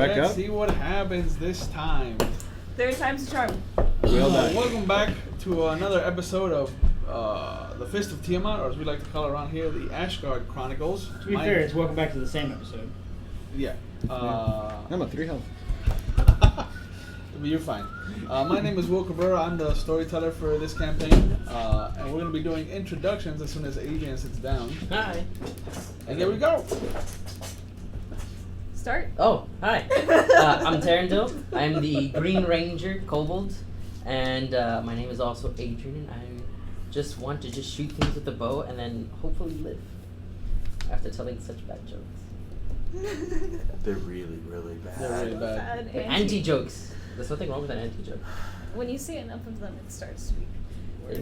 back Let's up. see what happens this time. Third time's a charm. Welcome back to another episode of the Fist of Tiamat, or as we like to call it around here, the Ashguard Chronicles. To be fair, it's welcome back to the same episode. Yeah. I'm a 3 health. You're fine. My name is Will Cabrera. I'm the storyteller for this campaign, and we're going to be doing introductions as soon as Adrian sits down. Hi. And here we go. Start. Oh, hi. I'm Terendil. I'm the Green Ranger Kobold, and my name is also Adrian. And I just want to just shoot things with a bow and then hopefully live after telling such bad jokes. They're really, really bad. They're really bad. They're anti-jokes. There's nothing wrong with an anti-joke. When you say enough of them, it starts to be worse.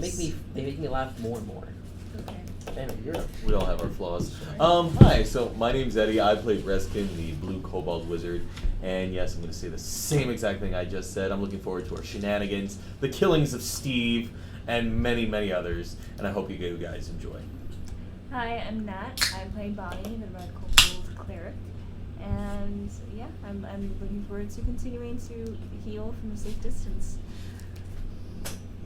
They make me laugh more and more. Okay. Damn it, you're up. We all have our flaws. Hi, so my name's Eddie. I play Reskin, the blue kobold wizard. And yes, I'm going to say the same exact thing I just said. I'm looking forward to our shenanigans, the killings of Steve, and many, many others. And I hope you guys enjoy. Hi, I'm Nat. I play Bonnie, the red kobold cleric. And yeah, I'm looking forward to continuing to heal from a safe distance.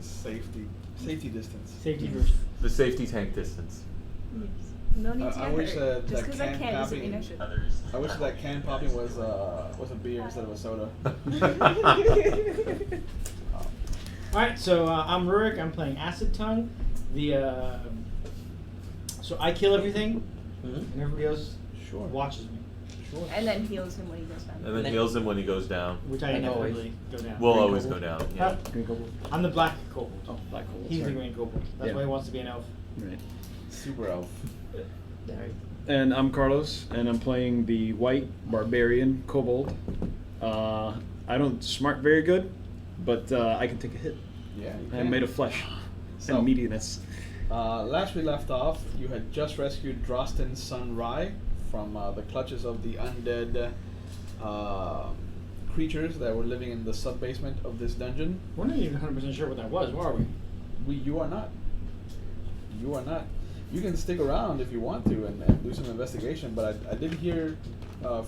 Safety distance. Safety first. The safety tank distance. Yes. No need to I get wish hurt. Just that because I can can't doesn't copy mean I should. I wish that can popping was a beer instead of a soda. Alright, so I'm Rurik. I'm playing Acid Tongue. So I kill everything, and everybody else watches me. Sure. And then heals him when he goes down. And then heals him when he goes down. Which I Like never always. really go down. We'll Green always kobold? go down. Yeah. Green kobold. I'm the black kobold. Oh, black kobold. He's sorry. the green kobold. That's Yeah. why he wants to be an elf. Right. Super elf. And I'm Carlos, and I'm playing the white barbarian kobold. I don't smart very good, but I can take a hit. Yeah. you I'm can. made of flesh So- and meatiness. Last we left off, you had just rescued Drostin's son Rai from the clutches of the undead creatures that were living in the sub-basement of this dungeon. We're not even 100% sure what that was, are we? You are not. You are not. You can stick around if you want to and do some investigation, but I did hear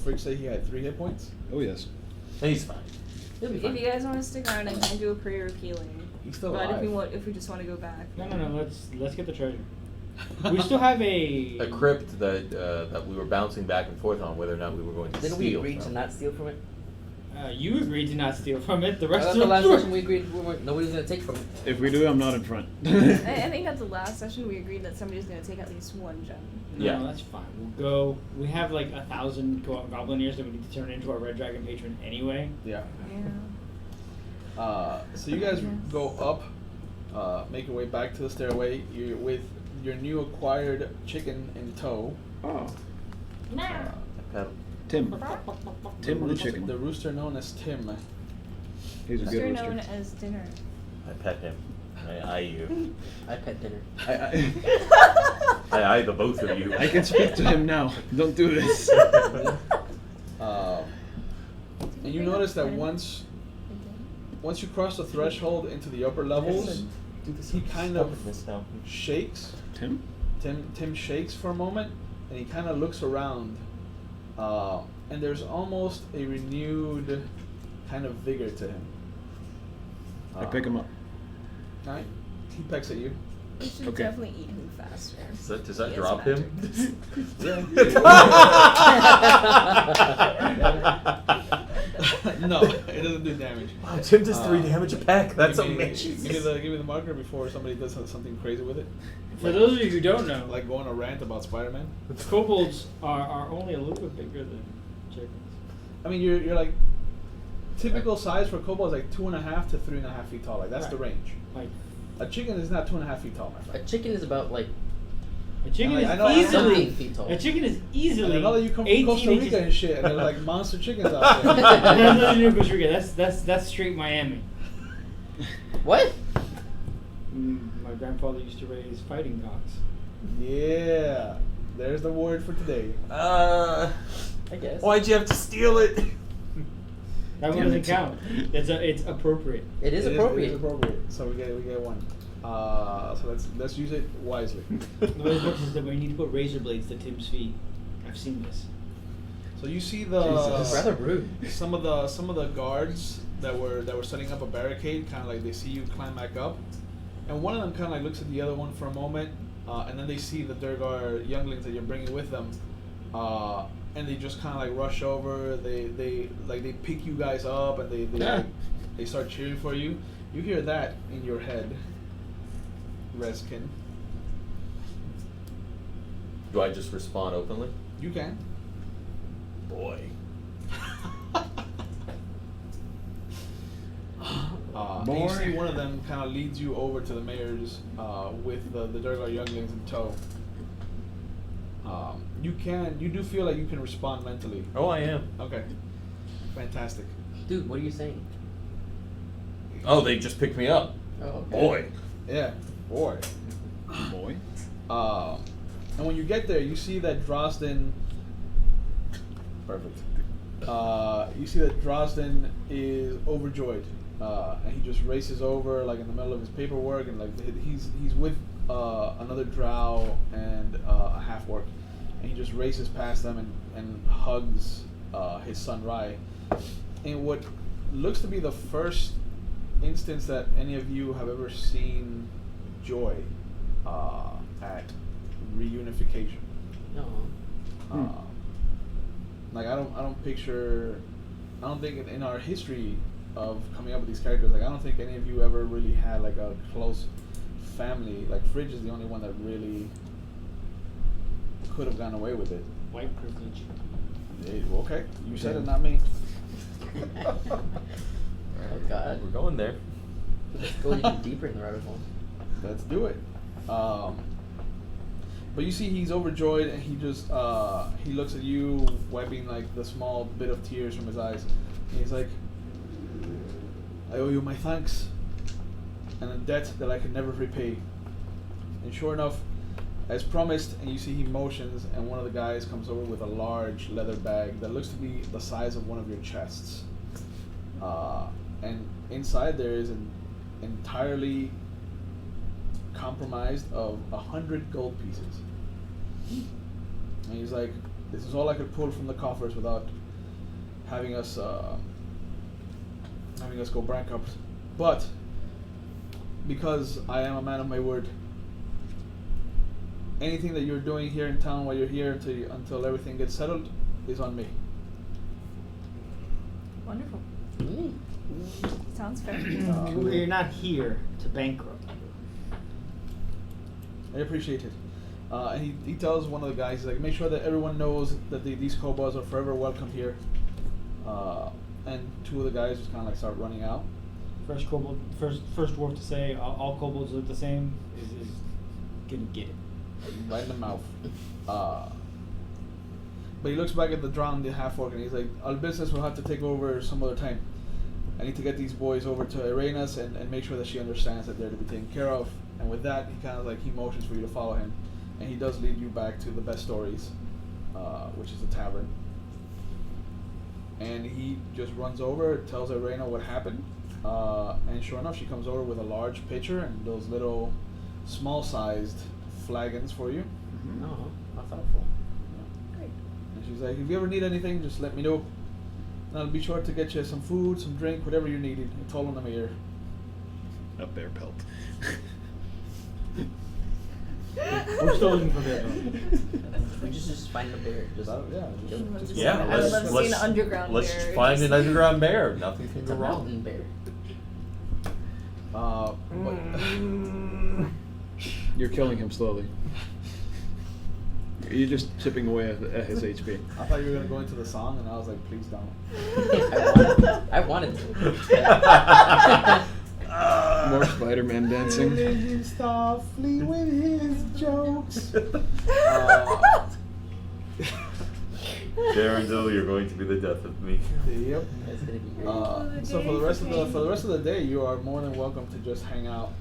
Frick say he had 3 hit points. Oh yes. He's fine. You'll be If fine. you guys want to stick around, I can do a prayer of healing. He's still But alive. if we just want to go back. No. Let's get the treasure. We still have a crypt that we were bouncing back and forth on whether or not we were going to Didn't we steal agree to from. not steal from it? You agreed to not steal from it. The rest That's of the last sure. session we agreed nobody's going to take from it. If we do, I'm not in front. I think at the last session we agreed that somebody's going to take at least one gem. No, Yeah. that's fine. We'll go. We have like 1,000 goblin ears that we need to turn into our red dragon patron anyway. Yeah. Yeah. So you guys go up, make your way back to the stairway. You're with your new acquired chicken in tow. Oh, Pet- Tim. Tim the The chicken. rooster known as Tim. He's a good They're rooster. known as dinner. I pet him. I eye you. I pet dinner. I eye the both of you. I can speak to him now. Don't do this. And you notice that once you cross the threshold into the upper levels, he kind of shakes. Tim? Tim shakes for a moment, and he kind of looks around, and there's almost a renewed kind of vigor to him. I pick him up. Alright, he pecks at you. We should Okay. definitely eat him faster. Does that He is drop him? No, it doesn't do damage. Wow, Tim does 3 damage a peck. That's give me, amazing. Give me the marker before somebody does something crazy with it. For those of you who don't know, Like going a rant about Spider-Man. kobolds are only a little bit bigger than chickens. I mean, you're like typical size for kobold is like 2.5 to 3.5 feet tall. Like that's the Right. range. Like A chicken is not 2.5 feet tall, my A friend. chicken is about like a chicken I is know, easily 17 feet tall. a chicken is And easily I know that you come from 18 Costa Rica inches. and shit, and there's like monster chickens out there. That's nothing to do with Costa Rica. That's straight Miami. What? My grandfather used to raise fighting cocks. Yeah, there's the word for today. I guess. Why'd you have to steal it? That one Damn doesn't it. count. It's appropriate. It is It appropriate. is appropriate. So we get one. So let's use it wisely. The way it works is that we need to put razor blades to Tim's feet. I've seen this. So you see the Jesus. Rather rude. some of the guards that were setting up a barricade, kind of like they see you climb back up, and one of them kind of like looks at the other one for a moment, and then they see the Duergar younglings that you're bringing with them, and they just kind of like rush over. They pick you guys up and they start cheering for you. You hear that in your head, Reskin. Do I just respond openly? You can. Boy. And you see one of them kind of leads you over to the mayor's with the Duergar younglings in tow. You do feel like you can respond mentally. Oh, I am. Okay. Fantastic. Dude, what are you saying? Oh, they just picked me up. Oh, okay. Boy. Yeah. Boy. Boy. And when you get there, you see that Drosden. Perfect. You see that Drosden is overjoyed, and he just races over like in the middle of his paperwork, and like he's with another drow and a half orc, and he just races past them and hugs his son Rai. In what looks to be the first instance that any of you have ever seen joy at reunification. No. Like I don't think in our history of coming up with these characters, like I don't think any of you ever really had like a close family. Like Fridge is the only one that really could have gone away with it. White privilege. Okay, you said it, not me. Oh God. We're going there. Let's go even deeper in the rabbit hole. Let's do it. But you see he's overjoyed, and he just he looks at you, wiping like the small bit of tears from his eyes, and he's like, I owe you my thanks and a debt that I can never repay. And sure enough, as promised, and you see he motions, and one of the guys comes over with a large leather bag that looks to be the size of one of your chests, and inside there is an entirely compromised of 100 gold pieces. And he's like, this is all I could pull from the coffers without having us go bankrupt. But because I am a man of my word, anything that you're doing here in town while you're here until everything gets settled is on me. Wonderful. Mm. Sounds fair. We're not here to bankrupt. I appreciate it. And he tells one of the guys, he's like, make sure that everyone knows that these kobolds are forever welcome here. And two of the guys just kind of like start running out. First kobold, first dwarf to say all kobolds look the same is gonna get it. Right in the mouth. But he looks back at the drowned half-orc and he's like, our business will have to take over some other time. I need to get these boys over to Arenas and make sure that she understands that they're to be taken care of. And with that, he kind of like, he motions for you to follow him. And he does lead you back to the best stories, which is the tavern. And he just runs over, tells Arena what happened. And sure enough, she comes over with a large pitcher and those little small-sized flagons for you. Mm-hmm. No, not thoughtful. Great. And she's like, if you ever need anything, just let me know. And I'll be sure to get you some food, some drink, whatever you needed. It's all on the mayor. A bear pelt. We're still looking for bear. We just find a bear. Just Yeah, I would love to see an underground let's bear. find an underground bear. Nothing can It's go a wrong. mountain bear. But You're killing him slowly. You're just chipping away at his HP. I thought you were gonna go into the song, and I was like, please don't. I wanted to. More Spider-Man dancing. Softly with his jokes. Darendil, you're going to be the death of me. Yep. That's gonna be great. So for the rest of the day, you are more than welcome to just hang out.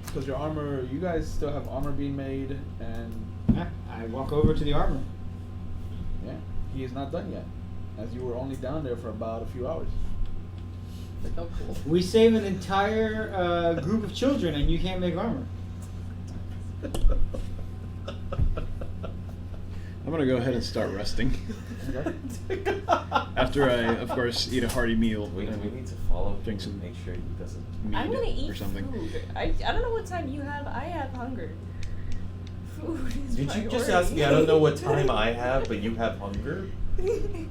Because your armor, you guys still have armor being made, and Yeah, I walk over to the armor. yeah, he is not done yet, as you were only down there for about a few hours. Look how cool. We save an entire group of children, and you can't make armor. I'm gonna go ahead and start resting. After I, of course, eat a hearty meal We and need to follow him drink to some make sure he doesn't. mead I'm gonna eat or something. food. I don't know what time you have. I have hunger. Food is Did you just priority. ask me? I don't know what time I have, but you have hunger. I'm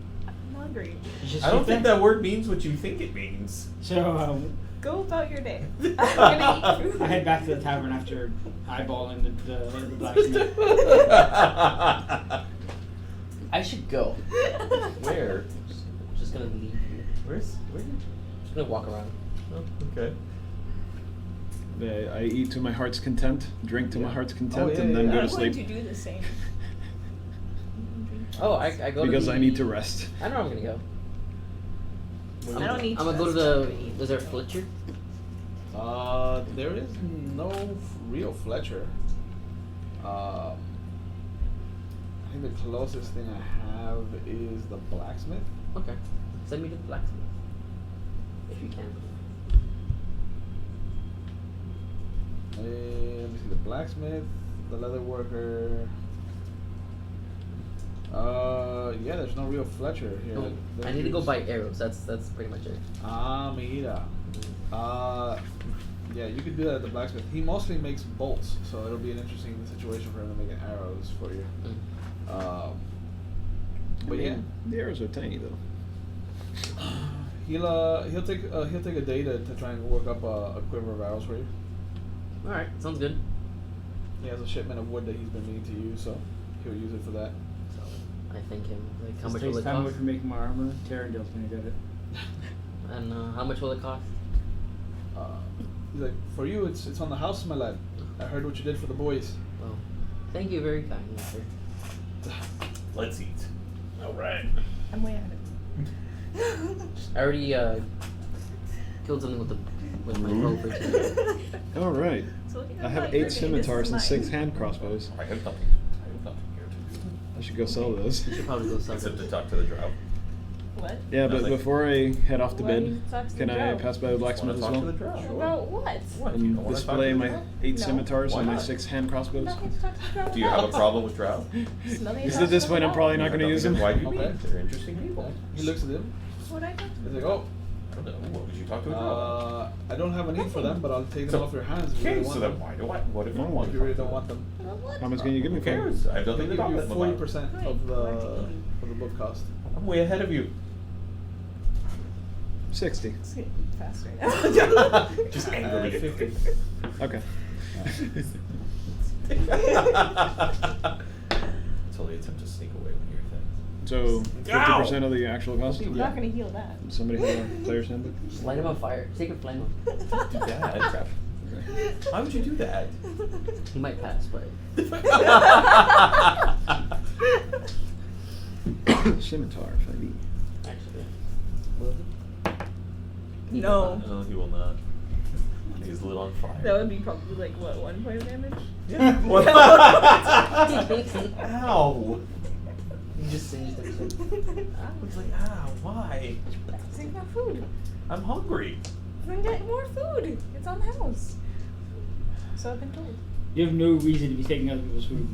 hungry. You just I don't keep think that word means what you think it means. So Go about your day. I'm gonna eat food. I head back to the tavern after eyeballing the blacksmith. I should go. Where? Just gonna leave you. Where? Just gonna walk around. Oh, okay. I eat to my heart's content, drink to my heart's content, yeah, and then yeah. go I'm to going sleep to do the same. Oh, I go because to the, I need to rest. I know where I'm gonna go. I don't need I'm to gonna go to rest, I'm gonna the. eat. Is there a Fletcher? There is no real Fletcher. I think the closest thing I have is the blacksmith. Okay. Send me to the blacksmith. If you can. Let me see the blacksmith, the leather worker. Yeah, there's no real Fletcher here. Oh, I There's need to go just- buy arrows. That's pretty much it. Ah, mira. Yeah, you could do that at the blacksmith. He mostly makes bolts, so it'll be an interesting situation for him to make arrows for you. Mm. But yeah, The arrows are tiny though. he'll take a day to try and work up a quiver of arrows for you. All right, sounds good. He has a shipment of wood that he's been meaning to use, so he'll use it for that. So I thank him. Like, how This much will takes it time away cost? from making my armor. Terrendale's gonna get it. And how much will it cost? He's like, for you, it's on the house, my lad. I heard what you did for the boys. Well, thank you very kindly, sir. Let's eat. All right. I'm way ahead of I already killed something with my bow for today. you. All right. So looking I at have my 8 birthday, this scimitars is and 6 mine. hand crossbows. I have nothing here to do. I should go sell those. You should probably go sell Except to those. talk to the drow. What? Yeah, but Nothing. before I head off to Why do bed, you talk to the can I drow? pass by the blacksmith as Wanna talk to well? the drow? About what? What? You don't And wanna talk display to the my drow? 8 No. scimitars Why and my not? 6 hand crossbows? Nothing to talk to the drow Do you have a about. problem with drow? There's nothing to Because talk at this to point, them I'm probably about. not going to use them. Why do you Okay. mean? They're interesting people. He looks at him. What I talk He's like, oh, I don't know. What would you talk to a drow? I don't have a need for them, but I'll take them So- off your hands if you Okay, really so want then them. why do I? What if I want If to you really talk don't to want them? them. What? How much can you give me Who for it? cares? I have They'll nothing give to talk you to them 40% about. of the book cost. I'm way ahead of you. 60. It's getting faster. Just anger me. 50. Okay. Totally attempt to sneak away with your things. So 50% of the actual cost? I'm not gonna heal that. Somebody have a player's handbook? Just light him on fire. Sacred flame him. Don't do that. Why would you do that? He might pass, but Scimitar, if I need. actually, will he? No. No, he will not. He's lit on fire. That would be probably like what, 1 point of damage? Yeah. What? Ow! He just singed himself. It's like, ow, why? So you got food. I'm hungry. Then get more food. It's on the house. So I've been told. You have no reason to be taking other people's food.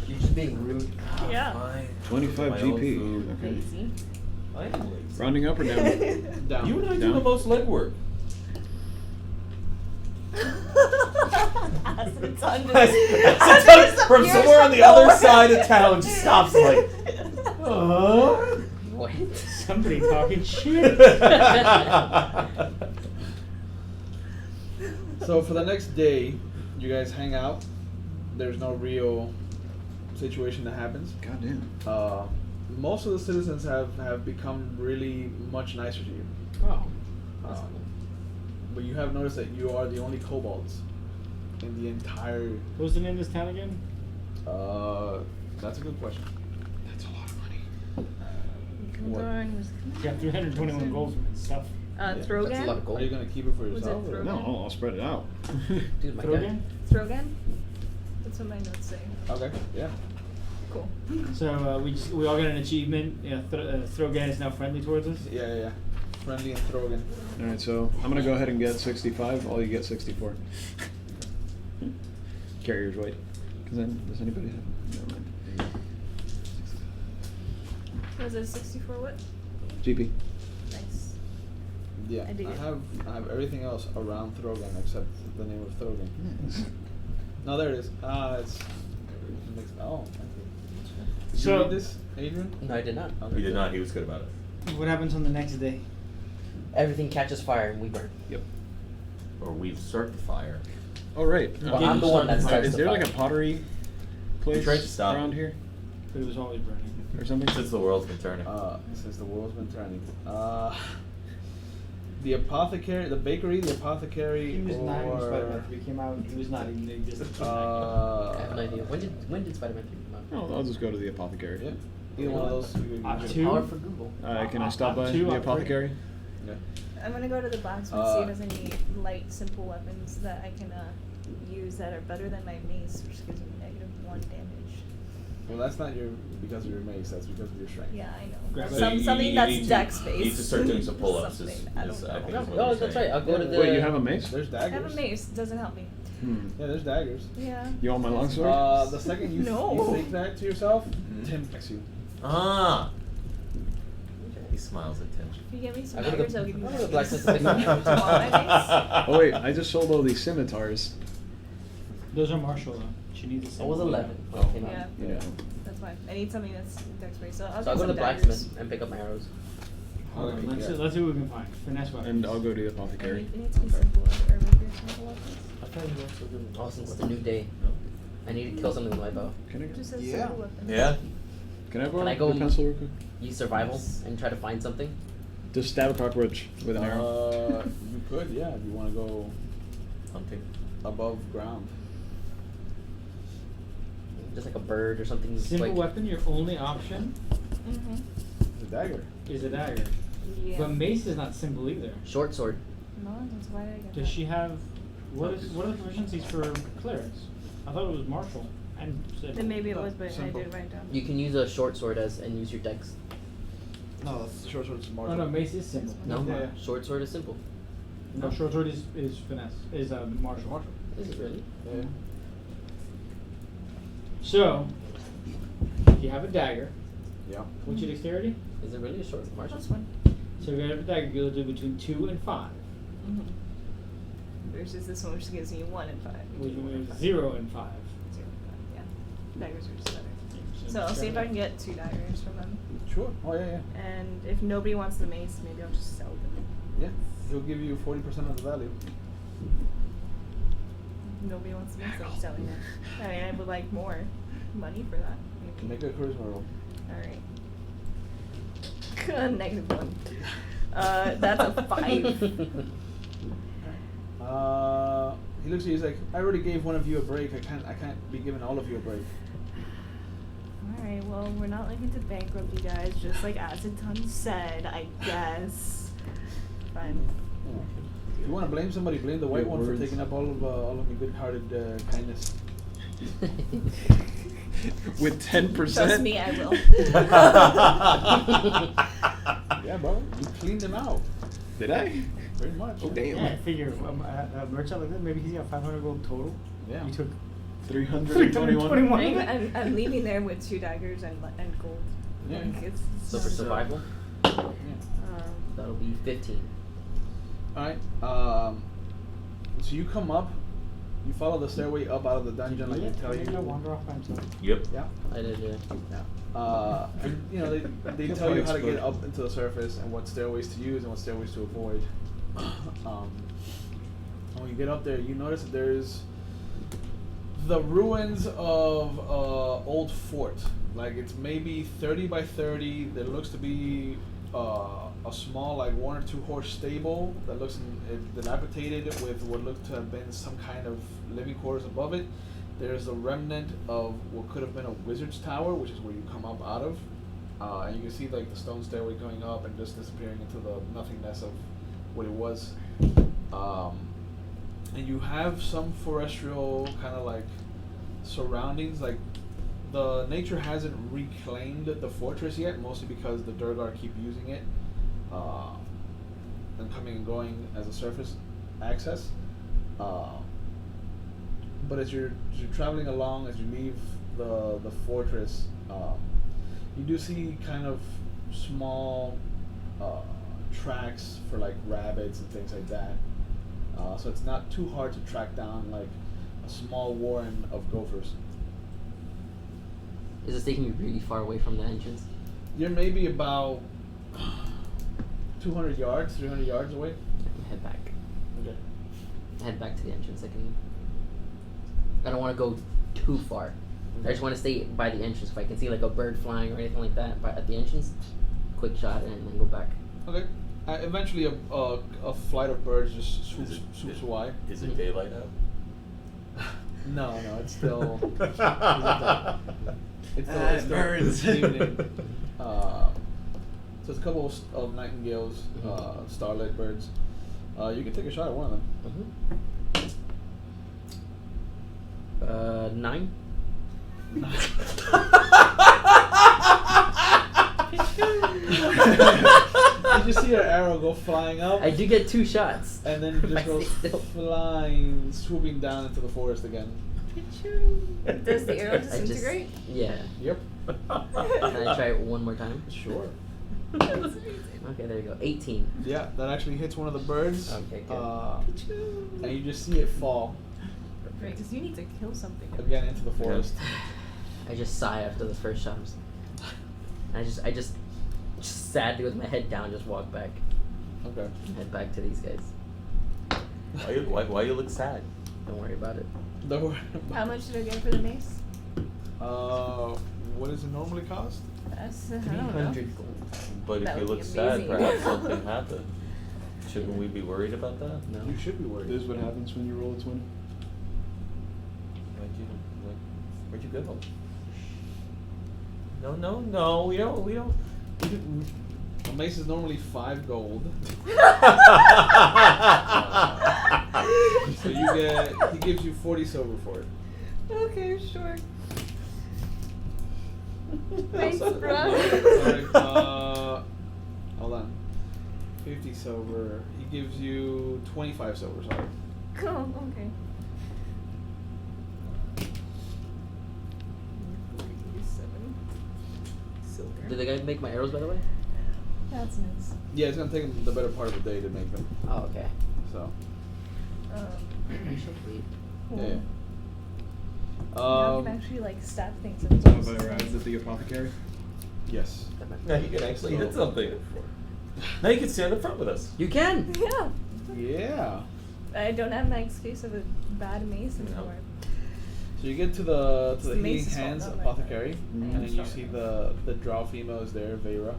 You're just being rude. Yeah. Fine. 25 My own GP. food. Okay. Lazy. I am lazy. Rounding up or down? Down. You and I do Down. the most legwork. Acids under From somewhere on the other side of town, just stops like, What? Somebody talking shit. So for the next day, you guys hang out. There's no real situation that happens. Goddamn. Most of the citizens have become really much nicer to you. Oh. That's Um, but you have noticed that you are the only kobolds in the entire. What was the name of this town again? That's a good question. That's a lot of money. What? Got 321 gold from his stuff. Yeah. That's a lot of Throgan? gold. Are you gonna keep it for Was it yourself? or- Throgan? No, I'll spread it out. Dude, my Throw guy. again? Throgan? That's what my notes say. Okay. Yeah. Cool. So we all got an achievement. Yeah, Throgan is now friendly towards us. Yeah. Friendly and Throgan. Alright, so I'm going to go ahead and get 65. All you get 64. Carrier's weight. Because then, does anybody have? Never mind. Was it 64 what? GP. Nice. Yeah, I dig it. I have everything else around Throgan except the name of Throgan. No, there it is. It's oh. Thank you. Did So- you read this, Adrian? No, I did not. Okay, He did good. not. He was good about it. What happens on the next day? Everything catches fire and we burn. Or we start the fire. Oh right. Well, I'm the one that starts Is the there fire. like a pottery place tried to stop around it. here But it was always burning. or something? Since the world's been turning. Since the world's been turning. The apothecary, the bakery, the apothecary, He was not even or Spider-Man 3 came out. He was not even in existence. I have no idea. When did Spider-Man 3 come out? Oh, I'll just go to the apothecary. yeah, either one of those. You Op can- two. Power for Google. Can I stop by Two, the three. apothecary? Yeah. I'm gonna go to the blacksmith, see if there's any light, simple weapons that I can use that are better than my mace, which gives me -1 damage. Well, that's not because of your mace. That's because of your strength. Yeah, I know. Grab it. Something You that's need to- dex You based. need to start doing some pull-ups. Something, is- I is, don't I think know. is what Oh, you're that's saying. right. I'll go to the. Wait, you have a mace? There's I have daggers. a mace. Doesn't help me. Yeah, there's daggers. Yeah. You want my longsword? The second you No. you think that to yourself, Mhm. Tim attacks you. Ah! He smiles at Tim. If you give me some I go to the- daggers, I'll give you I my go to the mace. blacksmith to pick Do up you my want my mace? Oh wait, I just sold all these scimitars. Those are martial though. She needs a I was symbol. 11 when it came out. Yeah. Yeah. That's fine. I need something that's dex based. So I'll So I'll get go to some the daggers. blacksmith and pick up my arrows. Hold on, Okay, let's, yeah. let's see what we can find. Finesse weapons. And I'll go to the I apothecary. need, it needs to be simple or regular simple weapons. I'll try to also do. Oh, since it's a new day, I need to kill something with my bow. Can I It just go? says Yeah. simple weapons. Yeah? Can I borrow Can I go your pencil real quick? Use survival and try to find something. Just stab a cockroach with an arrow. You could, yeah, if you want to go Hunting. above ground. Just like a bird or something. Simple like, weapon, your only option Mm-hmm. The dagger. is a dagger. Yeah. But mace is not simple either. Short sword. No, that's why I get Does that. she have what are the proficiencies for clerics? I thought it was martial and simple. Then maybe it was, but Simple. I did write it down. You can use a short sword and use your dex. No, that's short sword's Oh martial. no, mace is simple. No, Yeah. short sword is simple. No, short sword is finesse. Is martial. Martial. Is it really? Yeah. So you have a dagger. Yeah. What's your dexterity? Is it really a short martial? Plus 1. So you have a dagger, you'll do between 2 and 5. Mm-hmm. Versus this one, which gives me 1 and 5. Which is 0 and 5. 0 and 5, yeah. Daggers are just better. So I'll see if I can get 2 daggers from them. Sure. Oh yeah, yeah. And if nobody wants the mace, maybe I'll just sell them. Yeah. He'll give you 40% of the value. If nobody wants the mace, I'm selling it. I mean, I would like more money for that. Make a charisma roll. Alright. -1. That's a 5. He looks at you. He's like, I already gave one of you a break. I can't be giving all of you a break. Alright, well, we're not looking to bankrupt you guys, just like Aceton said, I guess. Fine. Yeah. If you want to blame somebody, blame the white Your one for words. taking up all of your good-hearted kindness. With 10%? Trust me, I will. Yeah, bro. You cleaned them out. Did I? Pretty much. Oh, damn. Yeah, I figure a merchant like that, maybe he's got 500 gold total. Yeah. You took 321. 321. I'm leaving there with 2 daggers and gold. Yeah. Like, it's So for survival, Yeah. that'll be 15. Alright. So you come up. You follow the stairway up out of the dungeon, like they tell Maybe I you. wander off by himself. Yep. Yeah. I did, yeah. Yeah. And you know they That's tell how you it's how to get good. up into the surface and what stairways to use and what stairways to avoid. When you get up there, you notice that there's the ruins of old fort. Like it's maybe 30 by 30. There looks to be a small, like 1 or 2 horse stable that looks dilapidated with what looked to have been some kind of living quarters above it. There's a remnant of what could have been a wizard's tower, which is where you come up out of. And you can see like the stone stairway going up and just disappearing into the nothingness of what it was. And you have some forestial kind of like surroundings. Like the nature hasn't reclaimed the fortress yet, mostly because the Duergar keep using it and coming and going as a surface access. But as you're traveling along, as you leave the fortress, you do see kind of small tracks for like rabbits and things like that. So it's not too hard to track down like a small warren of gophers. Is this taking me really far away from the entrance? You're maybe about 200 yards, 300 yards away. I can head back. Okay. Head back to the entrance. I don't want to go too far. I just want to stay by the entrance. If I can see like a bird flying or anything like that at the entrance, quick shot and then go back. Okay. Eventually, a flight of birds just swoops away. Is it daylight out? No, it's still. It's still birds. evening. So it's a couple of nightingales, starlit birds. You can take a shot at one of them. 9. You just see your arrow go flying up, I do get 2 shots. and then it If I just goes stay still. flying, swooping down into the forest again. Does the arrow I just- disintegrate? Yeah. Yep. Can I try it one more time? Sure. Okay, there you go. 18. Yeah, that actually hits one of the birds. Okay, good. And you just see it fall Right, because you need to kill something. again into the forest. I just sigh after the first shot. I just sadly with my head down just walk back. Okay. Head back to these guys. Why you look sad? Don't worry about it. Don't worry. How much did I get for the mace? What does it normally cost? That's, I don't know. 300 gold. But if That you would look be sad, amazing. perhaps something happened. Shouldn't we be worried about that? No. You should be worried. This is what happens when you roll a 20. Where'd you go? No, we don't. A mace is normally 5 gold. So he gives you 40 silver for it. Okay, sure. Thanks, bro. Alright, hold on. 50 silver. He gives you 25 silver, sorry. Cool, okay. 47 silver. Did the guy make my arrows, by the way? That's nice. Yeah, it's gonna take him the better part of the day to make them. Oh, okay. So, I shall wait. Cool. yeah. Now I can actually like stab things in So if I arrived at the apothecary. Yes. Now you can actually hit something. Now you can stand up front with us. You can! Yeah. Yeah. I don't have my excuse of a bad mace No. anymore. So you get to the It's the healing mace's fault, hands not my apothecary, fault. and I'm then you strong see enough. the drow female is there, Vera,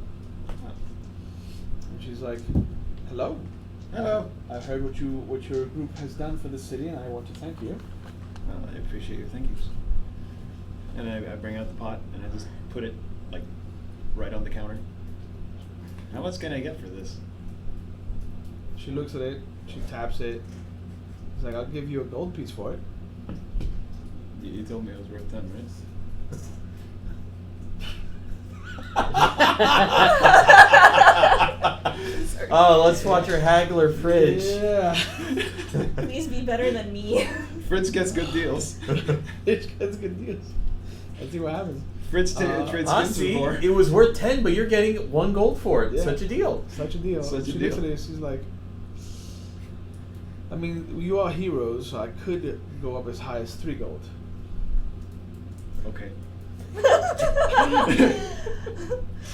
and she's like, "Hello. Hello. I've heard what your group has done for the city, and I want to thank you." Well, I appreciate your thank yous. And I bring out the pot and I just put it like right on the counter. How much can I get for this? She looks at it. She taps it. She's like, "I'll give you a gold piece for it." You told me it was worth 10, right? Oh, let's watch your haggler fridge. Yeah. Please be better than me. Fritz gets good deals. It's good deals. Let's see what happens. Fritz trades skins See, before. it was worth 10, but you're getting 1 gold for it. Yeah. Such a deal. Such a deal. Such a She looks deal. at it. She's like, "I mean, you are heroes, so I could go up as high as 3 gold." Okay.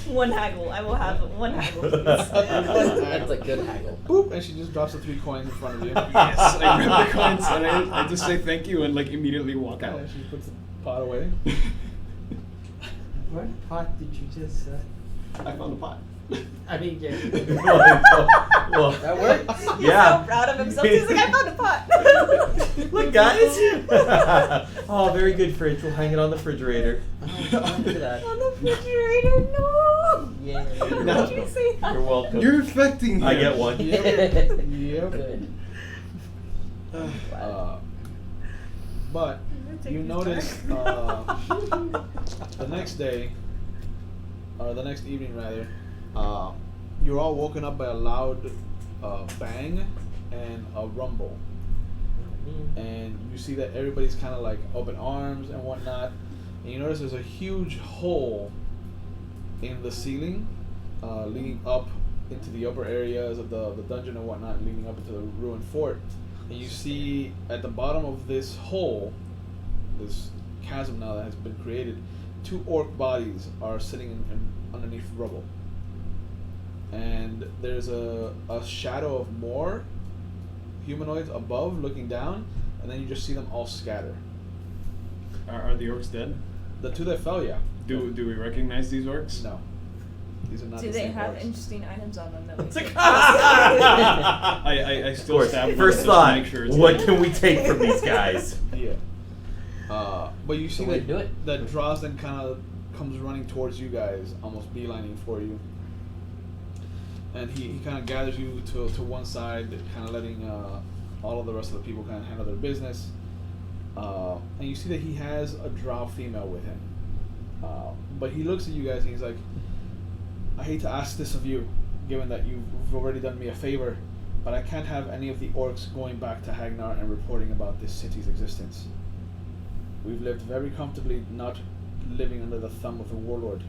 One haggle. I will have one haggle, please. That's a good haggle. Boop, and she just drops the 3 coins in front of you. Yes, I grab the coins and I just say thank you and like immediately walk out. And she puts the pot away. What pot did you just say? I found a pot. I mean, yeah. Well, That works? He's Yeah. so proud of himself. He's like, I found a pot. Look, guys. Oh, very good fridge. We'll hang it on the refrigerator. Look at that. On the refrigerator, no. Yeah. Why did you say that? You're welcome. You're affecting him. I get one. Yep. Good. But Take you this notice back. the next day, or the next evening rather, you're all woken up by a loud bang and a rumble. And you see that everybody's kind of like up in arms and whatnot. And you notice there's a huge hole in the ceiling leading up into the upper areas of the dungeon and whatnot, leading up into the ruined fort. And you see at the bottom of this hole, this chasm now that has been created, 2 orc bodies are sitting underneath rubble. And there's a shadow of more humanoids above looking down, and then you just see them all scatter. Are the orcs dead? The 2 that fell, yeah. Do we recognize these orcs? No. These are not Do the they same have orcs. interesting items on them that we It's can like- I Of still course. stab them First just thought, to make sure it's what dead. can we take from these guys? Yeah. But you see way to do it. that Drosden kind of comes running towards you guys, almost beelining for you. And he kind of gathers you to one side, kind of letting all of the rest of the people kind of handle their business. And you see that he has a drow female with him. But he looks at you guys and he's like, I hate to ask this of you, given that you've already done me a favor, but I can't have any of the orcs going back to Hagnar and reporting about this city's existence. We've lived very comfortably, not living under the thumb of a warlord.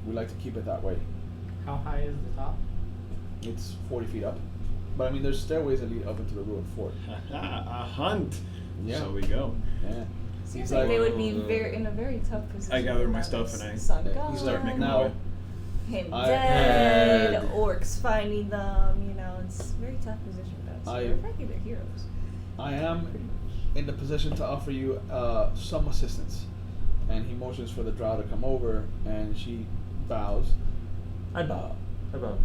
We like to keep it that way. How high is the top? It's 40 feet up. But I mean, there's stairways that lead up into the ruined fort. A hunt. Yeah. So we go. Yeah. Seems He's like they like- would be in a very tough position. I gather my without stuff this and I sun start making my Now, way. him I dead, had- orcs finding them, it's a very tough position for us. I- We're frankly they're heroes. I am in the position to offer you some assistance. And he motions for the drow to come over, and she bows. I bow. I bow.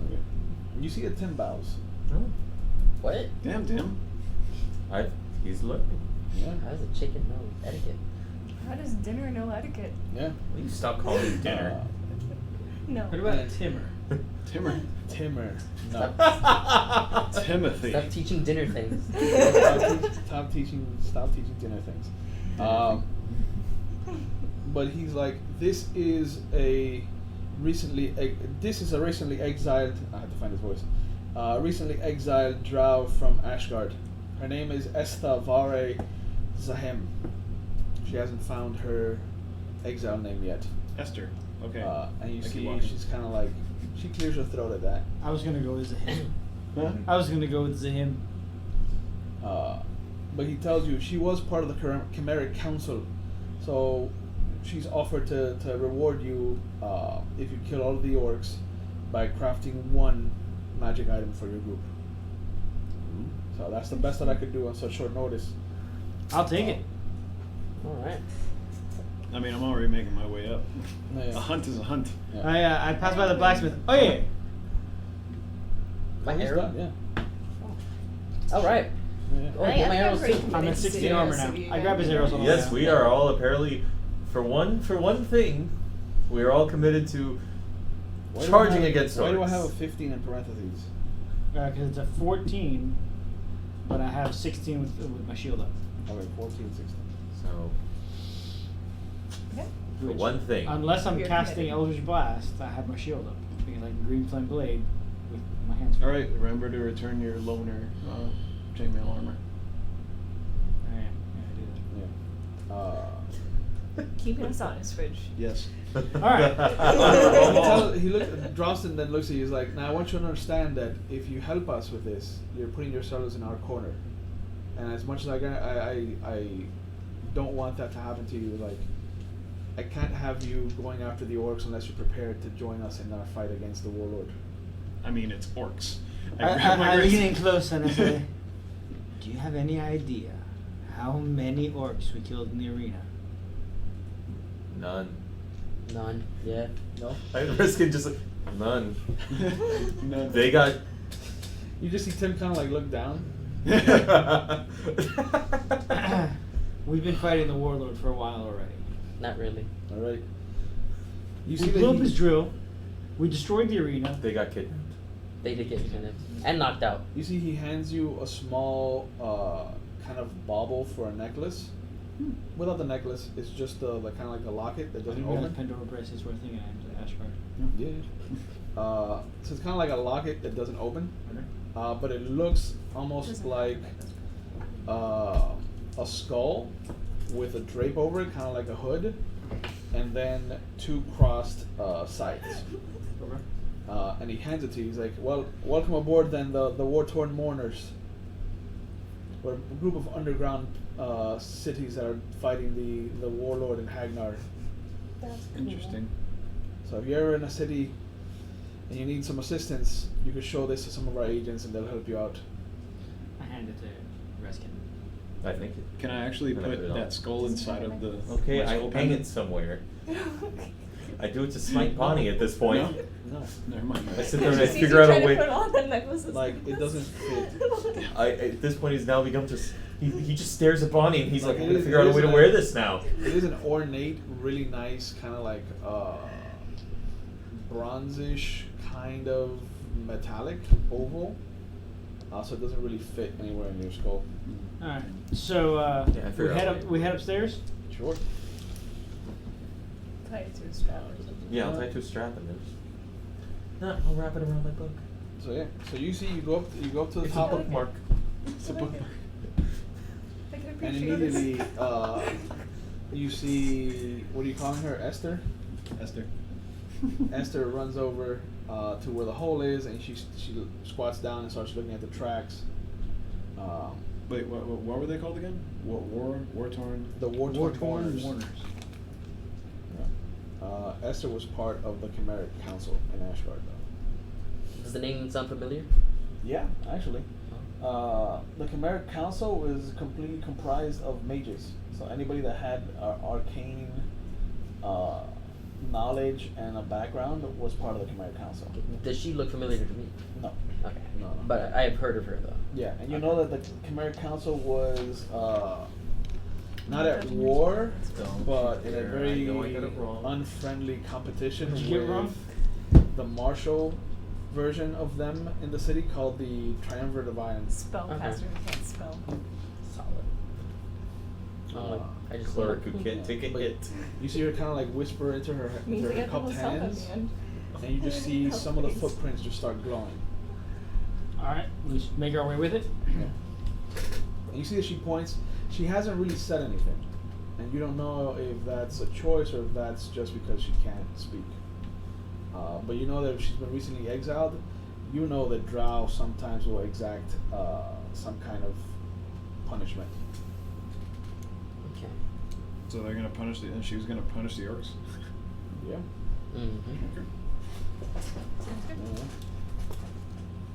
Okay. You see that Tim bows. What? Damn, Tim. He's looking. Yeah. How does a chicken know etiquette? How does dinner know etiquette? Yeah. Will you stop calling it dinner? No. What about And- Timmer? Timmer. Timmer. No. Timothy. Stop teaching dinner things. Stop teaching dinner things. But he's like, this is a recently exiled. I have to find his voice. Recently exiled drow from Ashguard. Her name is Estha Vare Zahem. She hasn't found her exile name yet. Esther. Okay. And you I keep see, walking. she's kind of like, she clears her throat at that. I was gonna go with Zahim. Huh? I was gonna go with Zahim. But he tells you she was part of the Chimeric Council, so she's offered to reward you if you kill all of the orcs by crafting 1 magic item for your group. So that's the best that I could do on such short notice. I'll take it. Alright. I mean, I'm already making my way up. Yeah. A hunt is a hunt. Yeah. I passed by the blacksmith. Oh yeah. My Oh, he's arrow? done, yeah. Alright. Yeah. Oh, get my arrows too. I'm at 16 armor now. I grab his arrows on the way Yes, out. we are all apparently, for one thing, we are all committed to Why do I charging have- against Why do I orcs. have a 15 in parentheses? Because it's a 14, but I have 16 with my shield up. Okay, 14, 16. So, Okay. for one thing. Unless I'm You're casting committed. Eldritch Blast, I have my shield up because I can green flame blade with my hands. All right. Remember to return your loner chainmail armor. I am. Yeah. Keeping us honest, Fridge. Yes. Alright. He looks. Drosden then looks at you. He's like, "Now I want you to understand that if you help us with this, you're putting yourselves in our corner. And as much as I don't want that to happen to you. Like, I can't have you going after the orcs unless you're prepared to join us in our fight against the warlord." I mean, it's orcs. I lean in close and I say, "Do you have any idea how many orcs we killed in the arena?" None. None. Yeah. No. I risk it just like, none. No. They got. You just see Tim kind of like look down. We've been fighting the warlord for a while already. Not really. All right. You We see blew up that his drill. We destroyed the arena. They got kidnapped. They did get kidnapped and knocked out. you see he hands you a small kind of bauble for a necklace. Without the necklace, it's just the kind of like a locket that I doesn't think we got a open. Pandora bracelet's worth thing and Ashguard. Yeah. So it's kind of like a locket that doesn't open, Okay. but it looks almost Doesn't like a skull with a drape over it, kind of like a hood, and then 2 crossed sides. Okay. And he hands it to you. He's like, "Well, welcome aboard, then, the war-torn mourners. We're a group of underground cities that are fighting the warlord in Hagnar. That's cool. Interesting. So if you're ever in a city and you need some assistance, you can show this to some of our agents, and they'll help you out." I hand it to Reskin. I think. Can I actually Can I put put it on? that skull inside of the? Okay, my I skull hang pendant? it somewhere. I do it to smite Bonnie at this point. No, never mind. I sit there and I Just see figure you out trying a to way. put on the necklaces Like, it doesn't fit. At this point, he's now become just. He just stares at Bonnie and he's like, Like, I'm it gonna is- figure out it a way is to a- wear this now. It is an ornate, really nice, kind of like bronzish, kind of metallic oval. So it doesn't really fit anywhere in your skull. All right. So Yeah, I we figured head out. up. We head upstairs. Sure. Tie it to a strap or something. Yeah, I'll tie to a strap and then. No, I'll wrap it around my book. So yeah. So you see, you go up to the It's a top, bookmark. It's a I like bookmark. I can And appreciate this. immediately you see, what are you calling her, Esther? Esther. Esther runs over to where the hole is, and she squats down and starts looking at the tracks. Wait, what were they called again? War torn. The war-torn mourners. Warners. Esther was part of the Chimeric Council in Ashguard, though. Does the name sound familiar? Yeah, actually. The Chimeric Council was completely comprised of mages. So anybody that had arcane knowledge and a background was part of the Chimeric Council. Does she look familiar to me? No. Okay. No, no. But I have heard of her though. Yeah, and you know that the Chimeric Council was not at war, but in a very I know I got it wrong. unfriendly competition What'd you get with wrong? the martial version of them in the city called the Triumvirate of Irons. Spellcaster who can't spell. Solid. I just Clerk who can't take a hit. You see her kind of like whisper into her Means I get the whole cupped self at hands, the end. and you just see some of the footprints just start glowing. All right. We just make our way with it. Yeah. And you see that she points. She hasn't really said anything, and you don't know if that's a choice or if that's just because she can't speak. But you know that if she's been recently exiled, you know that Drow sometimes will exact some kind of punishment. Okay. So they're gonna punish and she was gonna punish the orcs. Yeah. Mm-hmm. Okay. Sounds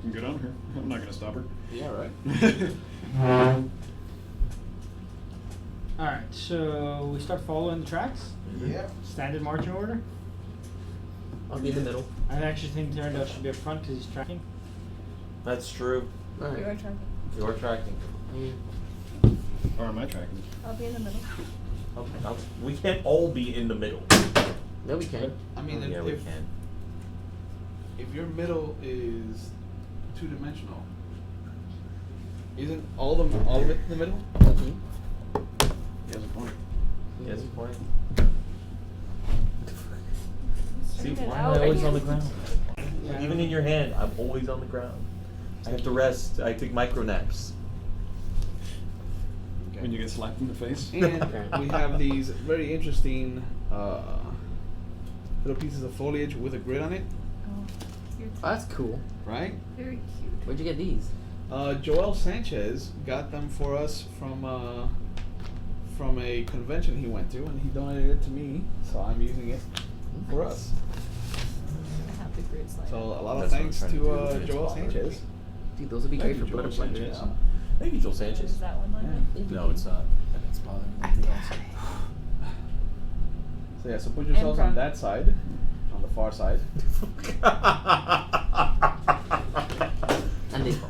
good. Good on her. I'm not gonna stop her. Yeah. Right. All right. So we start following the tracks. Yeah. Standard marching order. I'll be in the middle. I actually think Terrendale should be up front because he's tracking. That's true. You are Alright. tracking. You're tracking. Or am I tracking? I'll be in the middle. We can't all be in the middle. No, we can. I mean, Yeah, we can. if your middle is two-dimensional, isn't all of it in the middle? Mm-hmm. He has a point. Yes, point. See, Straighten it why am out. I always on the ground? Yeah. Even in your hand, I'm always on the ground. I have to rest. I take micro naps. When you get slapped in the face. And we have these very interesting little pieces of foliage with a grid on it, Oh, cute. That's cool. right? Very cute. Where'd you get these? Joel Sanchez got them for us from a convention he went to, and he donated it to me, so I'm using it for us. I have the grids lined So up. a lot of That's what I'm thanks trying to do, to is Joel inspire. Sanchez. Dude, those would be Thank great you, for Joel butterfly Sanchez. grids. Thank you, Joel Is Sanchez. that one lined Yeah. up? Thank you. No, it's not. And it's bothering me. So yeah, so put yourselves on front. that side, on the far side. And they fall.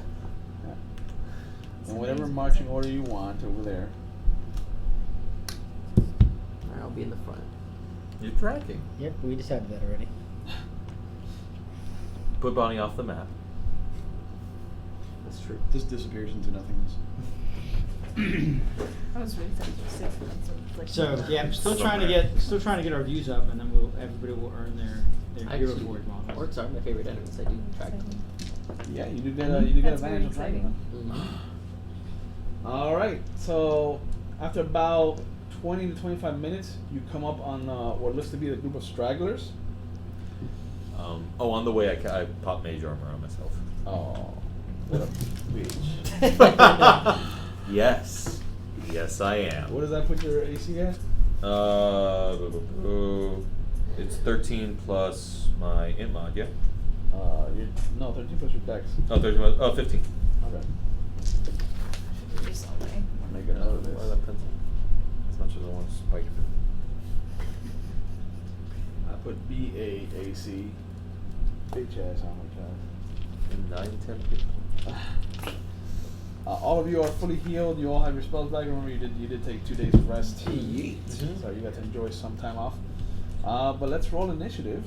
And whatever marching order you want over there. Alright, I'll be in the front. You're tracking. Yep, we decided that already. Put Bonnie off the map. That's true. This disappears into nothingness. I was really thankful for 6 months of like. So yeah, still trying to get our views up, and then everybody will earn their hero Actually, forge models. orcs are my favorite enemies. I do track them. Yeah, you do get advantage That's of very tracking them. Mhm. All right, so after about 20 to 25 minutes, you come up on what looks to be the group of stragglers. On the way I pop mage armor on myself. Oh, what a bitch. Yes. Yes, I am. What does that put your AC at? It's 13 plus my int mod, yeah? No, 13 plus your dex. Oh, 13 plus, 15. Okay. Just all day. I'll make a note of this. Why that pencil? As much as I want to spike it. I put BAAC. Bitch ass how much 9, 10, 15. All of you are fully healed. You all have your spells back. Remember, you did take 2 days of rest. Yeet. So you got to enjoy some time off. But let's roll initiative.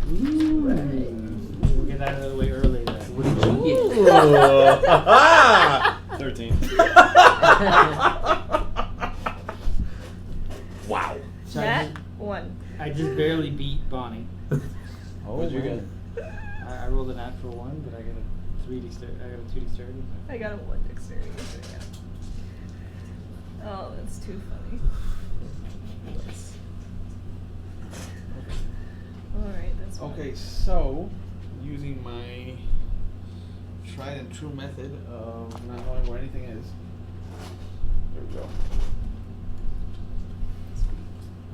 We'll get out of the way early then. What did you get? 13. Wow. So Nat 1. I just barely beat Bonnie. Oh, What'd you man. get? I rolled a natural 1, but I got a 3 dexterity. I got a 2 dexterity. I got a 1 dexterity. So yeah. Oh, that's too funny. Alright, that's fine. Okay, so using my tried and true method of not knowing where anything is. There we go.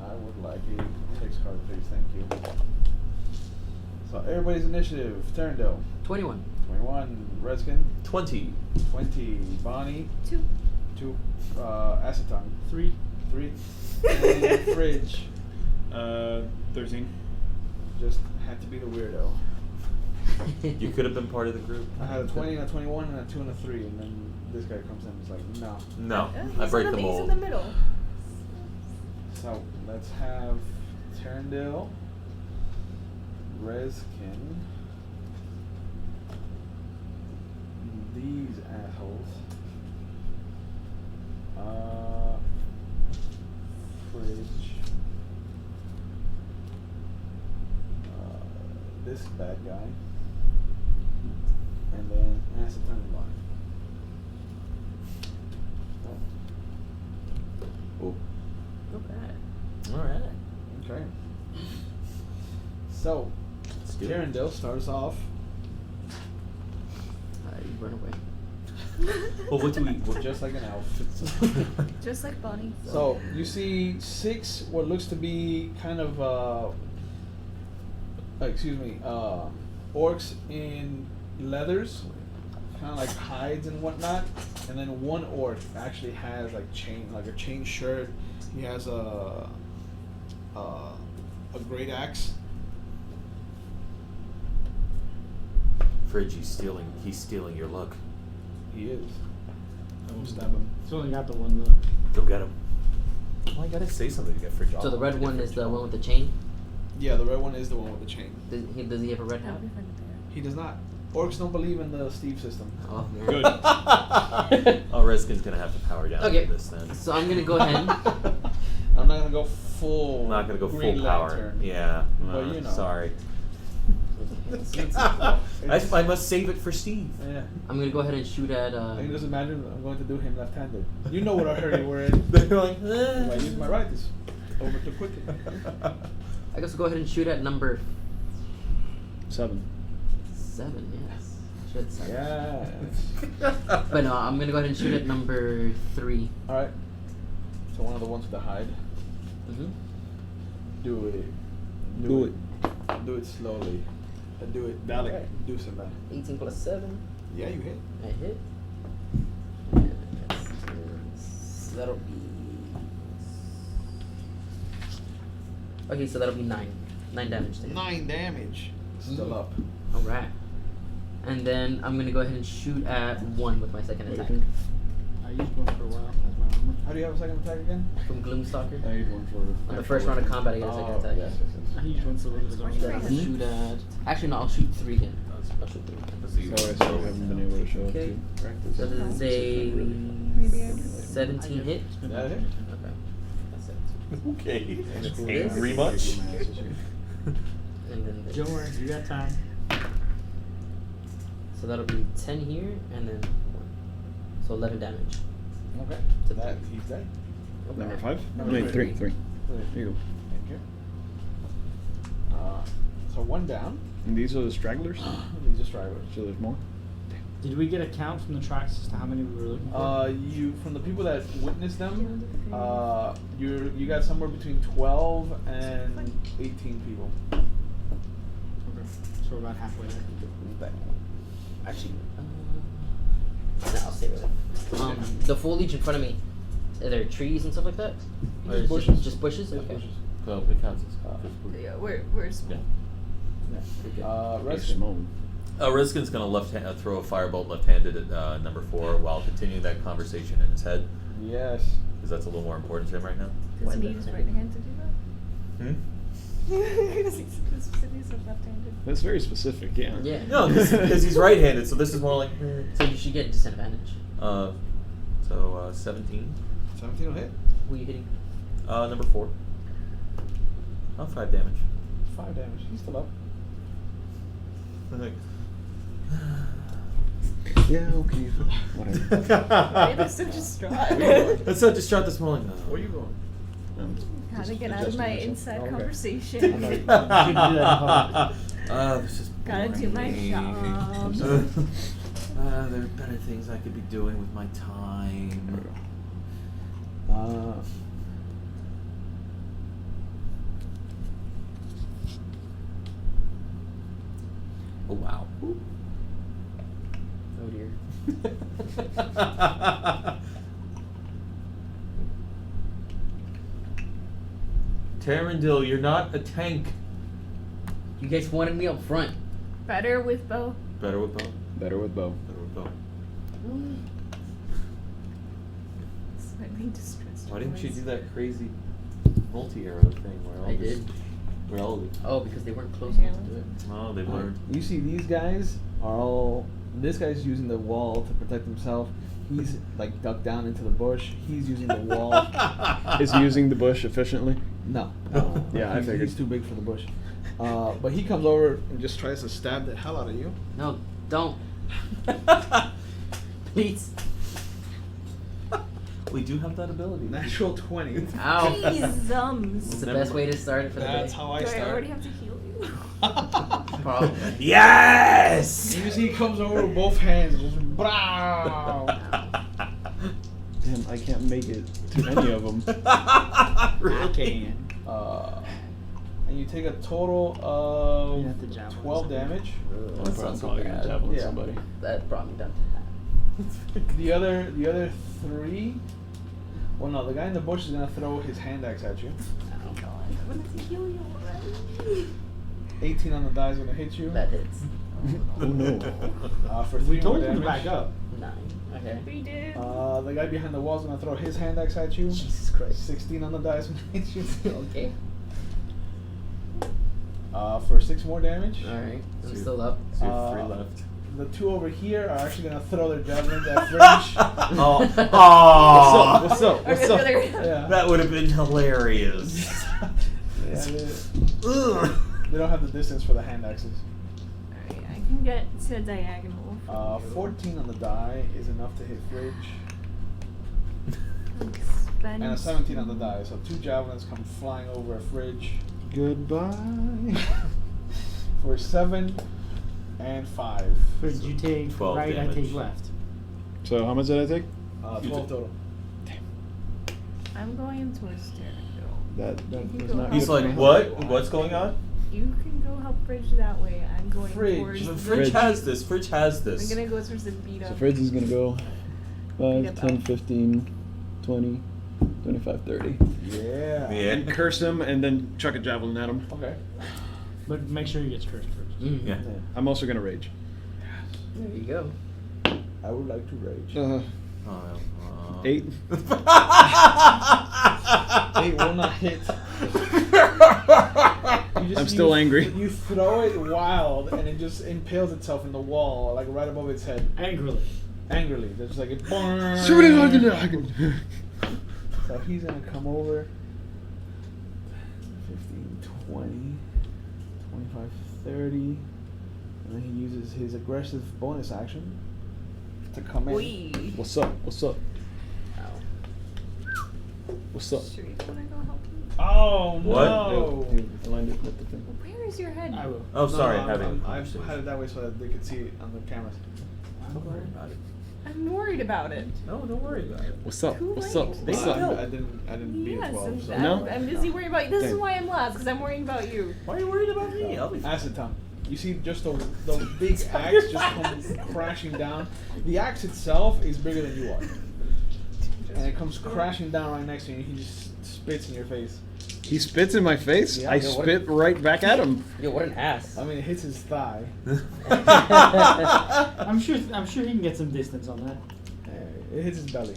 I would like a text card, please. Thank you. So everybody's initiative. Turndale. 21. 21. Redskin. 20. 20. Bonnie. 2. 2. Aceton. 3. 3. And Fridge. 13. Just had to be the weirdo. You could have been part of the group. I had a 20 and a 21 and a 2 and a 3, and then this guy comes in and is like, no. No, Yeah, I break the he's in mold. the middle. So let's have Terrendale, Rezkin, these assholes, Fridge, this bad guy, and then Aceton and Bonnie. Oh. Not bad. Alright. Okay. So, Let's do it. Terrendale starts off. You run away. Well, what do we... Just like an elf. Just like Bonnie. So you see 6 what looks to be kind of orcs in leathers, kind of like hides and whatnot, and then one orc actually has like a chain shirt. He has a great axe. Fridge, he's stealing your look. He is. I will stab him. It's only got the one look. Go get him. Well, I gotta say something to get Fridge off. So the red one is the one with the chain? Yeah, the red one is the one with the chain. Does he have a red hat? He does not. Orcs don't believe in the Steve system. Oh, man. Good. Oh, Reskin's gonna have to power down Okay. for this then. So I'm going to go ahead. I'm not gonna go full. I'm not gonna go Green full power. Lantern. Yeah. But you know. Sorry. It's- I must save it for Steve. Yeah. I'm going to go ahead and shoot at... I can just imagine I'm going to do him left-handed. You know what a hurry we're in. They're like, If I use my right, it's over too quickly. I guess we'll go ahead and shoot at number 7. 7, yes. Shoot at 7. Yeah. But no, I'm going to go ahead and shoot at number 3. All right. So one of the ones with the hide. Mm-hmm. Do it. Do it. Do it slowly. Do it. Dale. Okay. Do something. 18 plus 7. Yeah, you hit. I hit. And so that'll be... Okay, so that'll be 9. 9 damage there. 9 damage. Still up. Alright. And then I'm going to go ahead and shoot at 1 with my second attack. I used one for a while as my armor. How do you have a second attack again? From Gloomstalker. I need one for... On the first round of combat, I get a second attack. Yes, yes, I used one for a little bit. Then I'll shoot at... Actually, no, I'll shoot 3 again. I'll shoot 3 again. Sorry, I still haven't been able to show Okay. up to practice. So this is a Maybe I do. 17 hit. That hit? Okay. That's it. Okay. This Angry much? And then this. Don't worry, you got time. So that'll be 10 here, and then 1. So 11 damage. Okay. To That he's dead. Number 5? Number No, wait, 3. three. 3. Here you go. Thank you. So one down. And these are the stragglers? These are stragglers. So there's more? Did we get a count from the tracks as to how many we were looking for? You from the people that witnessed them, you got somewhere between 12 and 18 people. Okay. So we're about halfway there. Actually, no, I'll stay with it. The foliage in front of me, are there trees and stuff like that? Or Just is bushes. Just bushes? Just Okay. bushes. So it counts as Yeah, we're small. Reskin. Reskin's gonna throw a firebolt left-handed at number 4 while continuing that conversation in his head, Yes. because that's a little more important to him right now. Does he need his right hand to do that? Hmm? Because he's left-handed. That's very specific, yeah. Yeah. No, because he's right-handed, so this is more like. So you should get disadvantage. 17. 17 will hit. Who are you hitting? Number 4. 5 damage. 5 damage. He's still up. Yeah, okay. Whatever. They're so distraught. That's so distraught this morning. Where are you going? How to get out of adjusting my myself. inside Okay. conversation. I know you should do that in public. This is Gotta do my boring. job. There are better things I could be doing with my time. Oh wow. Oh dear. Tarandil, you're not a tank. You guys wanted me up front. Better with bow. Better with bow. Better with bow. Better with bow. Slightly distressed. Why didn't you voice. do that crazy multi-arrow thing where all I this did. reality? Oh, because they weren't close enough to do it. Oh, they've learned. You see, these guys are all. This guy's using the wall to protect himself. He's like ducked down into the bush. He's using the wall. Is he using the bush efficiently? No. Yeah, I figured. He's too big for the bush. But he comes over and just tries to stab the hell out of you. No, don't. Please. We do have that ability. Natural 20. Ow. Jeezums. It's the best way to start it for the That's day. how I Do I start. already have to heal you? Probably. Yes! You see, he comes over with both hands and just brow. Damn, I can't make it to any of them. Really? And you take a total of You have to javelin 12 damage. That's not so Probably gonna bad. javelin Yeah. somebody. That brought me down to The other 3. Well, no, the guy in the bush is gonna throw his hand axe at you. Oh god, I wanted to heal you already. 18 on the die is gonna hit you. half. That hits. Oh no. For 3 We more told him damage. to back up. 9. Okay. We did. The guy behind the wall is gonna throw his hand axe at you. Jesus Christ. 16 on the die is gonna hit you. Okay. For 6 more damage. Alright. I'm still up. So you have 3 left. The 2 over here are actually gonna throw their javelins at Fringe. Oh. Aw. What's up? Or What's up? Yeah. That would have been hilarious. Yeah, Ugh. they don't have the distance for the hand axes. Alright, I can get to diagonal. 14 on the die is enough to hit Fridge. Spend. And a 17 on the die. So 2 javelins come flying over a Fridge Goodbye. for 7 and 5. But you take 12 right, I damage. take left. So how much did I take? 12 total. I'm going towards Tavern. That You was go not up. He's good for like, me. what? What's going on? You can go help Bridge that way. I'm going Fridge. towards the... Fridge has this. Fridge has I'm this. gonna go towards the beat So up. Fritz is gonna go Beat 5, up 10, out. 15, 20, 25, 30. Yeah. Yeah. Curse him and then chuck a javelin at him. Okay. But make sure he gets cursed first. Yeah. I'm also gonna rage. There you go. I would like to rage. 8. 8 will not hit. I'm still angry. You throw it wild, and it just impales itself in the wall, like right above its head. Angrily. Angrily. There's like a. Shoot it, I can. So he's gonna come over. 15, 20, 25, 30. And then he uses his aggressive bonus action to come in. Oi. What's up? What's up? Ow. What's up? Sure, you wanna go help him? Oh What? no! Dude, aligned it with the thing. Where is your head? I will. Oh, sorry, No, having a I've conversation. had it that way so that they could see it on the cameras. Don't worry about it. I'm worried about it. No, don't worry about it. What's up? Too What's late. up? They What's will up? help. I didn't beat a Yes, 12. So. No? I'm busy worrying about you. This is Okay. why I'm last, because I'm worrying about you. Why are you worried about me? I'll be fine. Acid tongue. You see just the big axe just comes crashing down. The axe itself is bigger than you are. And it comes crashing down right next to you and he just spits in your face. He spits in my face. Yeah, I yeah, what- spit right back at him. Yo, what an ass. I mean, it hits his thigh. I'm sure he can get some distance on that. It hits his belly.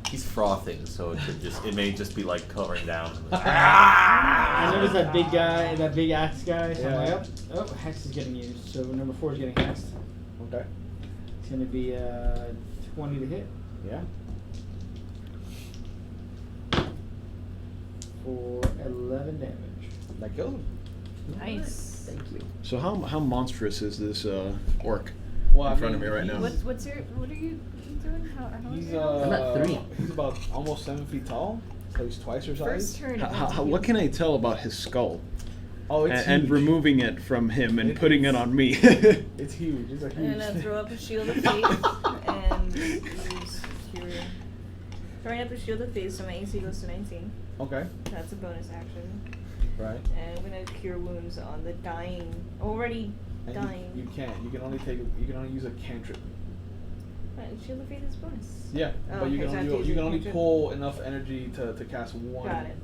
He's frothing, so it may just be like covering down. I noticed that big guy, that big axe guy. So I'm Yeah. like, oh, hex is getting used. So number 4 is getting hexed. Okay. It's gonna be 20 to hit Yeah. for 11 damage. That kills him. Nice. Thank you. So how monstrous is this orc Well, in front of me right now? What are you doing? How He's is I'm at 3. He's about almost 7 feet tall. So he's twice your size. First turn. What can I tell about his skull? Oh, it's And huge. removing it from him and putting it on me. It's huge. It's a I'm huge. gonna throw up a shield of faith and use cure. Throwing up a shield of faith, so my AC goes to 19. Okay. That's a bonus action. Right. And I'm gonna cure wounds on the already And dying. you can't. You can only use a cantrip. Shield of faith is bonus. Yeah, Oh, but you okay, can so I have to only use you a can only cantrip? pull enough energy to cast one. Got it.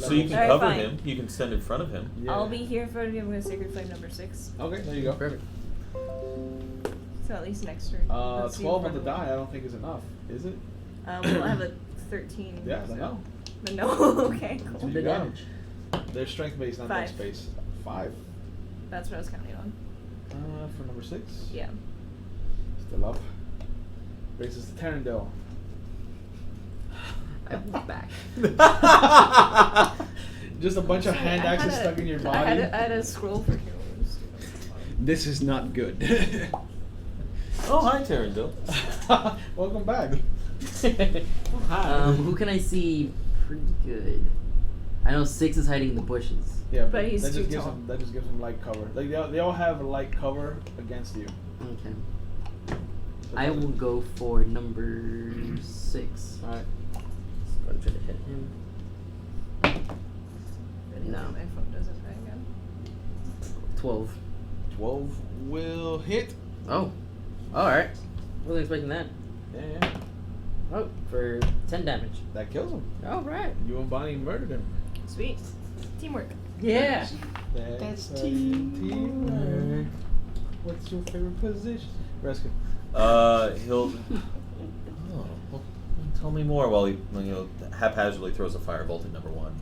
So you can Alright, cover fine. him. You can stand in front of him. Yeah. I'll be here for I'm gonna Sacred Flame number 6. Okay, there you go. Perfect. So at least next turn. Let's see 12 what on the we're die. I don't think is enough. Is it? Well, I have a 13. Yeah, so. no. But no. Okay, So cool. you The got damage. They're strength based, not dex 5. based. 5. That's what I was counting on. For number 6. Yeah. Still up. Raises to Terrendale. I moved back. Just a bunch of hand I had axes a- stuck in your I body. had a scroll for cure wounds. This is not good. Oh, hi, Terrendale. Welcome back. Who can I see pretty good? I know 6 is hiding in the bushes. Yeah, But he's that too just gives tall. him light cover. Like they all have a light cover against you. Okay. So I will go for number 6. All right. Just go and try to hit him. No. My phone doesn't ring again. 12. 12 will hit. Oh. Alright. Wasn't expecting that. Yeah. Oh, for 10 damage. That kills him. Alright. You and Bonnie murdered him. Sweet. Teamwork. Yeah. That's teamwork. What's your favorite position? Rescue. He'll. Oh, well, tell me more while he haphazardly throws a firebolt at number 1.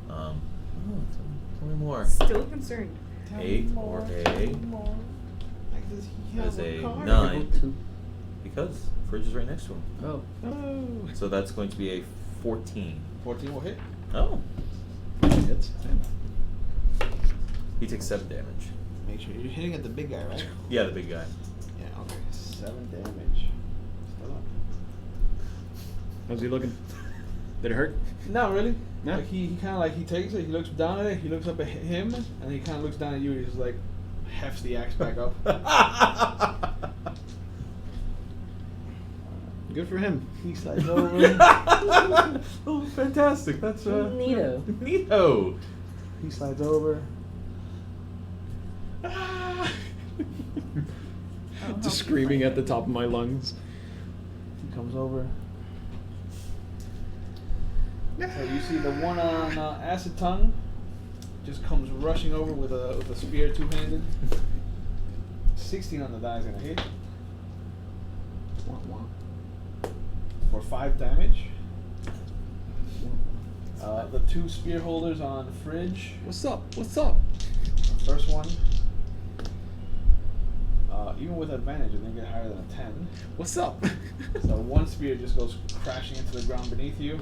Tell me more. Still concerned. 8 or a Like this, he That is has a card. 9. 2. Because Fridge is right next to him. Oh. Oh. So that's going to be a 14. 14 will hit. Oh. Hits. He takes 7 damage. Make sure you're hitting at the big guy, right? Yeah, the big guy. Yeah, okay. 7 damage. Still up. How's he looking? Did it hurt? Not really. No? Like he kind of like he takes it, he looks down at it, he looks up at him, and he kind of looks down at you. He's just like hefts the axe back up. Good for him. He slides over. Oh, fantastic! That's Neato. Neato. He slides over. Just screaming at the top of my lungs. He comes over. So you see the one on acid tongue just comes rushing over with a spear two-handed. 16 on the die is gonna hit for 5 damage. The 2 spear holders on Fridge. What's up? What's up? The first one, even with advantage, it didn't get higher than a 10. What's up? So one spear just goes crashing into the ground beneath you.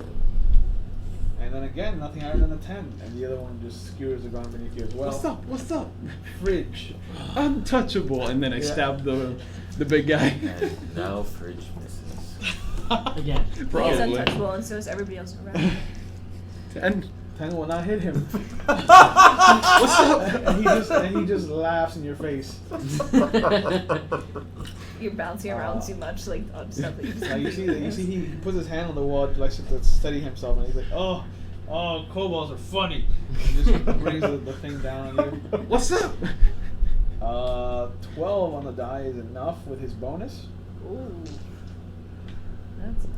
And then again, nothing higher than a 10. And the other one just skewers the ground beneath you as well. What's up? What's up? Fridge. Untouchable. And then I Yeah. stabbed the big guy. And now Fridge misses. Again. He's Probably. untouchable, and so is everybody else around. 10 will not hit him. What's up? and he just laughs in your face. You're bouncing around too much, like on stuff that you just Like you see he puts his hand on the wall to, like, to steady himself, and he's like, oh, kobolds are funny. He just brings the thing down on you. What's up? 12 on the die is enough with his bonus. Ooh. That's nice.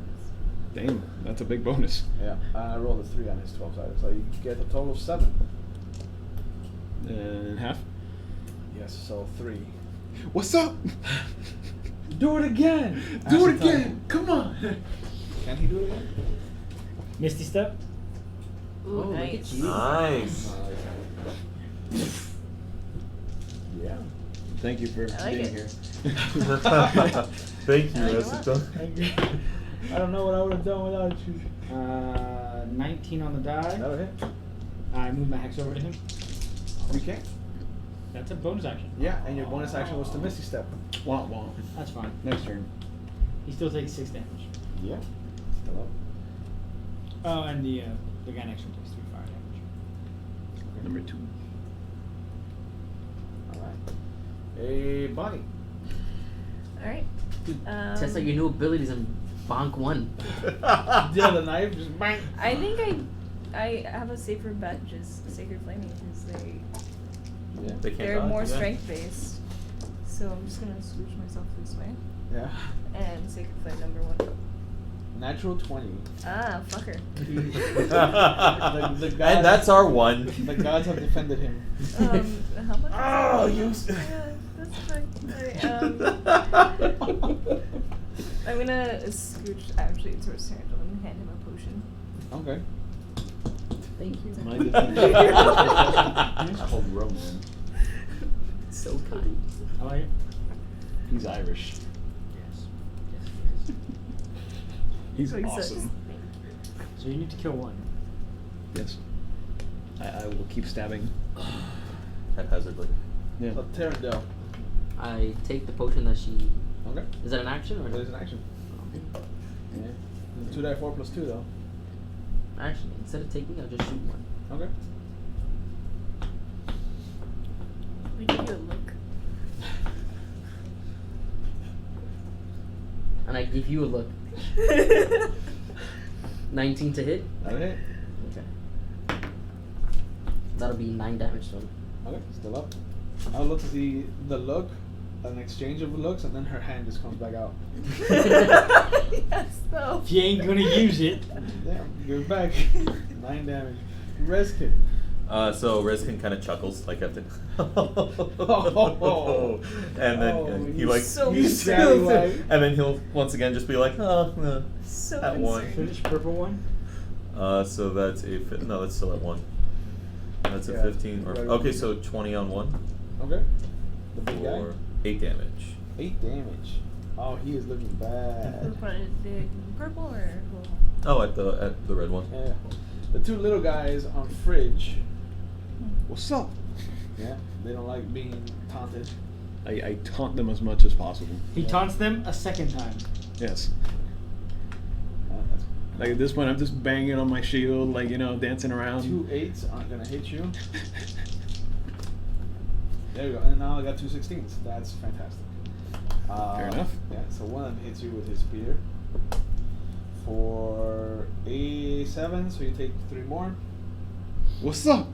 Damn, that's a big bonus. Yeah, I rolled a 3 on his 12 side, so you get a total of 7. And half. Yes, so 3. What's up? Do it again! Do it Acid time. again! Come on! Can he do it again? Misty step. Ooh, Oh, look nice. at you. Nice. Yeah. Thank you for I like being it. here. Thank you, I like it a Jessica. I don't know what I would have done without you. 19 on the die. That'll hit. I move my hex over to him. You can. That's a bonus action. Yeah, and your bonus action was to Misty Step. Wah wah. That's fine. Next turn. He still takes 6 damage. Yeah. Still up. Oh, and the guy next to him takes 3 fire damage. Number 2. Alright. Hey, Bonnie. Alright. Test out your new abilities and bonk one. Yeah, the knife just bang. I think I have a safer bet, just Sacred Flaming, because Yeah. They can't they're dodge, more yeah. strength based. So I'm just gonna swoosh myself this way. Yeah. And Sacred Flame number 1. Natural 20. Ah, fucker. The gods, And that's our one. The gods have defended him. How much? Oh, you. Yeah, that's fine. I'm gonna scooch actually towards Tarantula and hand him a potion. Okay. Thank you. My defense. Called Roman. So kind. I like it. He's Irish. Yes. Yes, he is. He's Makes awesome. sense. So you need to kill one. Yes. I will keep stabbing. Haphazardly. Yeah. So Terrendale. I take the potion that she. Okay. Is that an action or? That is an action. Yeah. 2d4 plus 2 though. Actually, instead of taking, I'll just shoot one. Okay. We give you a look. And I give you a look. 19 to hit. That'll hit. Okay. That'll be 9 damage to him. Okay. Still up. I'll look at the look, an exchange of looks, and then her hand just comes back out. Yes, though. If you ain't gonna use it. Damn. Give it back. 9 damage. Reskin. So Rezkin kind of chuckles like after, Oh. and then Oh, he you like, so he's- daddy like. and then he'll once again just be like, oh, So at one. concerned. Finish purple one. So that's no, that's still at 1. That's a Yeah, 15. Or, right. okay, so 20 on 1 Okay. The big guy. for 8 damage. 8 damage. Oh, he is looking bad. Which one is the purple or blue? Oh, at the red one. Yeah. The 2 little guys on fridge. What's up? Yeah. They don't like being taunted. I taunt them as much as possible. He taunts them a second time. Yes. That's Like at this point, I'm just banging on my shield, like, dancing around. 2 8s aren't gonna hit you. There you go. And now I got 2 16s. That's fantastic. Fair enough. Yeah. So one of them hits you with his spear for a 7. So you take 3 more. What's up?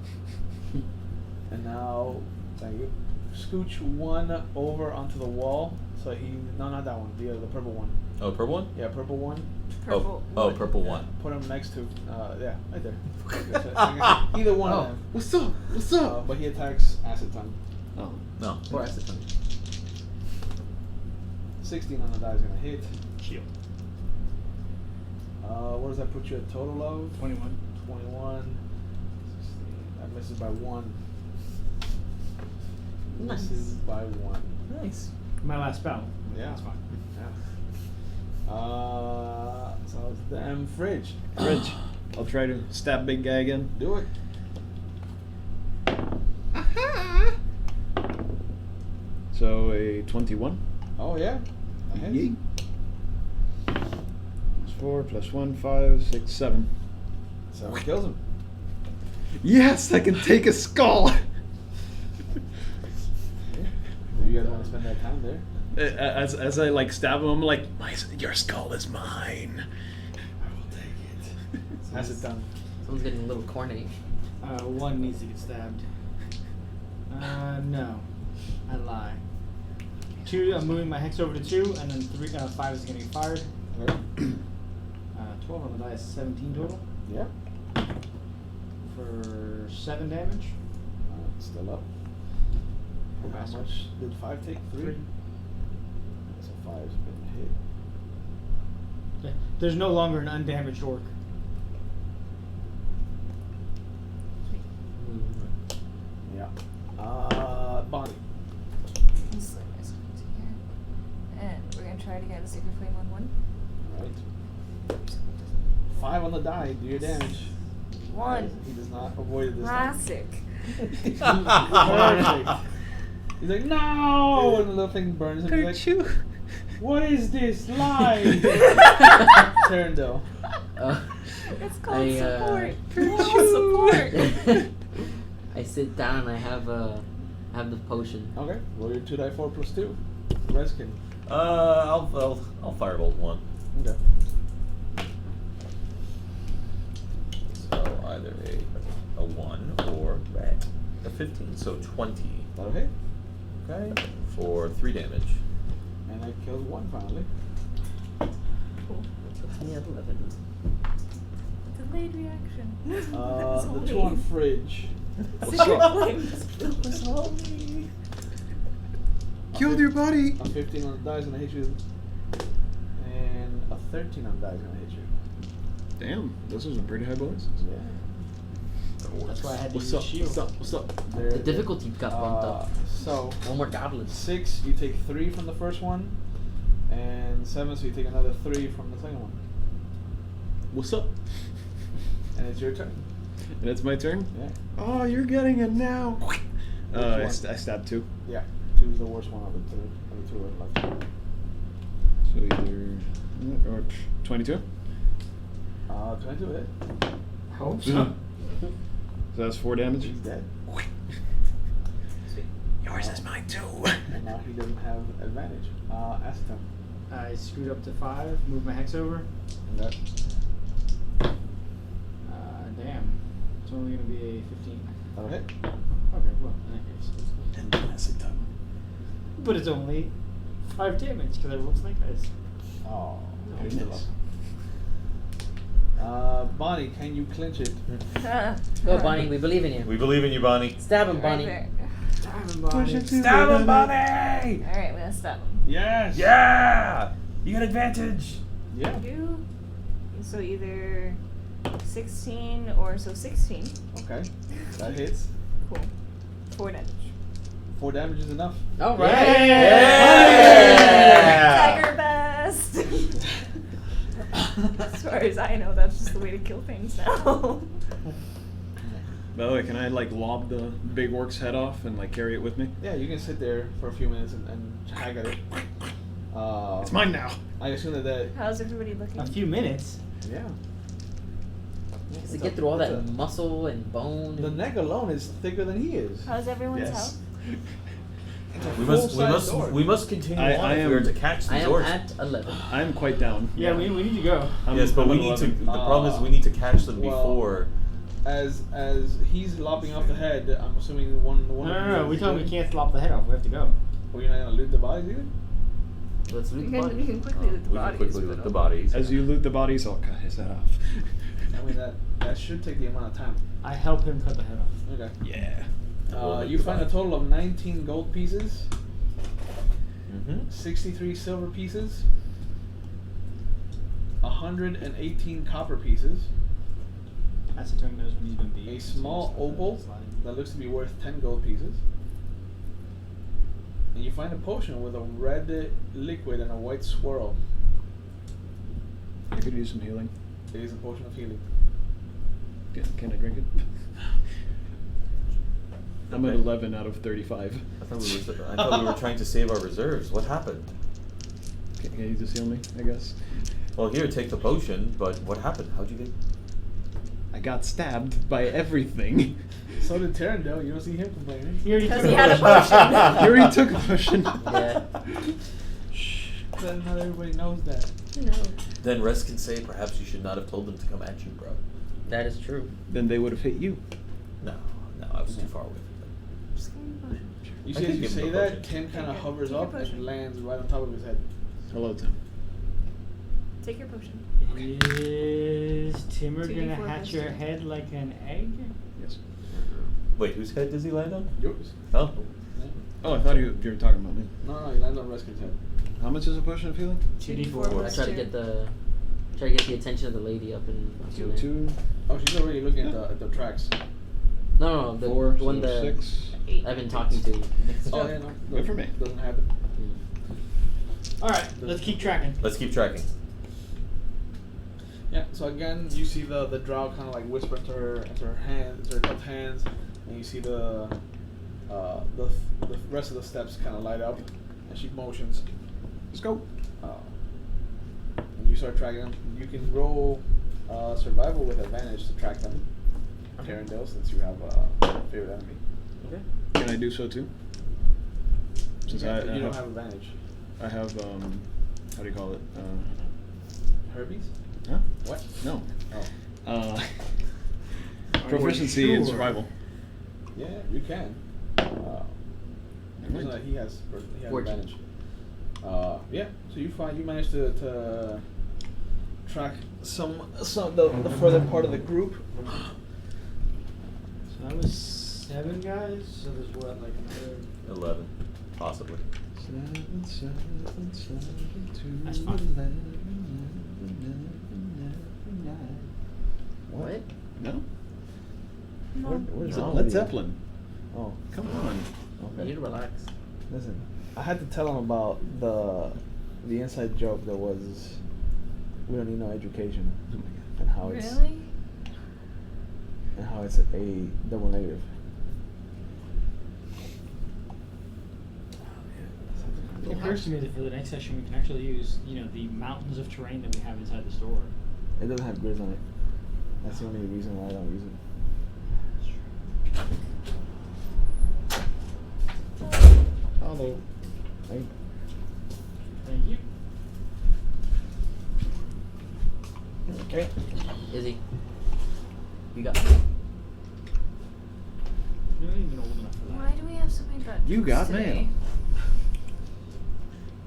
And now, thank you. Scooch one over onto the wall. So no, not that one. The purple one. Oh, purple one. Yeah, purple one. Purple. Oh, purple one. Put them next to, yeah, right there. Either one of them. What's up? What's up? But he attacks Acid Tongue. Oh. No. Or acid tongue. 16 on the die is gonna hit. Shield. What does that put you at total of? 21. 21. 16. That misses by 1. Nice. Misses by 1. Nice. My last spell. Yeah. That's fine. Yeah. So it's them fridge. Fridge. I'll try to stab big guy again. Do it. So a 21. Oh yeah. That hits. Yay. Plus 4, plus 1, 5, 6, 7. 7 kills him. Yes, I can take a skull. Do you guys want to spend that time there? As I like stab him, I'm like, your skull is mine. I will take it. How's it done? Someone's getting a little corny. One needs to get stabbed. No. I lie. 2, I'm moving my hex over to 2, and then 5 is going to get fired. Okay. 12 on the die is 17 total. Yeah. For 7 damage. Still up. Poor How bastard. much did 5 take? 3? So 5's been hit. Okay. There's no longer an undamaged orc. Yeah. Bonnie. Let's slip myself into here. And we're gonna try to get a Sacred Flame on 1. Alright. 5 on the die. Do your damage. 1. He does not avoid it this Classic. time. Perfect. He's like, no! And the little thing burns him. He's like, what is this? Lie! Terrendale. It's called I, support. Support. I sit down and I have the potion. Okay. Roll your 2d4 plus 2. Reskin. I'll firebolt 1. Okay. So either a 1 or a 15. So 20. Okay. Okay. For 3 damage. And that kills 1 finally. Yeah, 11. Delayed reaction. The 2 on fridge. Secret Flames. Killed your buddy. A 15 on the die is gonna hit you. And a 13 on the die is gonna hit you. Damn, those are some pretty high bonuses. Yeah. That's why I had to What's use up? shield. What's up? What's up? The difficulty got bumped up. So One more goblin. 6, you take 3 from the first one, and 7, so you take another 3 from the second one. What's up? And it's your turn. And it's my turn. Yeah. Oh, you're getting it now. I one? stabbed 2. Yeah. 2 is the worst one of the 2 left. So either or 22. 22 hit. Hope so. So that's 4 damage. He's dead. Yours is mine too. And now he doesn't have advantage. Aston. I screwed up to 5, moved my hex over. And that. Damn. It's only going to be a 15. That'll hit. Okay, well, in that case. And that's it done. But it's only 5 damage because I rolled snake eyes. Oh. Very He's still nice. up. Bonnie, can you clinch it? Go, Bonnie. We believe in you. We believe in you, Bonnie. Stab him, Right Bonnie. there. Stab him, Bonnie! Alright, we're gonna stab him. Yes. Yeah! You got advantage. Yeah. So either 16 or 16. Okay. That hits. Cool. 4 damage. 4 damage is enough. All right. Yeah! Tiger best! As far as I know, that's just the way to kill things now. By the way, can I like lob the big orc's head off and like carry it with me? Yeah, you can sit there for a few minutes and hag at it. It's mine now. I assume that. How's everybody looking? A few minutes. Yeah. To get through all that muscle and bone. The neck alone is thicker than he is. How's everyone's Yes. health? We must continue I on if we are to catch I these am orcs. at 11. I'm quite down. Yeah, we need to go. Yes, but we need to. The problem is we need to catch them well, before. As he's lopping off the head, I'm assuming one. No. We told him we can't slop the head off. We have to go. Well, you're not gonna loot the bodies either. Let's loot the We body. can quickly loot the We can bodies. quickly but loot the bodies. As you loot the bodies, I'll cut his head off. I mean that should take the amount of time. I help him cut the head off. Okay. Yeah. You find a total of 19 gold pieces, Mm-hmm. 63 silver pieces, 118 copper pieces, That's the tongue knows when he's been beat. a small opal that looks to be worth 10 gold pieces, and you find a potion with a red liquid and a white swirl. I could use some healing. It is a potion of healing. Can I drink it? I'm at 11 out of 35. I thought we were trying to save our reserves. What happened? Can you just heal me, I guess? Well, here, take the potion. But what happened? How'd you get? I got stabbed by everything. So did Terrendale. You don't see him complaining. He already Because took he a had a potion. He already took a potion. Yeah. Shh. Not everybody knows that. No. Then Rest can say, perhaps you should not have told them to come at you, bro. That is true. Then they would have hit you. No, I was too far away from them. Just give me a potion. You I see, could as you give him say a that, potion. Tim kind of Take hovers your up potion. and lands right on top of his head. Hello, Tim. Take your potion. Is Timur gonna 2d4 hatch your plus 2. head like an egg? Yes. Wait, whose head does he land on? Yours. Oh. Yeah. Oh, I thought you were talking about me. No, he lands on Reskin's head. How much is a potion of healing? 2d4 I plus try to 2. get the attention of the lady up in. So 2, Oh, she's already looking at the tracks. No, the 4, one so that 6. 8. I've been talking to. Oh, yeah, no. Good for me. Doesn't happen. Alright, let's keep tracking. Let's keep tracking. Yeah, so again, you see the drow kind of like whisper into her hands, into her cupped hands, and you see the rest of the steps kind of light up, and she motions. Let's go. And you start tracking them. You can roll survival with advantage to track them. Terrendale, since you have a favorite enemy. Okay. Can I do so too? Since you I don't have advantage. I have how do you call it? Herpes? Huh? What? No. Oh. Proficiency in sure? survival. Yeah, you can. Never mind. He has 14. advantage. Yeah. So you manage to track some the further part of the group. So that was 7 guys, so there's what, like another... 11, possibly. 7, 7, 7, 2, That's fine. 11, 9. What? No? No. Where's No. Led Zeppelin? Oh, Come on. You need to relax. listen. I had to tell him about the inside joke that was we don't need no education Oh my god. and how it's Really? and how it's a double negative. It occurs to me that for the next session we can actually use, the mountains of terrain that we have inside the store. It doesn't have grids on it. That's the only reason why I don't use it. Hello. Hey. Thank you. Okay. Izzy. You got. You're not even old enough for that. Why do we have so many buttons You got today? mail.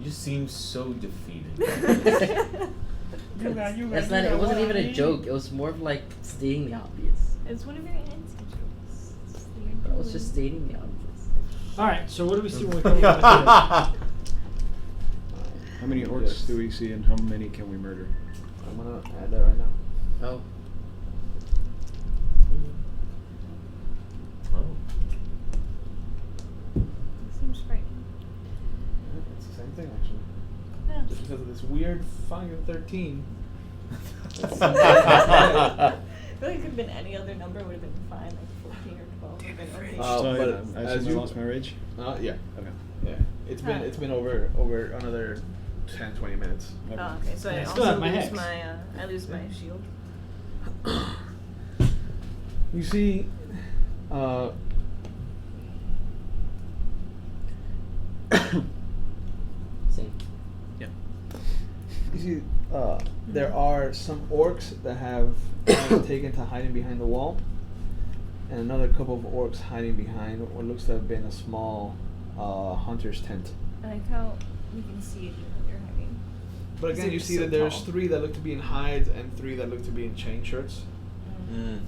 You seem so defeated. That's not. It wasn't even a joke. It was more of like stating the obvious. It's one of your answer jokes. It's the I was just stating the obvious. Alright, so what do we see when we come up to How many orcs Yes. do we see and how many can we murder? I'm gonna add that right now. Oh. Oh. Seems frightening. It's the same thing actually. Yeah. Just because of this weird fucking 13. I feel like it could have been any other number, would have been fine, like 14 or 12. Would have been okay. Uh, So but I as assume I you- lost my rage? Yeah. Okay. Yeah. It's been over another 10-20 minutes. Okay. Oh, okay. So Yeah, I I still also have my lose hex. I lose my shield. You see, Same. Yeah. you see, there are some orcs that have taken to hiding behind the wall, and another couple of orcs hiding behind what looks to have been a small hunter's tent. I like how you can see it even though they're hiding. But Is again, it you see so that there's tall? 3 that look to be in hides and 3 that look to be in chain shirts. Mm.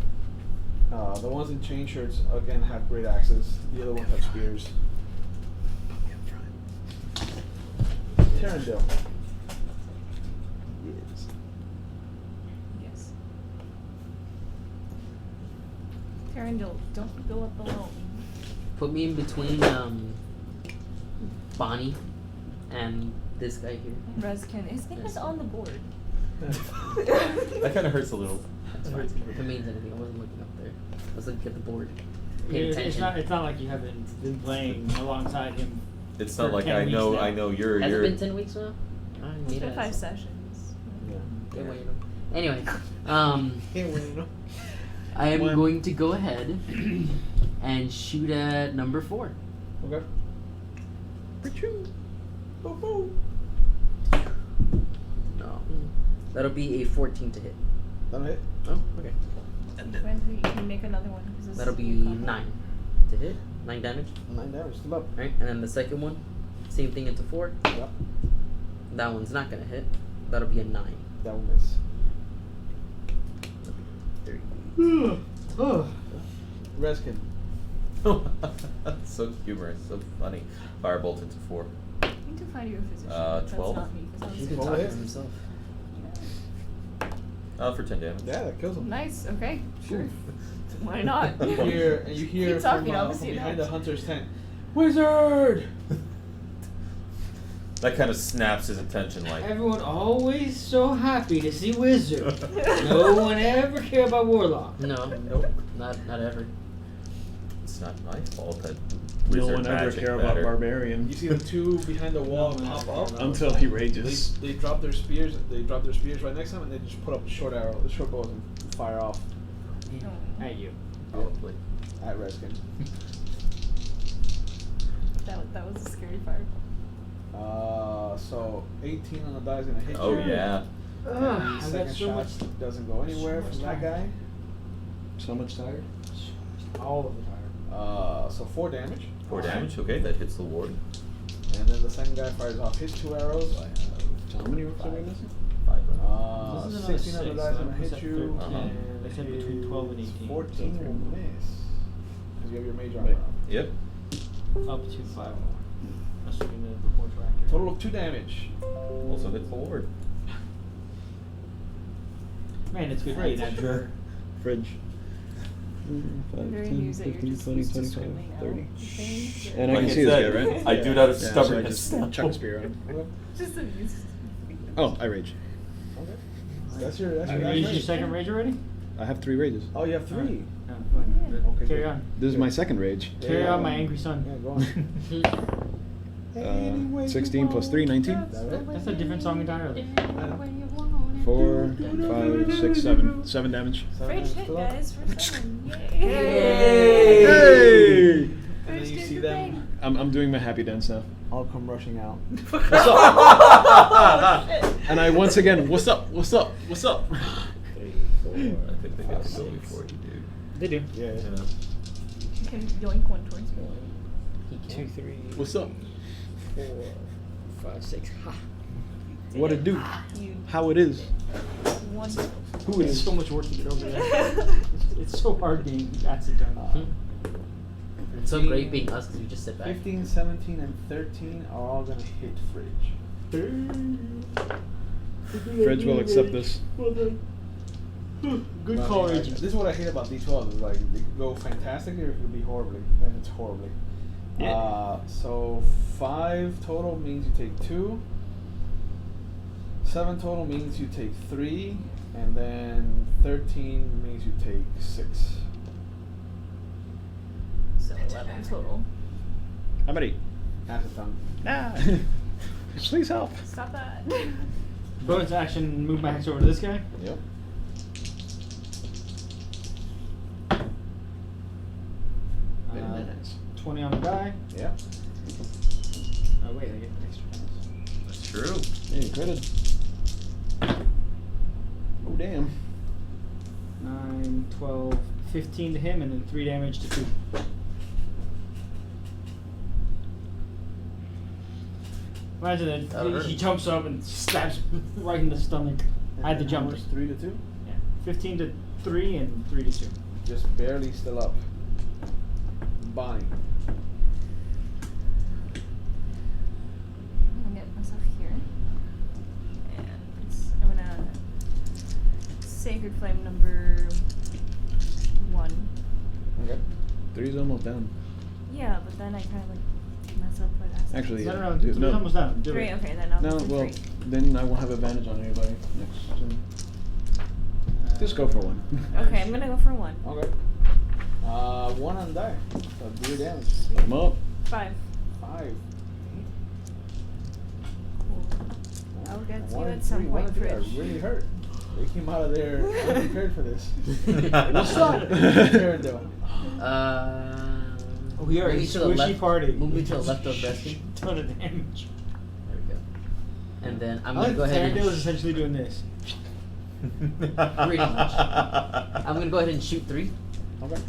The ones in chain shirts again have great axes. The other ones have spears. Terrendale. Yes. Yes. Terrendale, don't go up alone. Put me in between Bonnie and this guy here. Reskin, his name is on the board. That kind of hurts a little. That's fine. If it means anything, I wasn't looking up there. I was looking at the board. Paying It's attention. not like you haven't been playing alongside him. It's not For like 10 I weeks know. now. I know you're. Has it you're. been 10 weeks now? It's been 5 sessions. Yeah. Anyway, I am One. going to go ahead and shoot at number 4. Okay. No. That'll be a 14 to hit. That'll hit. Oh, okay. Wednesday, you can make another one. 'cause this That'll is be your combo. 9 to hit. 9 damage. 9 damage. Still up. Right? And then the second one, same thing into 4. Yep. That one's not going to hit. That'll be a 9. That will miss. 30. Reskin. So humorous, so funny. Firebolt into 4. I need to find you a physician. 12. That's not me. 'Cause I He's was been Roll talking it. to himself. For 10 damage. Yeah, that kills him. Nice. Okay. Sure. Why not? You hear Keep talking, from, I'll from see behind that. the hunter's tent. Wizard! That kind of snaps his attention like. Everyone always so happy to see Wizard. No one ever care about Warlock. No, nope. Not ever. It's not my fault that No wizard one ever magic care about better. barbarian You see the two behind the wall No, pop no, up. no. until he rages. They drop their spears. They drop their spears right next to him, and they just put up the short arrow, the short bows, and fire off At you. Probably. at Reskin. That was a scary fire. So 18 on the die is gonna hit Oh you. yeah. And Ugh, the I got second so shot much. doesn't go anywhere so from much that guy. So much tired. All of the time. So 4 damage. 4 damage. Okay, that hits the ward. And then the second guy fires off his 2 arrows. I have So how many orcs are we missing? 5. This is another 16 on the 6, die is so gonna that puts hit at you. 13. And They said between 12 and 18. 14 will miss. Because you have your mage armor Right. on. Yep. Up to 5 more. Assuming the reports were accurate. Total of 2 damage. Also hits the ward. Man, it's good to be that jerk. Fridge. 5, Very 10, amused that you're 15, just 20, used to 25, screaming out 30. things. And I Like can see this said, guy, right? I do that as Yeah, so I stubbornness. just chuck a spear on him. Just amused. Oh, I rage. Okay. That's your Have you last used your rage. second rage already? I have 3 rages. Oh, you have 3. No, fine. Yeah. But Okay, carry good. on. This is my second rage. Carry on, my angry son. Yeah, go on. 16 plus 3, 19. That's a different song entirely. 4, 5, 6, 7. 7 damage. Fridge hit, guys, for 7. Yay! Hey! And then you see them I'm doing my happy dance now. all come rushing out. And I once again, what's up? What's up? What's up? 3, 4. I think they get to go before you do. They do. Yeah. Yeah. You can yoink one towards me. He 2, can. 3, What's up? 4, 5, 6. Ha! What it do? You How it is? wonderful. Who It's is? so much work to get over there. It's so hard getting acid done. It's so great being us because we just sit back. 15, 17, and 13 are all gonna hit Fridge. Fridge will accept this. Good But, call, like, Agent. this is what I hate about D12 is like it could go fantastically or it could be horribly, and it's horribly. Yeah. So 5 total means you take 2. 7 total means you take 3, and then 13 means you take 6. So 11 total. How many? Acid tongue. Ah. Please help. Stop that. Bonus action, move my hex over to this guy. Yep. Uh, 20 on the die. Yeah. Oh wait, I get an extra bonus. That's true. Hey, credit. Oh, damn. 9, 12, 15 to him, and then 3 damage to 2. Imagine That'll that hurt. he jumps up and stabs right in the stomach. I had to jump. 3 to 2. Yeah. 15 to 3 and 3 to 2. Just barely still up. Bonnie. I'm gonna get myself here. And I'm gonna Sacred Flame number 1. Okay. 3's almost down. Yeah, but then I kind of like mess up with acid. Actually, No, yeah. no, no, it's No. almost done. Do 3, it. okay, then I'll No, do well, 3. then I won't have advantage on anybody next turn. Just go for 1. Okay, I'm gonna go for 1. Okay. 1 on die. So do your damage. I'm up. 5. 5. Cool. I'll get to you 1 at and some 3. 1 point, and 3 are Fridge. really hurt. They came out of there unprepared for this. What's up? Tyrandil. We are a Move me to the squishy left- party. Move me to the left of Rescue. Ton of damage. There we go. And then I'm I gonna like go ahead Tyrandil is and essentially doing this. pretty much. I'm gonna go ahead and shoot 3. Okay.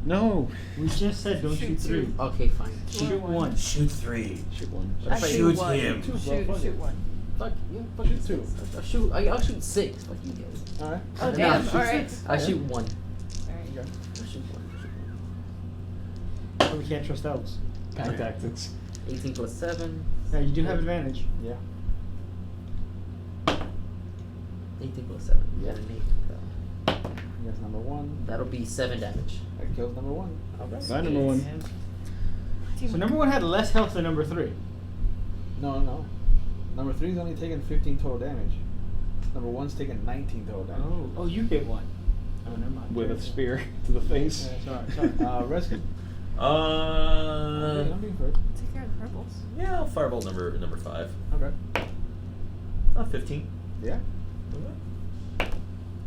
No. We just said don't shoot Shoot 3. Okay, fine. Shoot 1. Shoot 3. Shoot one. I Shoot one. him. Two, bro, Shoot, fuck it. shoot one. Fuck you. Fuck Shoot you. two. I'll shoot 6. Fuck you guys. Alright. Oh No, damn! shoot All right. I'll shoot 1. All right. Okay. I'll shoot 1. Oh, we can't trust elves. Pack tactics. 18 plus 7. Yeah, you do have advantage. Yeah. 18 plus 7. You Yeah. got an 8. That's number 1. That'll be 7 damage. That kills number 1. Okay. Bye, number 1. So number 1 had less health than number 3. No. Number 3's only taking 15 total damage. Number 1's taking 19 total damage. Oh, you hit 1. Oh, never mind. With a spear to the face. Yeah, sorry. Rescue. Uh, I'm being fair. Take care of the purples. yeah, Firebolt number 5. Okay. 15. Yeah.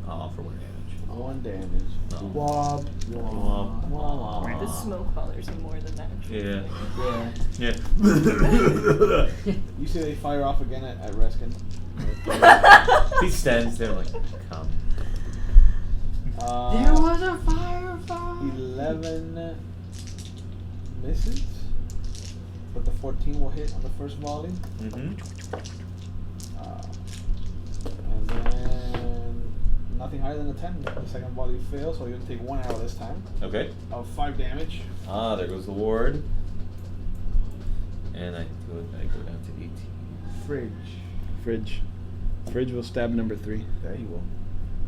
Oh, for 1 damage. 1 damage. Oh. Wob. Womp. Womp. The smoke bothers me more than that. Yeah. Yeah. Yeah. You see they fire off again at Reskin. He stands there like, come. There was a firefight. 11 misses, but the 14 will hit on the first volley. Mm-hmm. And then nothing higher than a 10. The second volley fails, so you'll take 1 arrow this time Okay. of 5 damage. Ah, there goes the ward. And I go down to 18. Fridge. Fridge will stab number 3 There he will.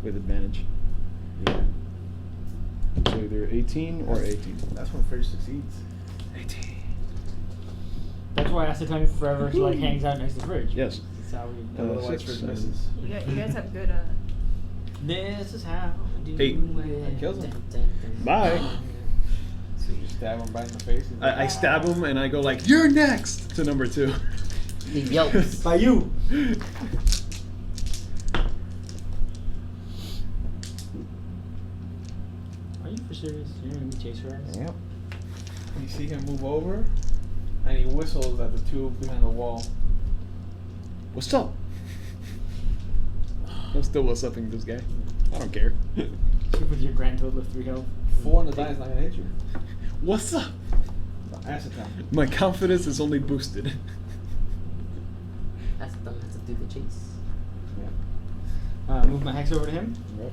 with advantage. Yeah. So either 18 or 18. That's when Fridge succeeds. 18. That's why Acetone forever like hangs out next to the fridge. Yes. That's how we. Otherwise, 6, Fridge 7. misses. You guys have good. This is how we do 8. it. That kills him. Bye. So you stab him right in the face. He's like, I stab him and I go like, "You're next!" to number 2. He yelps. By you. Are you for serious? You're gonna be chase her ass? Yep. You see him move over, and he whistles at the 2 behind the wall. What's up? I'm still what's upping this guy. I don't care. With your grand total of 3 health. 4 on the die is not gonna hit you. What's up? Acetone. My confidence is only boosted. That's them has to do the chase. Yeah. Move my hex over to him. Yep.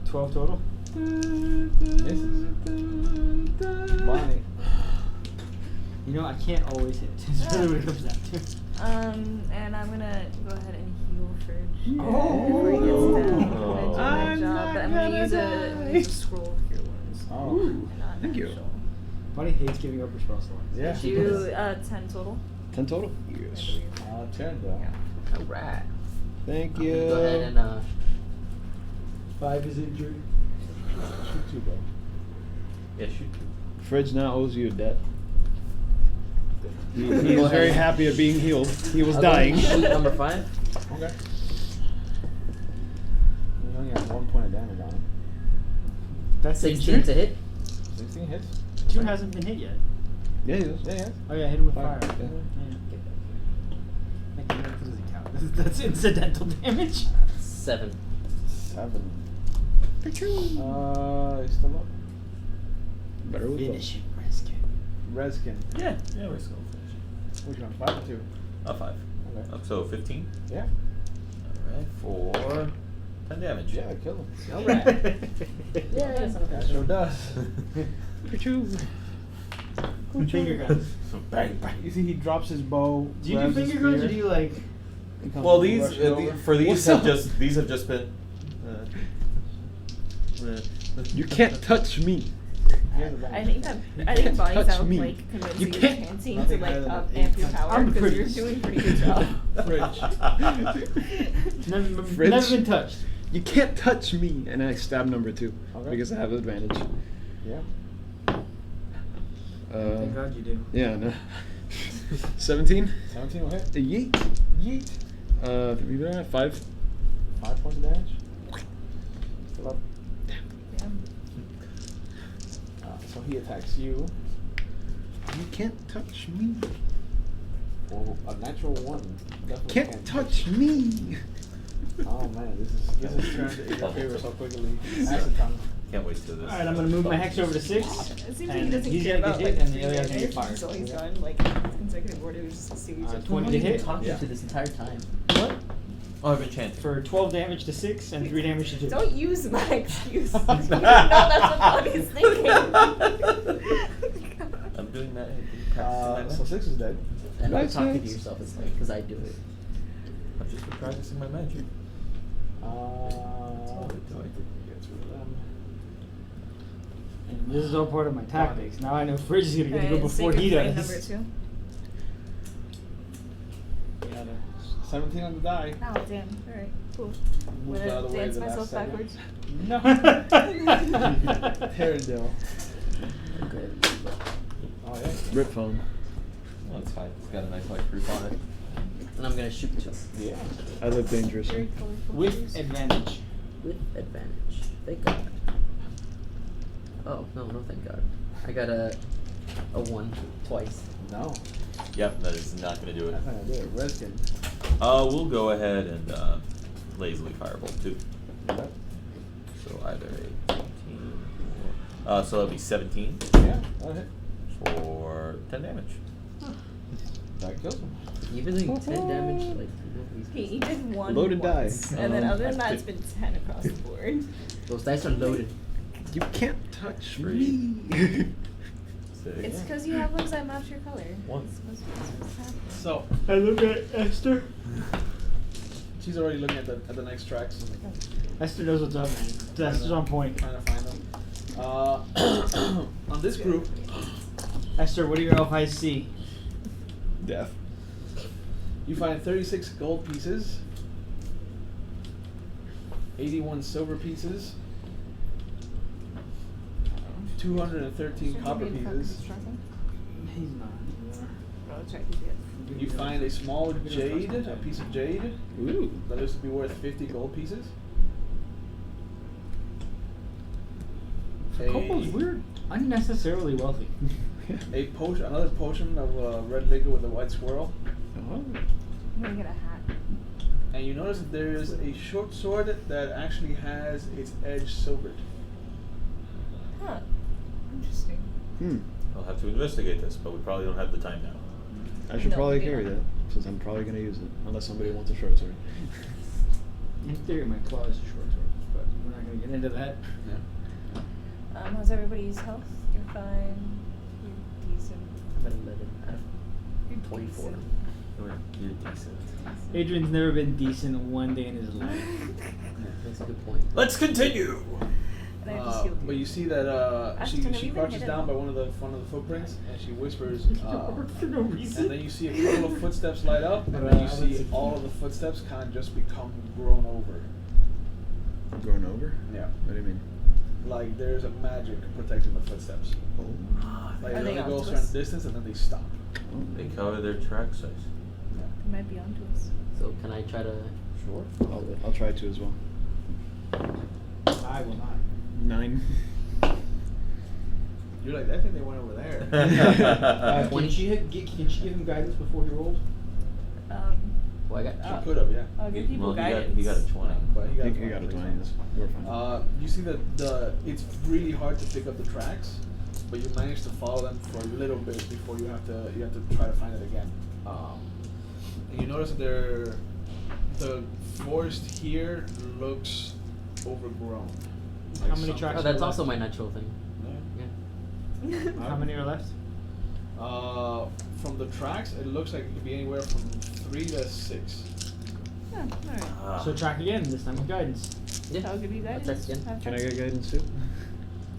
12 total. Misses. Bonnie. You know, I can't always hit. That's really what it comes down to. And I'm gonna go ahead and heal Fridge Oh. before he gets down. I'm gonna do my I'm job, not but I'm gonna gonna use die. a scroll of cure wounds. Oh. And not Thank you. natural. Buddy hates giving up her spell slots. Yeah. Do 10 total. 10 total? I Yes. believe. Tyrandil. Yeah. Alright. Thank I'm you. gonna go ahead and 5 is injured. Shoot 2, bro. Yeah, shoot. Fridge now owes you a debt. He Go is ahead. very happy at being healed. He was I'll go ahead dying. and shoot number 5. Okay. You only have 1 point of damage on him. That's 16 injured. to hit. 16 hits. 2 hasn't been hit yet. Yeah, he is. Yeah, yeah. Oh yeah, hit him with Fire. fire. Yeah. That doesn't count. That's incidental damage. 7. 7. He's still up. Better with Finish him, Reskin. Reskin. Yeah, we're just gonna finish it. Which one? 5 or 2? 5. Okay. Up so 15. Yeah. Alright, for 10 damage. Yeah, kill him. Alright. That sure does. Finger guns. Bang, bang. You see, he drops his bow. Do you do grabs his finger guns or spear, do you like? and comes Well, these rushing over. for these What's have up? just been. You can't touch me. He has a bow. I think Bonnie's touch out me. like convincing You the can't- chanting to Nothing like higher than up an amp 8 your times. power I'm because pretty- you're doing a pretty good job. Fridge. Never, Fridge. never been touched. You can't touch me. And I stab number 2 Okay. because I have advantage. Yeah. Thank God you do. Yeah, no. 17. 17 will hit. Yeet. Yeet. 5. 5 points of damage. Fill up. Damn. So he attacks you. You can't touch me. For a natural 1. Definitely Can't touch me. Oh man, this is turned in your favor so quickly. Acid tongue. Can't wait till this. Alright, I'm gonna move my hex over to 6. It seems like and he doesn't he's care gonna about get hit, like and the other guy's gonna get damage fired. until he's done like consecutive order, just a series of 20 Who to have you been hit. talking Yeah. to this entire time? What? Oh, I've been chanting. For 12 damage to 6 and 3 damage to 2. Don't use my excuse. You know that's what Bobby's thinking. I'm doing that. So 6 is dead. And not Nice, talking to nice. yourself is like, because I do it. I've just been practicing my magic. Get through them. And this is all part of my tactics. Now I know Fridge is gonna get to go Alright, before sacred he flame does. Number 2. Yeah, 17 on the die. Oh damn. Alright, cool. Moved Wanna out of the way dance the last myself second. backwards? No. Terrendale. Okay. Oh yeah. Rip phone. Well, that's fine. It's got a nice white proof on it. And I'm gonna shoot 2 Yeah. I look dangerous. Very colorful With colors. advantage. with advantage. Thank God. Oh no, thank God. I got a 1 twice. No. Yep, that is not going to do it. That's not gonna do it. Reskin. We'll go ahead and lazily firebolt too. Yep. So either a 18 or... so that'll be 17 Yeah, that'll hit. for 10 damage. That kills him. Even doing 10 damage, like He did 1 Loaded die. once, and then other than that, That's it's been 10 across the board. those dice are loaded. You can't touch Three. me. It's because you have ones that match your color. One. It's supposed to happen. So I look at Esther. she's already looking at the next tracks and Esther knows what's up, man. Esther's on point. trying to find them. On this group, Esther, what do your elf eyes see? Death. you find 36 gold pieces, 81 silver pieces, 213 Should copper we be pieces. constructing? He's not. Oh, check it. You find a small jade, a piece of jade, Ooh. that looks to be worth 50 gold pieces. Kobolds, we're unnecessarily wealthy. A potion, another potion of red liquor with a white swirl. Oh. I'm gonna get a hat. And you notice that there is a short sword that actually has its edge silvered. Huh. Interesting. I'll have to investigate this, but we probably don't have the time now. I should No, probably we carry don't. that, since I'm probably going to use it. Unless somebody wants a short sword. In theory, my claw is a short sword, but we're not going to get into that. Yeah. How's everybody's health? You're fine. You're decent. I'm at 11 out of You're 24. decent. You're decent. Adrian's never been decent one day in his life. That's a good point. Let's continue! And I just healed you. But you see that Ashton, have she you been crouches hidden? down by one of the footprints and she whispers, For no reason. and then you see a couple of footsteps light up, and then you see all of the footsteps kind of just become grown over. Going over? Yeah. What do you mean? Like there's a magic protecting the footsteps. Oh. Like Are they they only go a onto certain us? distance and then they stop. They cover their track size. It might be onto us. So can I try to? Sure. I'll try to as well. I will not. 9. You're like, I think they went over there. Can she give him guidance before he rolls? Well, I got. She could have, yeah. I'll give people Well, guidance. he got a 20. But he got, He got a 20. Yes. We're fine. You see that it's really hard to pick up the tracks, but you manage to follow them for a little bit before you have to try to find it again. And you notice that the forest here looks overgrown. How many tracks Oh, are that's left? also my natural thing. Yeah. Yeah. How many are left? From the tracks, it looks like it could be anywhere from 3 to 6. Yeah, alright. So track again, this time with guidance. Yeah. I'll give you I'll guidance. check again. Have Can I fun. get guidance too?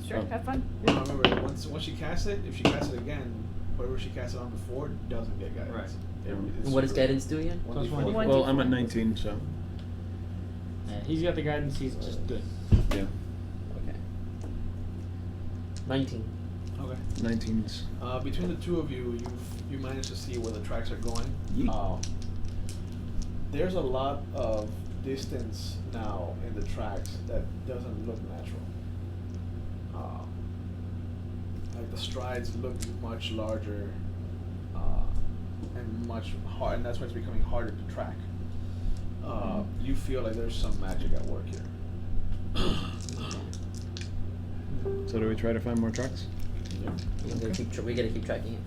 Sure, Oh. have fun. Yeah, remember, once she casts it, if she casts it again, whatever she cast it on before doesn't get guidance. Right. It's And what does super- guidance do again? one Plus D4. one. Well, I'm at 19, so. Yeah, he's got the guidance, he's just good. Yeah. Okay. 19. Okay. 19's. Between the two of you, you manage to see where the tracks are going. Yeet. There's a lot of distance now in the tracks that doesn't look natural. Like the strides look much larger, and much hard, and that's why it's becoming harder to track. You feel like there's some magic at work here. So do we try to find more tracks? Yeah. We gotta keep tracking it.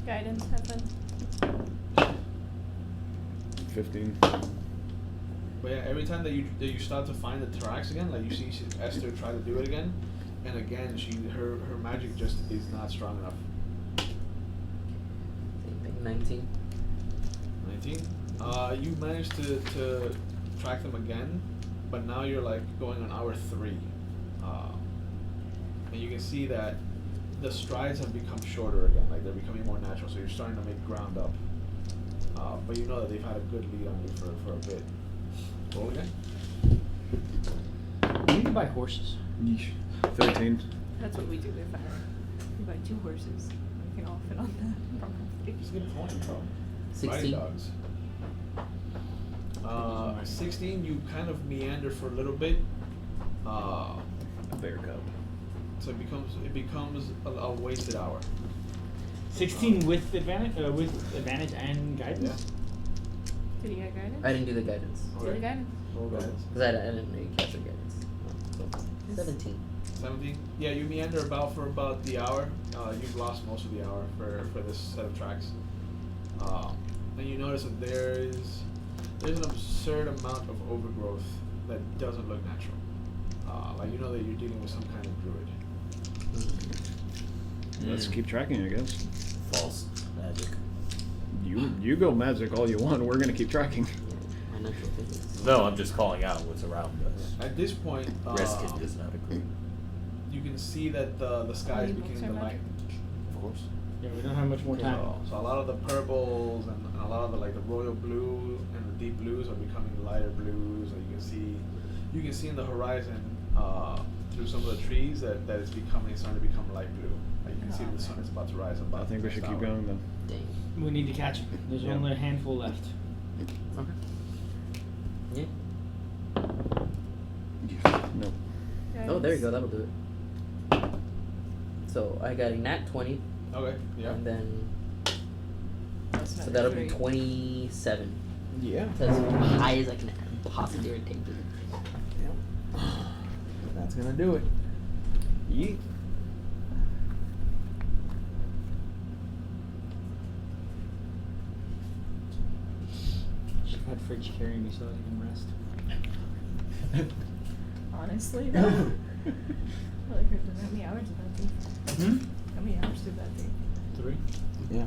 Guidance, have fun. 15. But yeah, every time that you start to find the tracks again, like you see Esther try to do it again, and again her magic just is not strong enough. Same thing. 19. 19. You managed to track them again, but now you're like going on hour 3, and you can see that the strides have become shorter again, like they're becoming more natural. So you're starting to make ground up, but you know that they've had a good lead on you for a bit. Roll again. We need to buy horses. Yeesh. 13. That's what we do with our. We buy 2 horses. We can all fit on the property. Just get a point, bro. 16. Dogs. 16. You kind of meander for a little bit. A bear cub. So it becomes a wasted hour. 16 with advantage and guidance. Yeah. Did you get guidance? I didn't do the guidance. Do the guidance. Roll guidance. Because I didn't really catch the guidance. So, 17. 17. Yeah, you meander for about the hour. You've lost most of the hour for this set of tracks. And you notice that there's an absurd amount of overgrowth that doesn't look natural. Like you know that you're dealing with some kind of druid. Let's keep tracking, I guess. False magic. You go magic all you want. We're gonna keep tracking. My natural physics. No, I'm just calling out what's around us. At this point, Reskin does not agree. you can see that the sky is Any books beginning to are light. magic? Of course. Yeah, we don't have much more time. So a lot of the purples and a lot of the like the royal blue and the deep blues are becoming lighter blues. And you can see in the horizon through some of the trees that it's starting to become light blue. Like you can see the sun is about to rise above. I think we should keep going then. Dang. We need to catch him. There's Yeah. only a handful left. Okay. Yeah. Nope. Oh, there you go. That'll do it. So I got a nat 20. Okay. Yeah. And then. That's So another that'll be 3. 27. Yeah. That's as high as I can possibly take it. That's gonna do it. Yeet. Should have had Fridge carry me so I can rest. Honestly, no. Really hurt. How many hours did that take? How many hours did that take? 3. Yeah.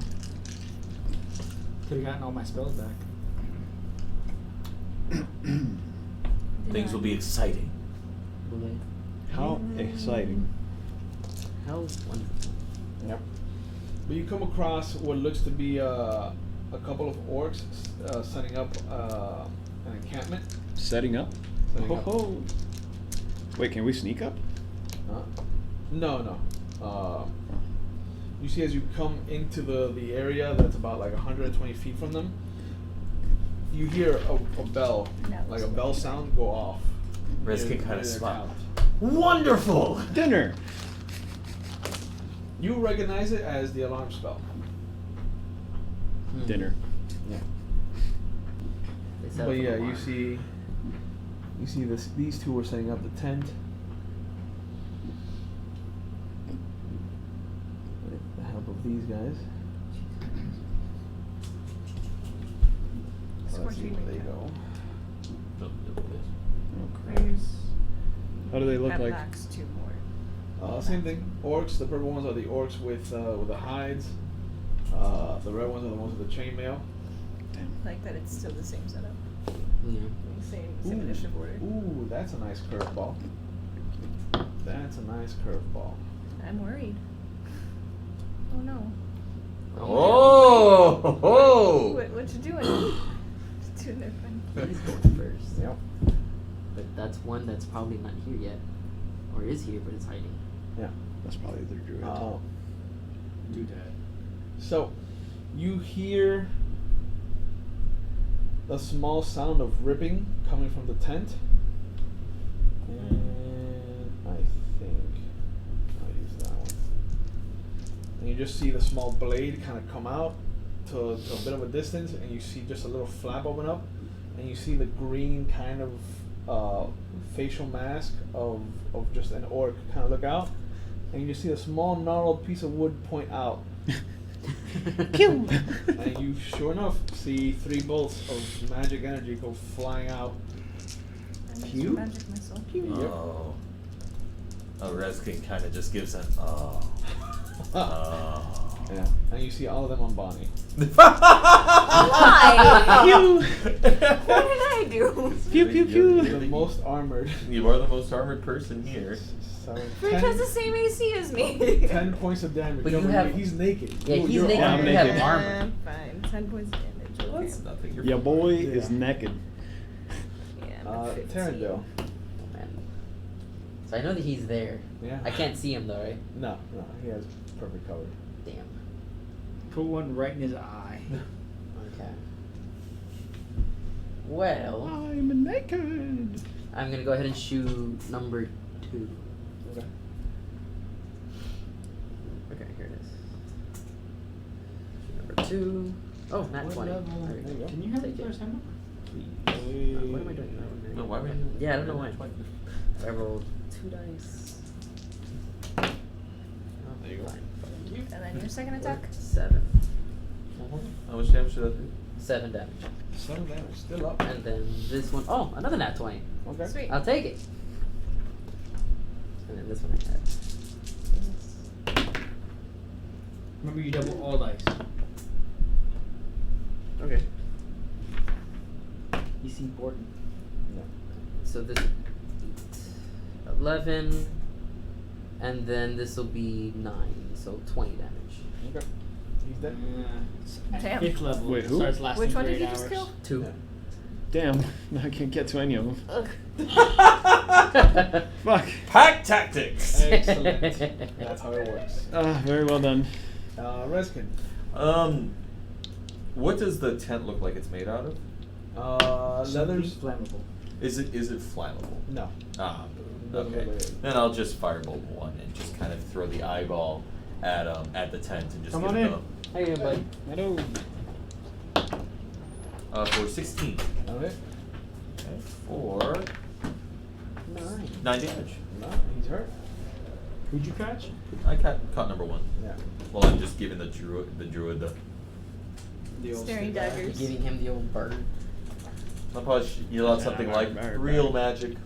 Could have gotten all my spells back. Things will be exciting. How exciting. How wonderful. Yep. But you come across what looks to be a couple of orcs setting up an encampment. Setting up? Setting up. Ho-ho. Wait, can we sneak up? No. You see as you come into the area that's about like 120 feet from them, you hear a bell, like a bell sound go off. Reskin near- kind near of their smiled. camp. Wonderful! Dinner! You recognize it as the alarm spell. Dinner. Yeah. They set But up an yeah, alarm. you see these two are setting up the tent. With the help of these guys. So let's see where they go. There's How do they look at like? max 2 more. Same thing. Orcs. The purple ones are the orcs with the hides. The red ones are the ones with the chainmail. Damn. Like that, it's still the same setup. Yeah. Same Ooh. initiative order. Ooh, that's a nice curveball. That's a nice curveball. I'm worried. Oh no. Oh! Ho, ho. What you doing? Just doing their fun. He's going first. Yep. But that's one that's probably not here yet. Or is here, but it's hiding. Yeah. That's probably their druid. do that. So, you hear the small sound of ripping coming from the tent. And I think I'll use that one. And you just see the small blade kind of come out to a bit of a distance, and you see just a little flap open up, and you see the green kind of facial mask of just an orc kind of look out, and you just see a small gnarled piece of wood point out. Pew! And you, sure enough, see 3 bolts of magic energy go flying out. I'm just Pew? magic missile. Oh. Oh, Reskin kind of just gives an oh. Oh. Yeah, and you see all of them on Bonnie. Why? Pew! What did I do? Pew pew You're pew! the most armored. You are the most armored person here. So Fridge has the same AC as me. 10 points of damage. But No, you have- he's naked. Yeah, he's You're naked. armored. You have naked. armor. Fine. 10 points of damage. Okay. That's nothing. You're Your boy Yeah. is naked. Yeah, I'm at 15. Terrendale. Man. So I know that he's there. Yeah. I can't see him though, right? No, he has perfect cover. Damn. Put one right in his eye. Okay. Well, I'm naked. I'm gonna go ahead and shoot number 2. Okay. Okay, here it is. Shoot number 2. Oh, not What 20. level? There we go. Can you have Take the it. first hammer? What am I doing? No, why were you? Yeah, I don't know why. I rolled 2 dice. Oh, There you go. fine. And then your second attack? 7. How much damage should that do? 7 damage. 7 damage, still up. And then this one, oh, another nat 20. Okay. Sweet. I'll take it. And then this one I had. Remember, you double all dice. Okay. He's important. No. So this 11, and then this will be 9, so 20 damage. Okay. He's dead. At Damn. 5th level, Wait, it who? starts lasting Which one for did 8 you just hours. kill? 2. Yeah. Damn, I can't get to any of them. Ugh. Fuck. Pack tactics. Excellent. That's how it works. Very well done. Reskin. What does the tent look like it's made out of? Leathers. Something flammable. Is it flammable? No. Ah, Doesn't okay. look like it. Then I'll just firebolt one and just kind of throw the eyeball at the tent and just Come give on it in. How you doing, buddy? Hello. for 16. Okay. Okay, for 9. 9 damage. No, he's hurt. Who'd you catch? I caught number 1. Yeah. Well, I'm just giving the druid the The old Staring stick. daggers. Giving him the old bird. I'll probably yell out something like real magic.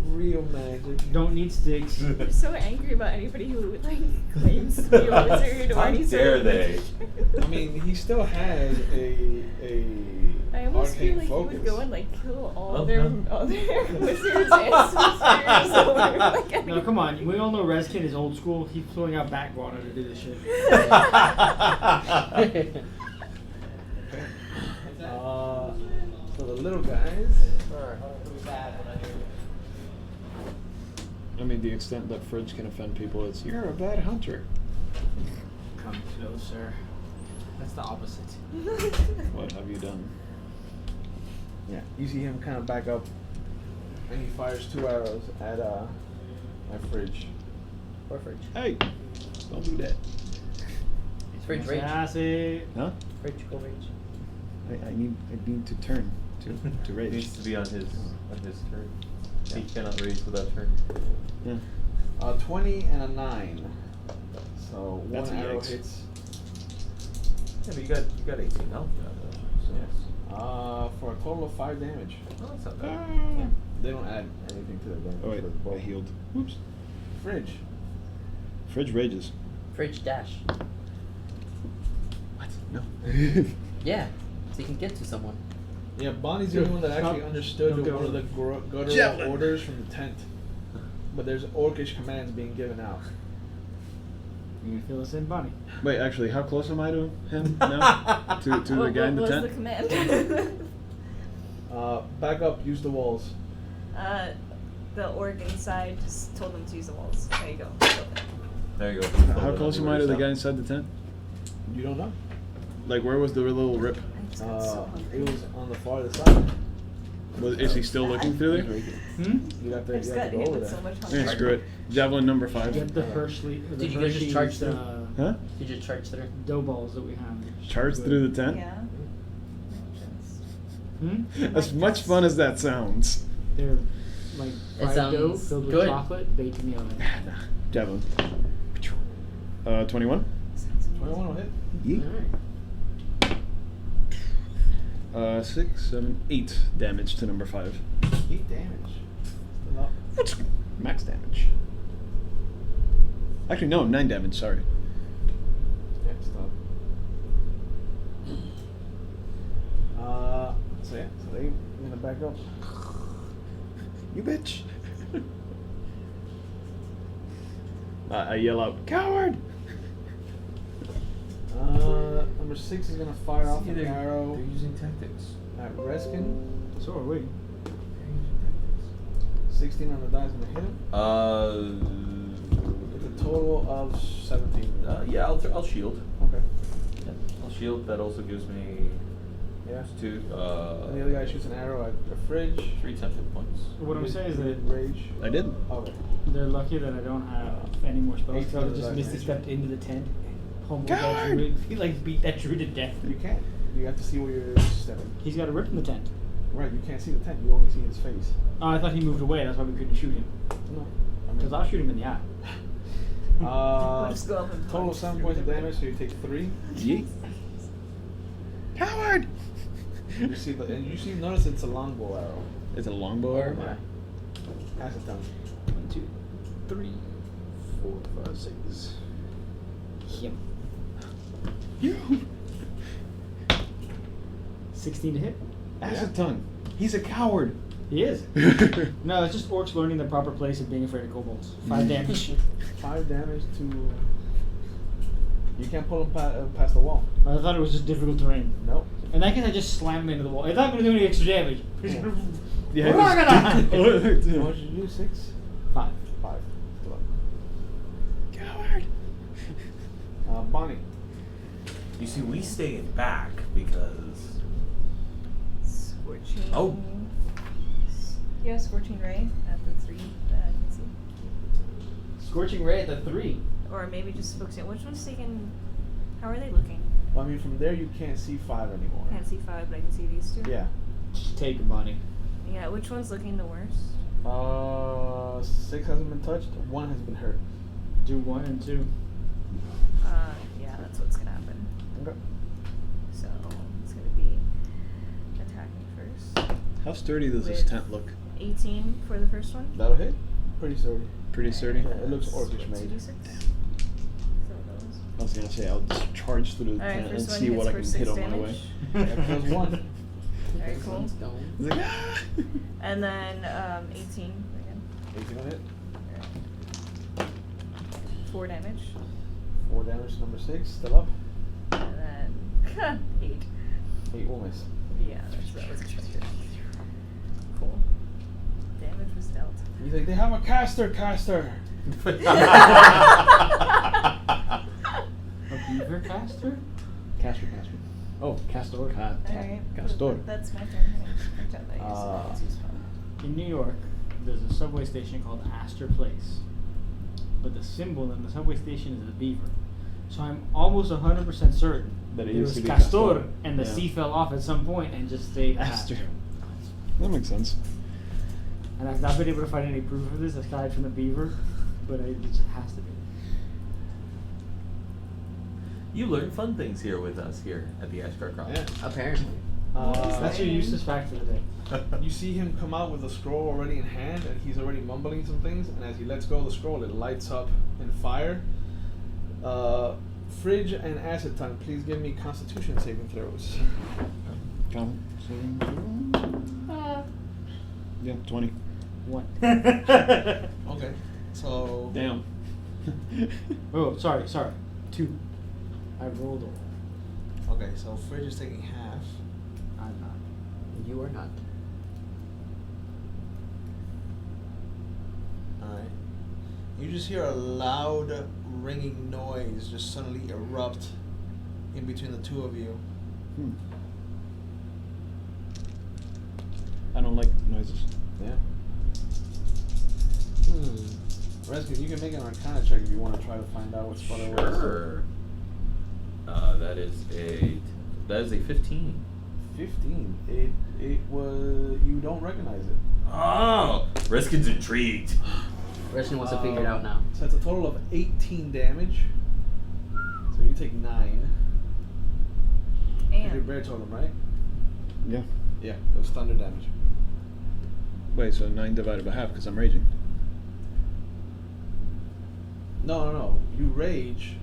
Real magic. Don't need sticks. I'm so angry about anybody who like claims to be a wizard or How any sort dare of they? I mean, he still has a I almost feel arcane like focus. he would go and like kill all Oh, their no. wizards and sorcerers or like No, come on. We all know Reskin is old school. He's pulling out backwater to do this shit. So the little guys. I mean, the extent that Fridge can offend people, it's you're a bad hunter. Come closer. That's the opposite. What have you done? Yeah. You see him kind of back up, and he fires 2 arrows at Fridge. Or Fridge. Hey, don't do that. Fridge rage. Sassy. Huh? Fridge, go rage. I need to turn to It rage. needs to be on his turn. He cannot rage without turn. Yeah. 20 and a 9. So That's one a arrow yikes. hits. Yeah, but you got 18 health now, though. So. Yes. For a total of 5 damage. Oh, that's not bad. Ah. They don't add anything to their damage. Oh wait, for the bow. I healed. Whoops. Fridge. Fridge rages. Fridge dash. What? No. Yeah, so you can get to someone. Yeah, Bonnie's the only one that actually understood Don't go. one of the guttural Javelin. orders from the tent. But there's orcish commands being given out. You can feel the same body. Wait, actually, how close am I to him now? to the what guy in the was tent? the command? Back up, use the walls. The orc inside just told them to use the walls. There you go. There you go. How close am I to the guy inside the tent? You don't know. Like, where was the little rip? I just got so hungry. It was on the farther side. Is he still looking through there? You got to, I just you got have to go hit over with there. so much Yeah, hunger. screw it. Javelin number 5. Get the Hershey. The Did you guys just charge Hershey's, through? Huh? You just charge through. Dough balls that we have. Charge through the tent? Yeah. As much fun as that sounds. They're like It fried dough sounds filled with good. chocolate, baked in the oven. Javelin. 21. 21 will hit. Yeet. Alright. 6, 7, 8 damage to number 5. 8 damage. Still up. Max damage. Actually, no, 9 damage, sorry. Yeah, still up. So yeah, so I'm gonna back up. You bitch. I yell out, coward! Number 6 is gonna fire off an They're arrow using tactics. at Reskin. So are we. They're using tactics. 16 on the die is gonna hit him. With a total of 17. Yeah, I'll shield. Okay. Yeah, I'll shield. That also gives me Yeah. 2. And the other guy shoots an arrow at the fridge. 3 temp hit points. What I'm saying is that Rage. I did. Okay. they're lucky that I don't have any more spells. 18 I on the just die. misty stepped into the tent, pummeled that Coward! druid. He like beat that druid to death. You can't. You have to see where you're stepping. He's got a rip in the tent. Right, you can't see the tent. You only see his face. Oh, I thought he moved away. That's why we couldn't shoot him. No. Because I'll shoot him in the eye. We'll just go up and Total punch. 7 points of damage, so you take 3. Yeet. Coward! You see notice it's a longbow arrow. It's a longbow arrow? Yeah. Has a tongue. 1, 2, 3, 4, 5, 6. Him. You! 16 to hit. Acid tongue. He's a coward. He is. No, it's just orcs learning the proper place of being afraid of kobolds. 5 damage. 5 damage to. You can't pull him past the wall. I thought it was just difficult terrain. Nope. In that case, I just slammed him into the wall. It's not going to do any extra damage. Yeah. How much did you do? 6? 5. 5. Still up. Coward! Bonnie. You see, we stay in back because. Scorching. Oh. Yeah, Scorching Ray at the 3 that I can see. Scorching ray at the 3. Or maybe just focusing. Which one's taking. How are they looking? Well, I mean, from there you can't see 5 anymore. I can't see 5, but I can see these 2. Yeah. Just take him, Bonnie. Yeah, which one's looking the worst? 6 hasn't been touched. 1 has been hurt. Do 1 and 2. Yeah, that's what's gonna happen. Okay. So it's gonna be attacking first. How sturdy does this With tent look? 18 for the first one. That'll hit. Pretty sturdy. Pretty sturdy? Yeah, it looks That's orcish what, made. 2d6? Is that what that was? I was gonna say, I'll just charge through the Alright, tent and first one see hits what I for can 6 hit on my damage. way. Yeah, kills 1. Alright, cool. It's like, ah! And then 18 again. 18 will hit. 4 damage. 4 damage to number 6. Still up. And then 8. 8 will miss. Yeah, that was expected. Cool. Damage was dealt. He's like, they have a caster. A beaver caster? Caster. Oh, castor. Alright. Castor. That's my turn. Pretend I use it. In New York, there's a subway station called Astor Place. But the symbol in the subway station is a beaver. So I'm almost 100% certain That it it used was to be Castor, Castor. and the Yeah. C fell off at some point and just stayed Astor. Astor. That makes sense. And I've not been able to find any proof of this aside from the beaver, but it just has to be. You learn fun things here with us here at the Ashguard Chronicles. Apparently. That's your useless fact for the day. You see him come out with the scroll already in hand, and he's already mumbling some things. And as he lets go of the scroll, it lights up in fire. Fridge and Acid Tongue, please give me Constitution saving throws. Come. Yeah, 20. 1. Okay. So. Damn. Oh, sorry. 2. I rolled all. Okay, so Fridge is taking half. I'm not. You are not. Alright. You just hear a loud ringing noise just suddenly erupt in between the two of you. I don't like noises. Yeah. Rescue, you can make an Arcana check if you want to try to find out what spot it was. Sure. That is a 15. 15. It was. You don't recognize it. Oh, Reskin's intrigued. Reskin wants to figure it out now. So it's a total of 18 damage. So you take 9. If you're bear totem, right? Yeah. Yeah, it was thunder damage. Wait, so 9 divided by half because I'm raging. No. You rage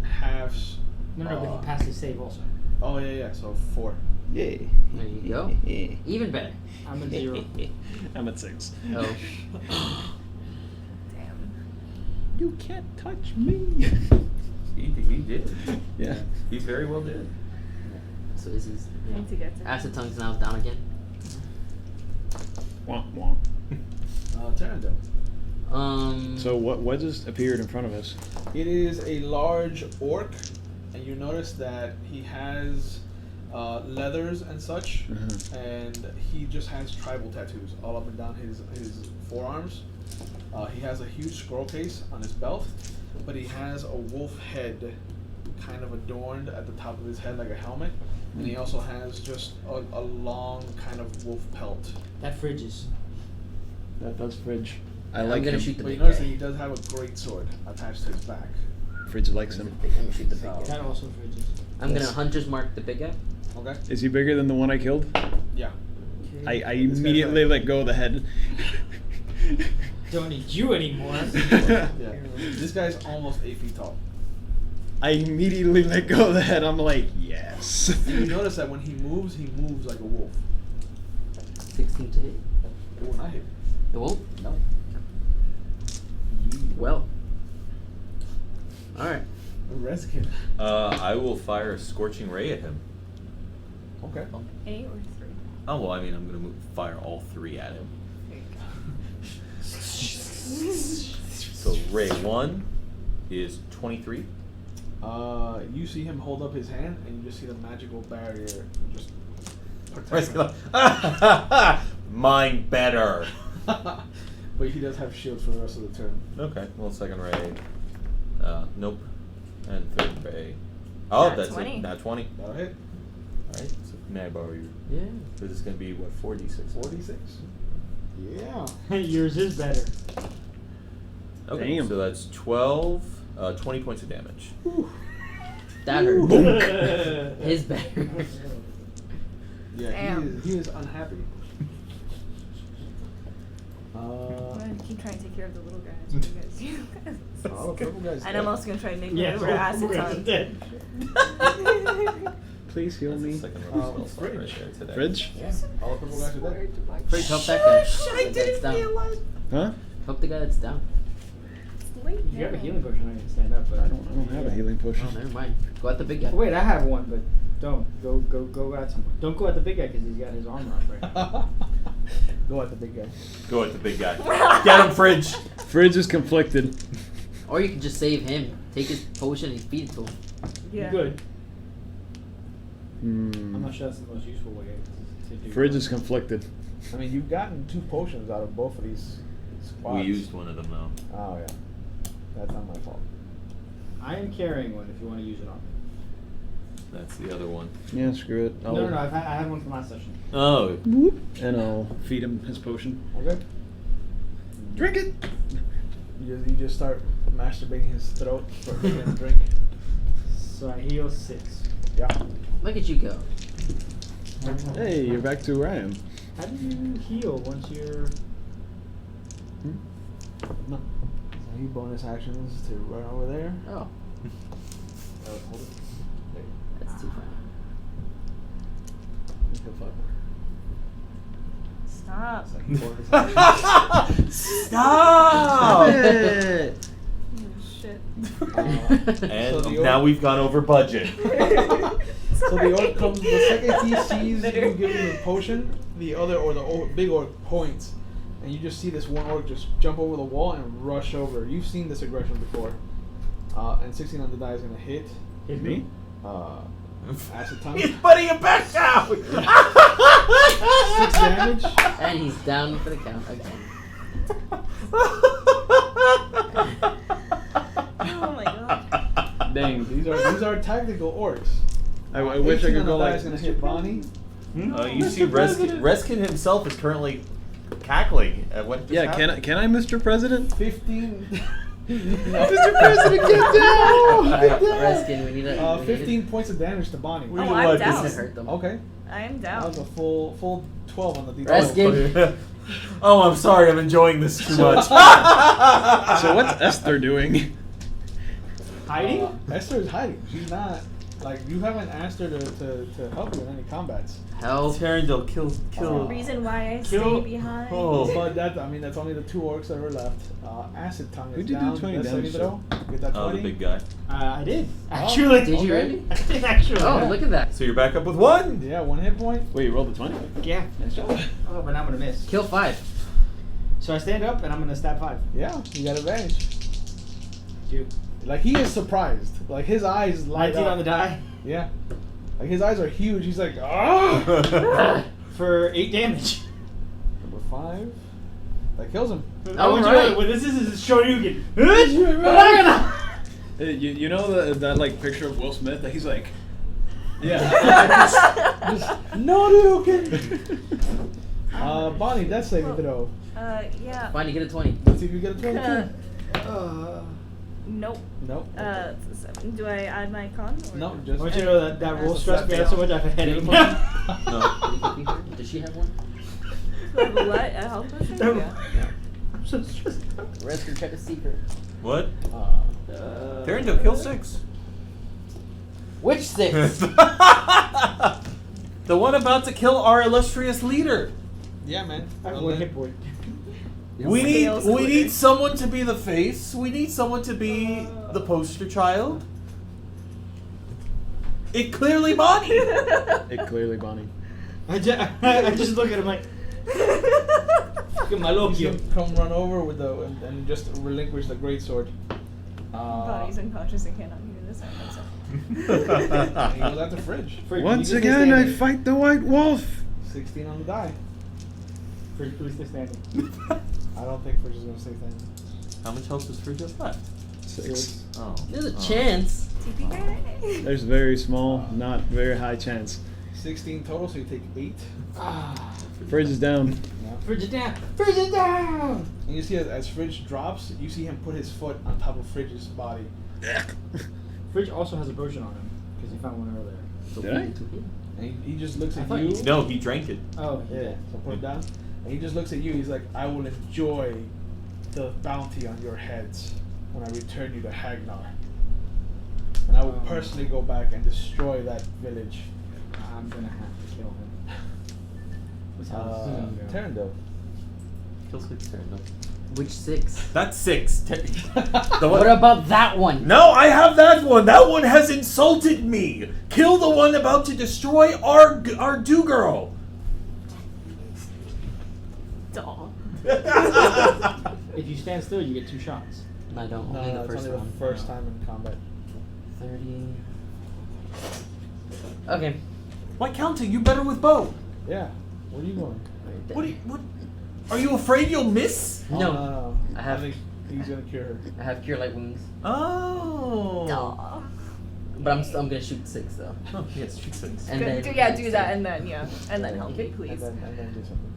halves. No, but he passed his save also. Oh yeah. So 4. Yay. There you go. Even better. I'm at 0. I'm at 6. Oh. Damn. You can't touch me. He did. Yeah. He very well did. So this is I need to get to acid tongue's now down again. Womp womp. Pterodon. So what just appeared in front of us? It is a large orc, and you notice that he has leathers and such, and he just has tribal tattoos all up and down his forearms. He has a huge scroll case on his belt, but he has a wolf head kind of adorned at the top of his head like a helmet, and he also has just a long kind of wolf pelt. That fridges. That does Fridge. I I'm like gonna him. shoot the But you big notice guy. that he does have a great sword attached to his back. Fridge likes him. I'm gonna shoot the big guy. That also fridges. I'm gonna hunter's mark the big guy. Okay? Is he bigger than the one I killed? Yeah. I guy's immediately like- let go of the head. Don't need you anymore. Yeah. This guy's almost 8 feet tall. I immediately let go of the head. I'm like, yes. And you notice that when he moves like a wolf. 16 to hit. It will not hit. It won't? No. Well. Alright. Reskin. I will fire a scorching ray at him. Okay. 8 or 3. Oh well, I mean, I'm gonna fire all 3 at him. There you So ray 1 is 23. You see him hold up his hand, and you just see the magical barrier just protect Reskin, him. like, mine better. But he does have shields for the rest of the turn. Okay, well, second ray. Nope. And third ray. Oh, Nat that's 20. it. Nat 20. That'll hit. Alright, so may I borrow you? Yeah. This is gonna be what, 4d6? 46. Yeah. Yours is better. Okay, Damn. so that's 12, 20 points of damage. That hurt. His better. Yeah, Damn. he is unhappy. I'm gonna keep trying to take care of the little guys because you guys. Oh, the purple guy's And I'm dead. also gonna try to make Yeah, my over acid Fridge is tongue. dead. Please heal That's the me. second level spell slot right Fridge. there today. Fridge? Yeah. All the purple guys are dead. Fridge, help that guy. I The guy that's down. Huh? Help the guy that's down. It's late You have a now. healing potion, I can stand up, but I don't have a healing potion. Oh, never mind. Go at the big guy. Wait, I have one, but don't. Go at someone. Don't go at the big guy because he's got his armor up right. Go at the big guy. Go at the big guy. Get him, Fridge! Fridge is conflicted. Or you can just save him. Take his potion and feed it to him. Yeah. You're good. Hmm. I'm not sure that's the most useful way to do Fridge it. is conflicted. I mean, you've gotten 2 potions out of both of these spots. We used one of them, though. Oh, yeah. That's not my fault. I am carrying one if you want to use it on me. That's the other one. Yeah, screw it. No, I had one from last session. Oh. And I'll feed him his potion. Okay. Drink it! You just start masturbating his throat for him to drink. So I heal 6. Yeah. Look at you go. Hey, you're back to where I am. How do you heal once you're... No. So he bonus actions to run over there. Oh, Hold it. There. that's too funny. You feel fun. Stop. Second bonus action. Stop! Hey! Oh, shit. And So the now orc- we've gone over budget. So the orc comes, the second he sees you give him the potion, the other, or the big orc points, and you just see this one orc just jump over the wall and rush over. You've seen this aggression before. And 16 on the die is gonna hit. Hit me? Acid tongue. He's putting it back down. 6 damage. And he's down for the count again. Oh my god. Dang. These are tactical orcs. I wish I 18 could on go the die like. is gonna hit Bonnie. You see, Reskin himself is currently cackling at what just Yeah, happened. can I, Mr. President? 15. Mr. President, get down! Alright, Reskin, we need a. 15 points of damage to Bonnie. We Oh, need to I'm let down. this- hurt them. Okay. I am That was down. a full 12 on the D12. Reskin. Oh, I'm sorry. I'm enjoying this too much. So what's Esther doing? Hiding? Esther is hiding. She's not. Like, you haven't asked her to help you in any combats. Hell. Tyrandil, kill. The reason why I stay Kill- behind. Oh. But that's only the 2 orcs that were left. Acid tongue Who is did do down. 20 That's damage, saving throw. Get that 20. Oh, the big guy. I did. Actually. Did you Okay. really? I did actually. Oh, yeah. look at that. So you're back up with 1. Yeah, 1 hit point. Wait, you rolled the 20? Yeah. Oh, but I'm gonna miss. Kill 5. So I stand up and I'm gonna stab 5. Yeah, you got advantage. Dude. Like, he is surprised. Like, his eyes light 19 up. on the die Yeah. Like, his eyes are huge. He's like, ah! for 8 damage. Number 5. That kills him. Oh, What'd you right. roll? Well, this is a Shoryuken. You know that like picture of Will Smith that he's like. Yeah. No, you can. Bonnie, that's saving throw. Yeah. Fine, you get a 20. Let's see if you get a 22. Nope. Nope. It's a 7. Do I add my con? Or No, I just. want you to know that roll That's a stressed me flat out so much I have a headache. No. Does she have one? Do I have a what? A health potion? No. Yeah. I'm so stressed out. Reskin tried to see her. What? Uh, Tyrandil, kill 6. Which 6? The one about to kill our illustrious leader. yeah, man. I have 1 hit point. We Scales need glitter. someone to be the face. We need someone to be the poster child. It clearly Bonnie. It clearly Bonnie. I just look at him like, fucking You see malokio. him come run over with and just relinquish the greatsword. Body's unconscious and cannot hear this. He goes after Fridge. Once You can again, stay I standing. fight the White Wolf. 16 on the die. Please stay standing. I don't think Fridge is gonna stay standing. How much health does Fridge have left? 6. Oh. There's a chance. TP grenade. There's very small, not very high chance. 16 total, so you take 8. Fridge is down. Yeah. Fridge it down! Fridge it down! And you see as Fridge drops, you see him put his foot on top of Fridge's body. Fridge also has a potion on him because he found one earlier. So Did I? And he just looks I at thought you. you- No, he drank it. Oh, Yeah, so put it down. And he just looks at you. He's like, I will enjoy the bounty on your heads when I return you to Hagnar. And I will personally go back and destroy that village. I'm gonna have to kill him. That's how this is gonna go. Tyrandil. Kill 6 Tyrandil. Which 6? That's 6. The What about that one? No, I have that one. That one has insulted me. Kill the one about to destroy our do-girl. Doll. If you stand still, you get 2 shots. I don't. No, Only no, the it's first only one. the first time in combat. 30. Okay. Why counting? You better with bow. Yeah. Where are you going? What? Are you afraid you'll miss? No. I have- think he's gonna cure her. I have cure light wounds, Oh. Doll. but I'm gonna shoot 6 though. Oh, yes, shoot 6. And do then that and then help me, And please. then do something.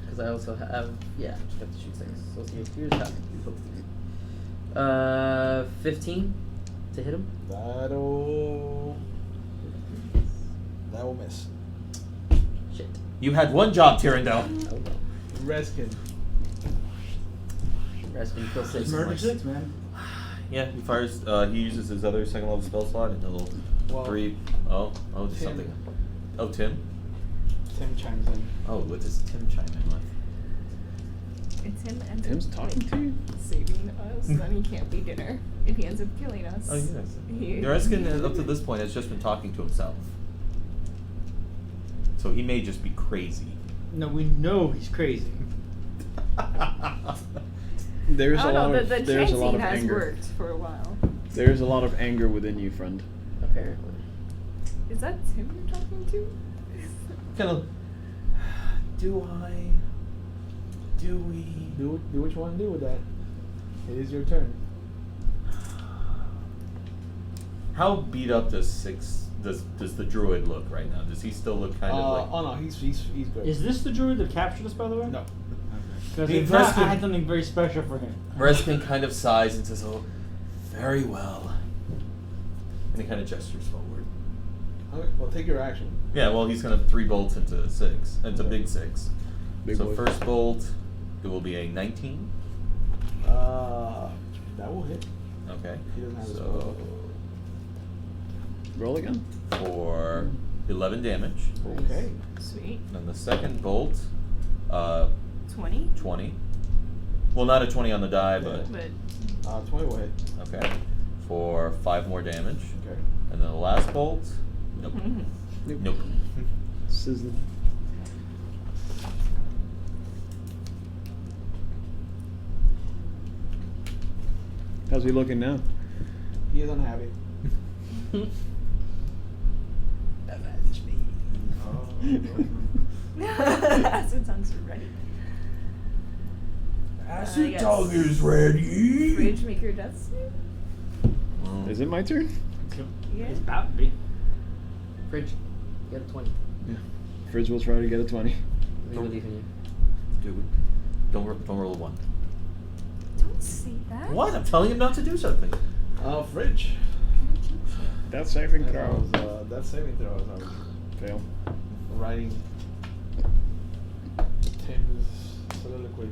because I also have just have to shoot 6. So here's how. 15 to hit him. That will miss. Shit. You had one job, Tyrandil. Oh well. Reskin. Reskin kill 6. Murder 6, man. Yeah, he fires. He uses his other second level spell slot and he'll Well, 3. Oh, just Tim. something. Oh, Tim. Tim chimes in. Oh, what does Tim chime in with? It's him and Tim's talking to you? saving us. Then he can't be dinner if he ends up killing us. Oh, yes. He- Reskin, up to this point, has just been talking to himself. So he may just be crazy. No, we know he's crazy. There's I a don't lot know, of the there's a lot chanting of has anger. worked for a while. There's a lot of anger within you, friend. Apparently. Is that Tim you're talking to? Kind of. Do we? Do what you want to do with that. It is your turn. How beat up does the druid look right now? Does he still look kind of like? Oh no, he's good. Is this the druid that captured us, by the way? No. Because The if not, impressive- I had something very special for him. Reskin kind of sighs and says, "Oh, very well," and he kind of gestures forward. Okay, well, take your action. Yeah, well, he's gonna 3 bolts into 6, into big 6. Big So boy. first bolt, it will be a 19. That will hit. Okay. He doesn't have his So spell. Roll again. for 11 damage. Okay. Sweet. And the second bolt, 20? 20. Well, not a 20 on the die, but But 20 will hit. okay. For 5 more damage. Okay. And then the last bolt, nope. Nope. Sizzling. How's he looking now? He is unhappy. Avenge me. acid tongue's ready. Acid yes. tongue is ready. Rage make your death save? Is it my turn? Yeah. It's about to be. Fridge, you got a 20. Yeah. Fridge will try to get a 20. We believe in you. Dude, don't roll a 1. Don't say that. What? I'm telling him not to do something. Fridge. That saving That throw. was, that saving throw is Fail. writing Tim's soliloquy.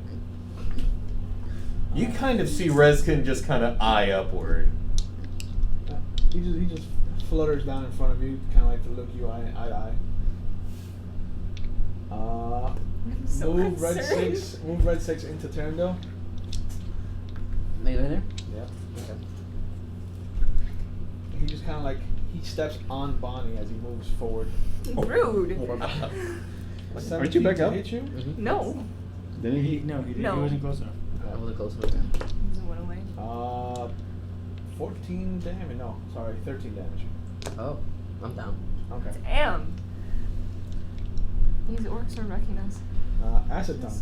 You kind of see Reskin just kind of eye upward. He just flutters down in front of you, kind of like to look you eye to eye. I'm so Move red concerned. 6. Move red 6 into Terrendale. Melee there? Yeah. Okay. He just kind of like he steps on Bonnie as he moves forward. Rude. Aren't you back 17 to up? Hit you? Mm-hmm. No. Didn't he? No, he didn't. No. He wasn't close enough. I wasn't close enough. Just went away. 14 damage. No, sorry, 13 damage. Oh, I'm down. Okay. Damn. These orcs are wrecking us. Acid tongue.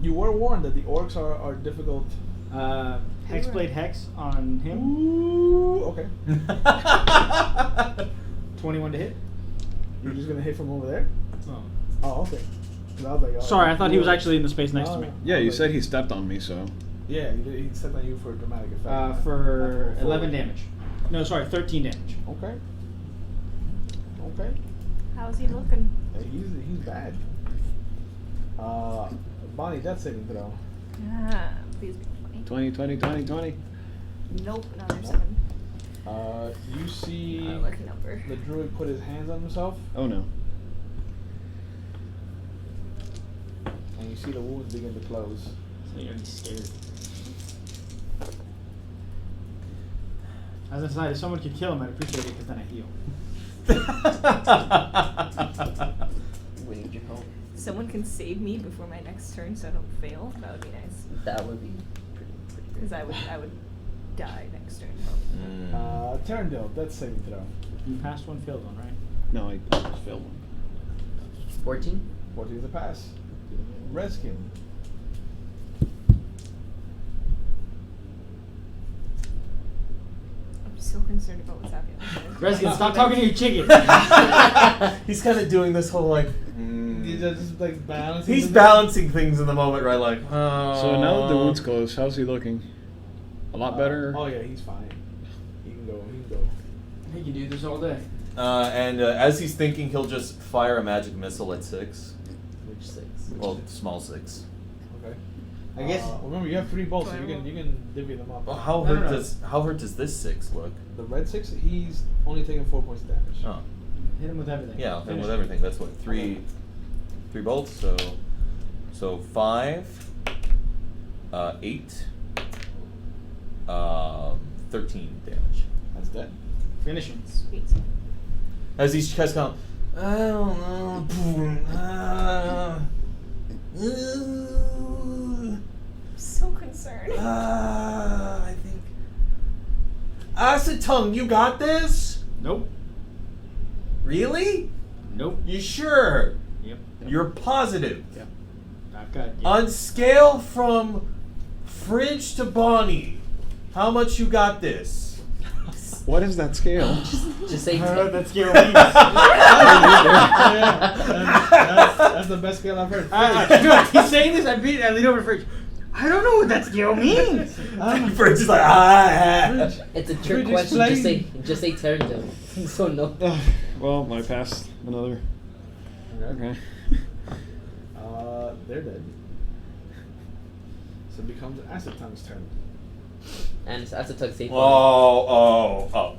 You were warned that the orcs are difficult. Hexblade Hex on him. Ooh, okay. 21 to hit. You're just gonna hit from over there? Oh. Oh, okay. 'Cause I was like, oh, Sorry, I thought he was you were- actually in the space next to Oh, me. Yeah, you but- said he stepped on me, so. Yeah, he stepped on you for a dramatic effect. For Not 11 damage. No, sorry, 13 damage. Okay. Okay. How's he looking? Hey, he's bad. Bonnie, death saving throw. Ah, please be 20. 20, 20, 20, 20. Nope, another 7. You see Lucky number. the druid put his hands on himself, Oh no. and you see the wounds begin to close. So you're scared. As I decided, if someone could kill him, I'd appreciate it because then I heal. We need your help. Someone can save me before my next turn so I don't fail. That would be nice. That would be pretty Because great. I would die next turn. Terrendale, death saving throw. You passed one, failed one, right? No, I just failed one. 14? 14 is a pass. Reskin. I'm so concerned about what's happening. Reskin, stop talking to your chicken. He's kind of doing this whole like. He's just like balancing. He's the- balancing things in the moment, right? Like. So now the wound's closed. How's he looking? A lot better? Oh yeah, he's fine. He can go. He can go. He can do this all day. And as he's thinking, he'll just fire a magic missile at 6. Which 6? Well, small 6. Okay. I guess- Remember, you have 3 bolts, so you can divvy them up. Well, how No, hurt no, no. does this 6 look? The red 6, he's only taking 4 points of damage. Oh, Hit him with everything. yeah, I'll hit him Finish with him. everything. That's what 3 bolts. So 5, 8, 13 damage. That's dead. Finish him. Sweet. As he's just kind of, I don't know. Acetung, you got this? Nope. Really? Nope. You sure? Yep. You're positive? Yep. I've got. On scale from Fridge to Bonnie, how much you got this? What is that scale? Just say. I don't know what that scale That's the best scale I've heard. He's saying this. I lean over the fridge. I don't know what that scale means. Fridge is like, It's a trick Fridge question. explain. Just say Terrendale. So no. Well, I passed another. Okay. They're dead. So it becomes Acetung's turn. And it's Acetug safe. Oh.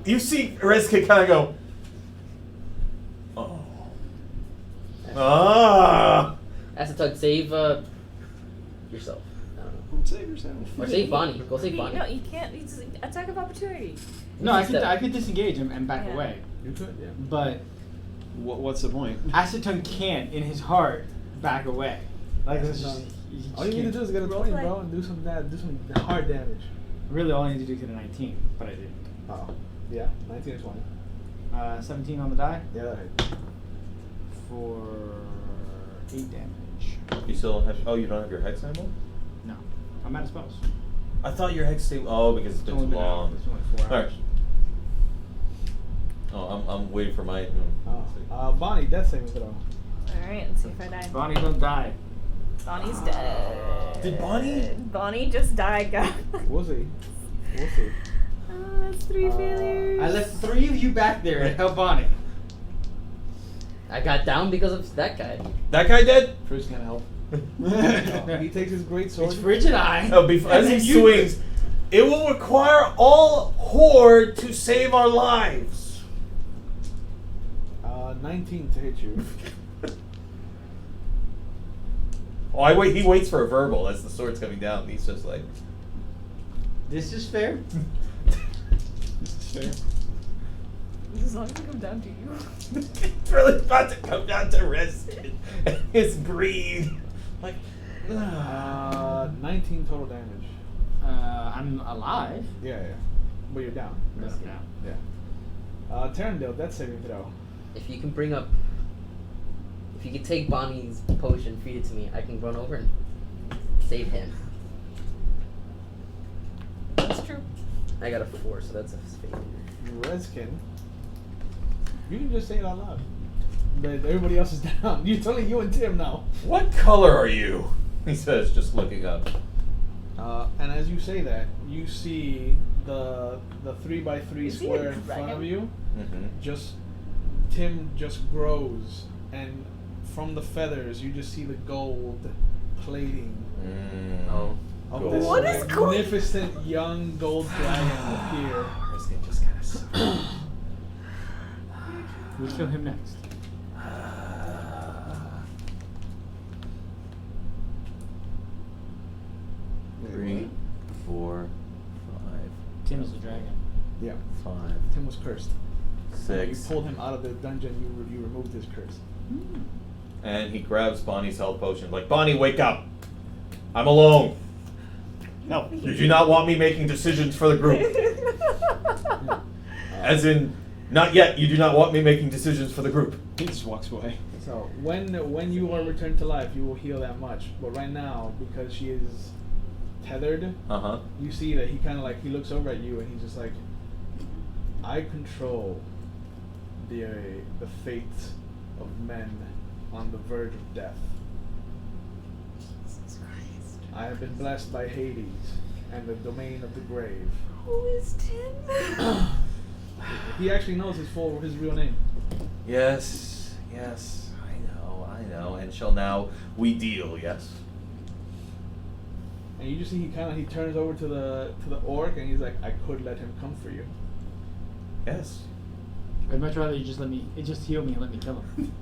You see Rezkin kind of go, oh. Ah. Acetug save yourself. I don't know. Save yourself. Or save Bonnie. Go save Bonnie. No, you can't. It's an attack of opportunity. No, I could disengage and back Yeah. away, You could, yeah. but What's the point? Acetun can't, in his heart, back away. Like this. All you need to do is get a 20, bro, and do some hard damage. Really, all I need to do is get a 19, but I didn't. Oh, yeah, 19 or 20. 17 on the die Yeah, that hits. for 8 damage. You still have, you don't have your hex anymore? No, I'm out of spells. I thought your hex stayed, because it's been only too been out. long. It's only 4 Alright. hours. Oh, I'm waiting for my, Bonnie, death saving throw. Alright, let's see if I die. Bonnie don't die. Bonnie's dead. Did Bonnie? Bonnie just died, guys. We'll see. We'll see. That's 3 failures. I left 3 of you back there to help Bonnie. I got down because of that guy. That guy dead? Fridge can't help. He takes his great sword. It's Fridge and I. Oh, as he swings, it will require all Horde to save our lives. 19 to hit you. He waits for a verbal as the sword's coming down. And he's just like, This is fair. This is fair. As long as it comes down to you. it's really about to come down to rest his breathe. Like, 19 total damage. I'm alive. Yeah. But you're down. That's down. Yeah. Terrendale, death saving throw. If you can take Bonnie's potion, feed it to me, I can run over and save him. That's true. I got a 4, so that's a failure. Redskin. You can just say it out loud. But everybody else is down. It's only you and Tim now. what color are you? He says, just looking up. And as you say that, you see the 3x3 Is he square a in front of dragon? you. Mm-hmm. Tim just grows, and from the feathers, you just see the gold plating Oh. of Gold. this What is going- magnificent young gold dragon appear. Rezkin just kind of sucks. We'll kill him next. 3, 4, 5, Tim is a dragon. Yeah, 5, Tim was cursed. When you 6. pulled him out of the dungeon, you removed his curse. And he grabs Bonnie's health potion. Like, Bonnie, wake up! I'm alone! No. You do not want me making decisions for the group. As in, not yet, you do not want me making decisions for the group. He just walks away. So when you are returned to life, you will heal that much. But right now, because she is tethered, Uh-huh. you see that he kind of he looks over at you and he's just like, I control the fate of men on the verge of death. Jesus Christ. I have been blessed by Hades and the domain of the grave. Who is Tim? He actually knows his real name. Yes, I know. And shall now we deal, yes? And you just see he turns over to the orc and he's like, I could let him come for you. Yes. I'd much rather you just heal me and let me kill him.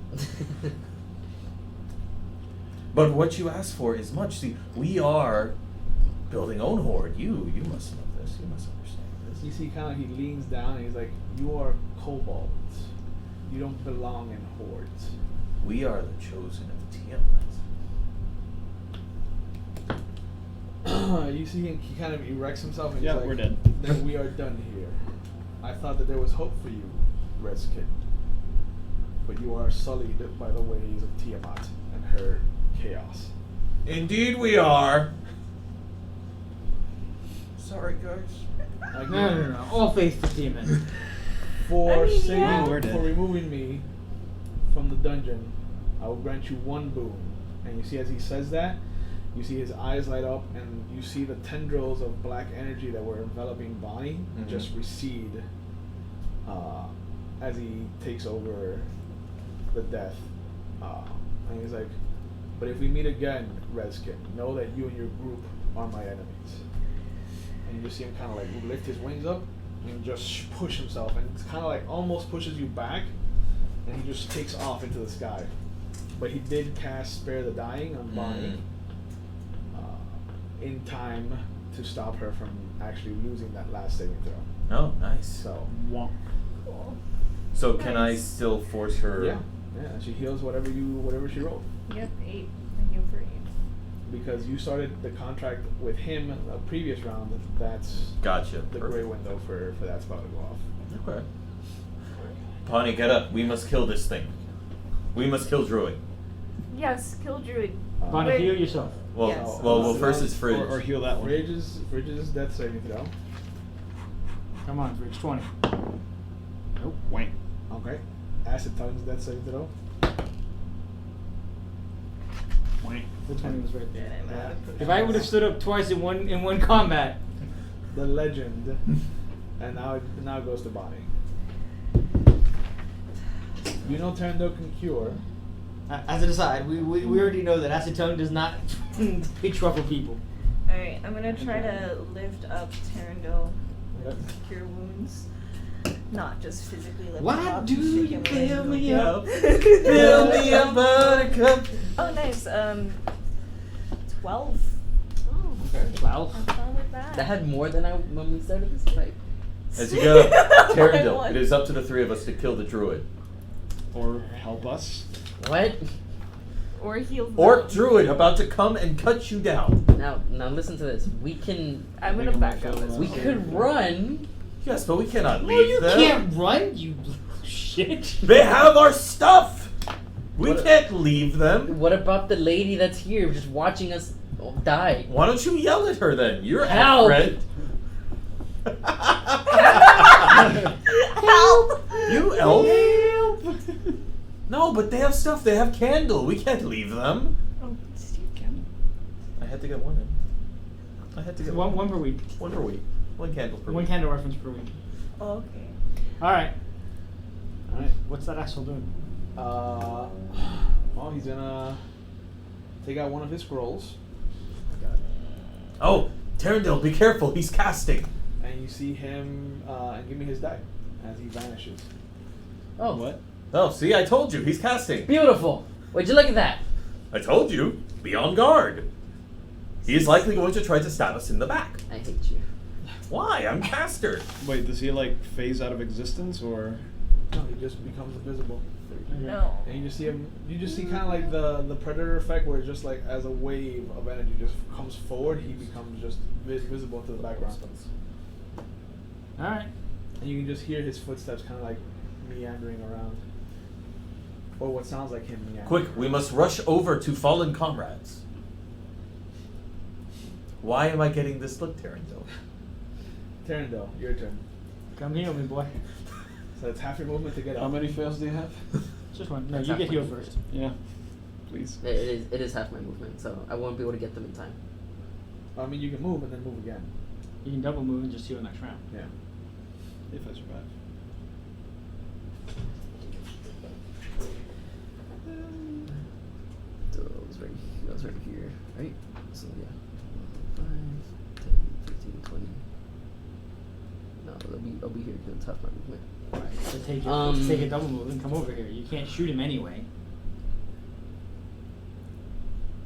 But what you asked for is much. See, we are building own horde. You must know this. You must understand this. You see he leans down and he's like, you are kobolds. You don't belong in hordes. We are the chosen of the Tiamat. You see him, he kind of erects himself and Yeah, he's like, we're dead. Then we are done here. I thought that there was hope for you, Redskin. But you are sullied by the ways of Tiamat and her chaos. Indeed, we are. Sorry, guys. No. All faith to Tiamat. For I mean, saving, yeah. We're dead. for removing me from the dungeon, I will grant you one boon. And you see, as he says that, you see his eyes light up, and you see the tendrils of black energy that were enveloping Bonnie just recede as he takes over the death. And he's like, "But if we meet again, Redskin, know that you and your group are my enemies." And you just see him kind of like lift his wings up and just push himself, and it's kind of like almost pushes you back, and he just takes off into the sky. But he did cast Spare the Dying on Bonnie in time to stop her from actually losing that last saving throw. Oh, nice. So Cool. So can I Nice. still force her? yeah, and she heals whatever she rolled. Yep, 8. I heal for 8. Because you started the contract with him a previous round, that's Gotcha. the Perfect. gray window for that spell to go off. Okay. Bonnie, get up. We must kill this thing. We must kill Druid. Yes, kill Druid. Bonnie, Wait. heal yourself. Well, Yes. well, first it's Fridge. Or heal that one. Fridge's death saving throw. Come on, Fridge, 20. Nope. Wank. Okay. Acid Tongue's death saving throw. Wank. The 20 was right there. Yeah. If I would have stood up twice in one combat, The legend. And now it goes to Bonnie. You know Terrandil can cure. as an aside, we already know that acetone does not trouble people. Alright, I'm gonna try to lift up Terrandil with Cure Wounds. Not just physically lift him Why up. do shake you him fill around. me up? Fill me up, buttercup. Oh, nice. 12. Okay. 12. I'm fine with that. That had more than when we started this fight. As you go, My Terrandil, one. it is up to the three of us to kill the Druid. Or help us. What? Or heal them. Orc Druid about to come and cut you down. Now listen to this. We can. I'm Make gonna him back feel up. as around. We well. could run. Yes, but we cannot No, leave you them. can't run, you little shit. They have our stuff. We What- can't leave them. What about the lady that's here, just watching us die? Why don't you yell at her then? You're Help. Alfred. Help! You elf. No, but they have stuff. They have candle. We can't leave them. Oh, Steve can. I had to get one in. I had to get One per week. One per week. One candle per One week. candle reference per week. Oh, okay. Alright. Alright. What's that asshole doing? Well, he's gonna take out one of his scrolls. Oh, Terrandil, be careful. He's casting. And you see him, and give me his die as he vanishes. Oh, What? Oh, see, I told you. He's casting. beautiful. Would you look at that? I told you. Be on guard. He is likely going to try to stab us in the back. I hate you. Why? I'm caster. Wait, does he like phase out of existence or? No, he just becomes invisible. No. And you just see him. You just see kind of like the predator effect, where it's just like as a wave of energy just comes forward, he becomes just visible to the background, Alright. and you can just hear his footsteps kind of like meandering around, or what sounds like him meandering. Quick, we must rush over to fallen comrades. Why am I getting this look, Terrandil? Terrandil, your turn. Come heal me, boy. So it's half your movement to get up. How many fails do you have? Just one. No, That's you half get my healed movement. first. Yeah. Please. It is half my movement, so I won't be able to get them in time. I mean, you can move and then move again. You can double move and just heal next round. Yeah. If I survive. So that was right here, right? So yeah. 5, 10, 15, 20. No, I'll be here because it's half my movement. Right. So Um, take a double move and come over here. You can't shoot him anyway.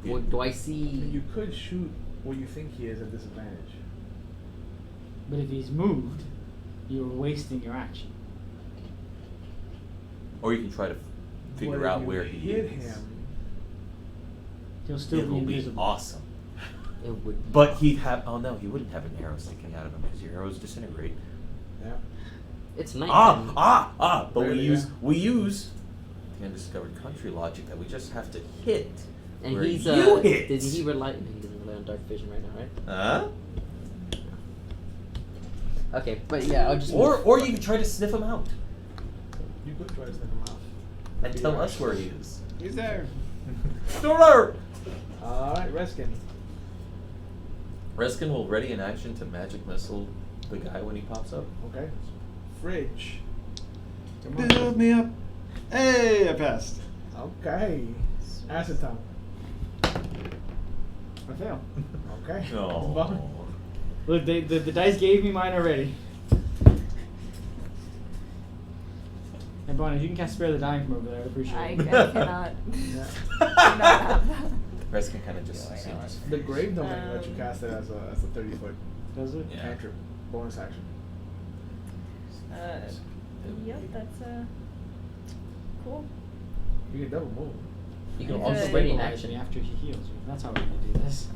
What do I I mean, see? you could shoot what you think he is at disadvantage. But if he's moved, you're wasting your action. Or you can try to figure But if out you where he hit is. him. He'll still It be will be invisible. awesome. It would. But he'd have. Oh no, he wouldn't have an arrow sticking out of him because your arrows disintegrate. Yeah. It's nice. But Barely, we use the undiscovered country logic that we just have to hit. And where he's you hit. Did he rely? No, he doesn't rely on dark vision right now, right? Huh? Okay, but yeah, I'll just. Or you could try to sniff him out You could try to sniff him out. and tell us where he is. He's there. Alright, Reskin. Reskin will ready in action to magic missile the guy when he pops up. Okay. Fridge. Come on. Build me up. Hey, I passed. Okay. Acid time. I fail. Okay. No. Look, the dice gave me mine already. Hey, Bonnie, if you can cast Spare the Dying from over there, I'd appreciate I it. cannot. Yeah. cannot have that. Reskin kind of just Yeah, I know. seems. The grave domain lets you cast it as a 30-foot Does it? Yeah. cantrip. Bonus action. Yep, that's cool. You can double move. You can You also could- ready in Stabilize action. me after he heals you. That's how we're gonna do this.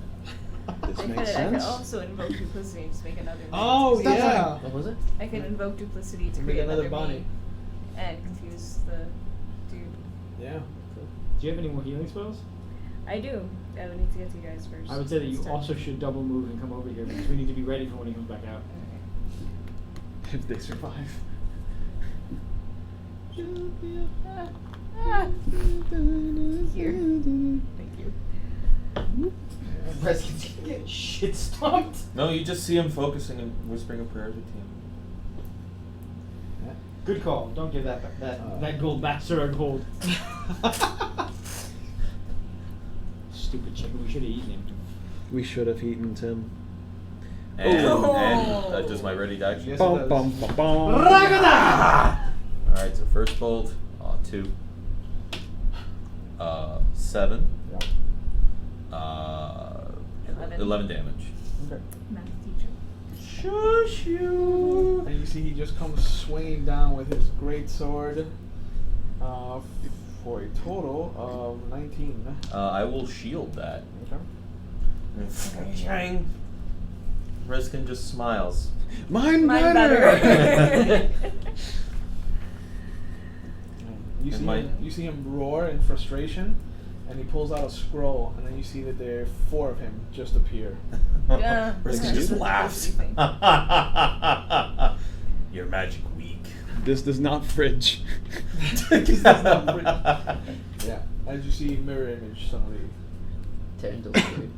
This I makes could sense. also invoke duplicity and just make another. Oh, mimic. yeah. What was it? I can invoke duplicity to Make create another another Bonnie. me and confuse the dude. Yeah. Do you have any more healing spells? I do. I would need to get to you guys first. I would say that you It's time. also should double move and come over here because we need to be ready for when he comes back out. If they survive. Here. Thank you. Reskin's gonna get shit stomped. No, you just see him focusing and whispering a prayer to the team. Good call. Don't give that gold bastard our gold. Stupid chicken. We should have eaten him. We should have eaten Tim. And, Oh. and does my ready to action? Yes, Bum, it bum, does. bum, bum. Alright, so first bolt, 2. 7. Yeah. 11 damage. Okay. Math teacher. Shush you. And you see he just comes swinging down with his great sword for a total of 19. I will shield that. Okay. Chang. Reskin just smiles. Mine Mine better. better. You see him roar in frustration, and he pulls out a scroll, and then you see that there are 4 of him just appear. Yeah. Reskin just That's laughs. what you Your magic weak. This does not fridge. Yeah. As you see mirror image suddenly. Terrandale's scared.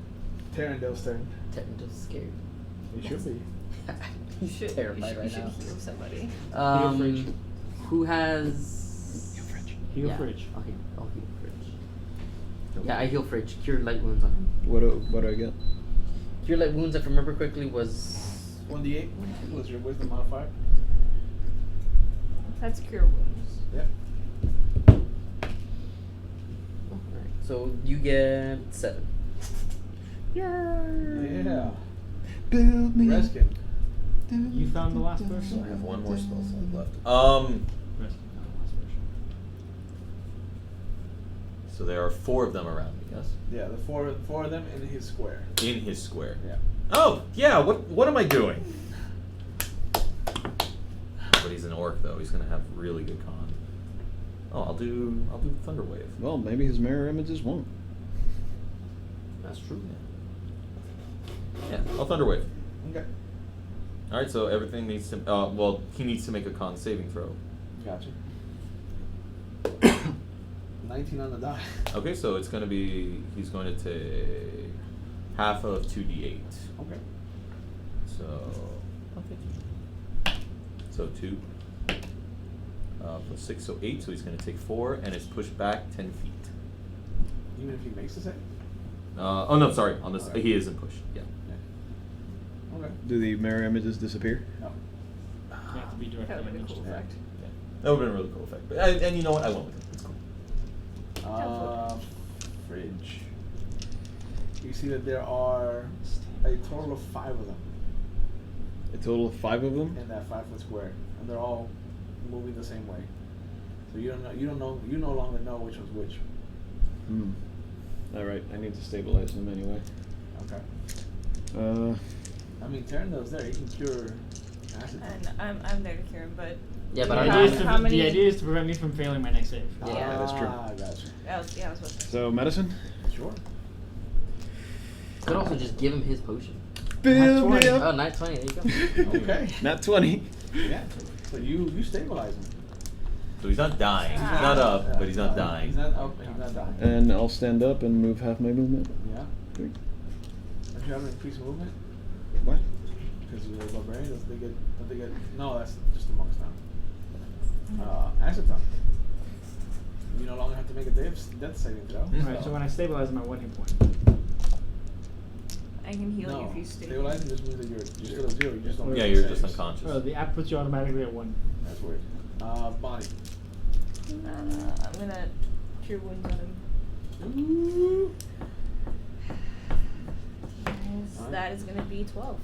Terrandale's turn. Terrandale's scared. He should be. He's should, terrified you right should now. heal somebody. Fridge. Who has Heal yeah, Fridge. I'll heal Fridge. Yeah, I heal Fridge. Cure light wounds on him. What do I get? Cure light wounds, if I remember correctly, was 1d8 was your wisdom modifier. That's cure wounds. Yep. alright. So you get 7. Yeah. Build me. Reskin. You found the last So person? I have one more spell slot left. Reskin found the last person. So there are 4 of them around me, yes? Yeah, the four of them in his square. In his square. Yeah. Oh, yeah, what am I doing? But he's an orc though, he's gonna have really good con. Oh, I'll do Thunder Wave. Well, maybe his mirror images won't. That's true. Yeah, I'll Thunder Wave. Okay. Alright, so everything needs to well, he needs to make a con saving throw. Gotcha. 19 on the die. Okay, so it's gonna be he's going to take half of 2d8. Okay. So 2 plus 6, so 8. So he's going to take 4, and it's pushed back 10 feet. Even if he makes the save? Oh no, sorry. On this, Okay. he isn't pushed. Yeah. Okay. Do the mirror images disappear? No. You have to be directly That would be a imaged. cool Yeah. effect. Yeah. That would have been a really cool effect. But and you know what? I went with it. It's cool. Fridge. You see that there are a total of 5 of them A total of 5 of them? in that 5-foot square, and they're all moving the same way. So you no longer know which one's which. Hmm. Alright, I need to stabilize them anyway. Okay. Uh, I mean, Terrando's there. He can cure acid. And I'm there to cure him, but Yeah, but The I'm How- idea, is to, how many- the idea is to prevent me from failing my next save. Yeah, that's true. Ah, gotcha. I was supposed to. so medicine. Sure. could also just give him his potion. Build me 20. Oh, up. not 20. There you go. Okay. Not 20. Yeah. So you stabilize him. So he's not dying. He's Ah. not up, but he's not dying. He's not up and he's not dying. And I'll stand up and move half my movement. Yeah. Three. Don't you have an increased movement? What? Because you're a barbarian. Don't they get? No, that's just the monks now. Acid time. You no longer have to make a death saving throw. Alright, so when I stabilize him at 1 hit point. I can heal you No, if you stay. stabilizing just means that you're still at 0. You just don't. Yeah, make you're saves. just unconscious. Oh, the app puts you automatically at 1. That's weird. Bonnie. I'm gonna cure wounds on him. Ooh. Yes, Alright. that is gonna be 12.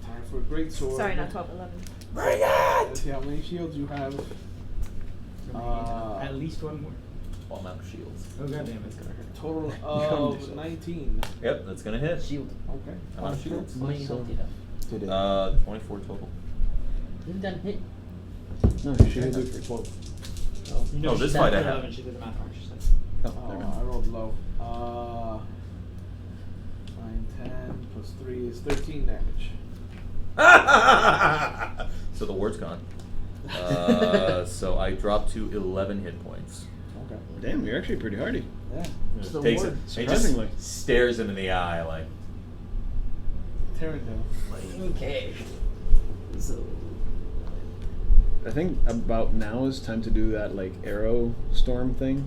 Time for a great sword. Sorry, not 12, 11. Bring it! Let's see how many shields you have. At least 1 more. All amount of shields. Oh god damn it. Total Calm of yourself. 19. Yep, that's gonna hit. Shield. Okay. How many shields? How many health do you have? 24 total. You've done hit. No, she hit it for 12. You know, Oh, she this said fight I for have. 11, she did the math wrong, she said. Oh, never I mind. rolled low. 9, 10 plus 3 is 13 damage. So the word's gone. So I dropped to 11 hit points. Okay. Damn, you're actually pretty hardy. Yeah. Just the takes it. word. He just Surprisingly. stares him in the eye like. Terrandale. Okay. So. I think about now is time to do that like arrow storm thing.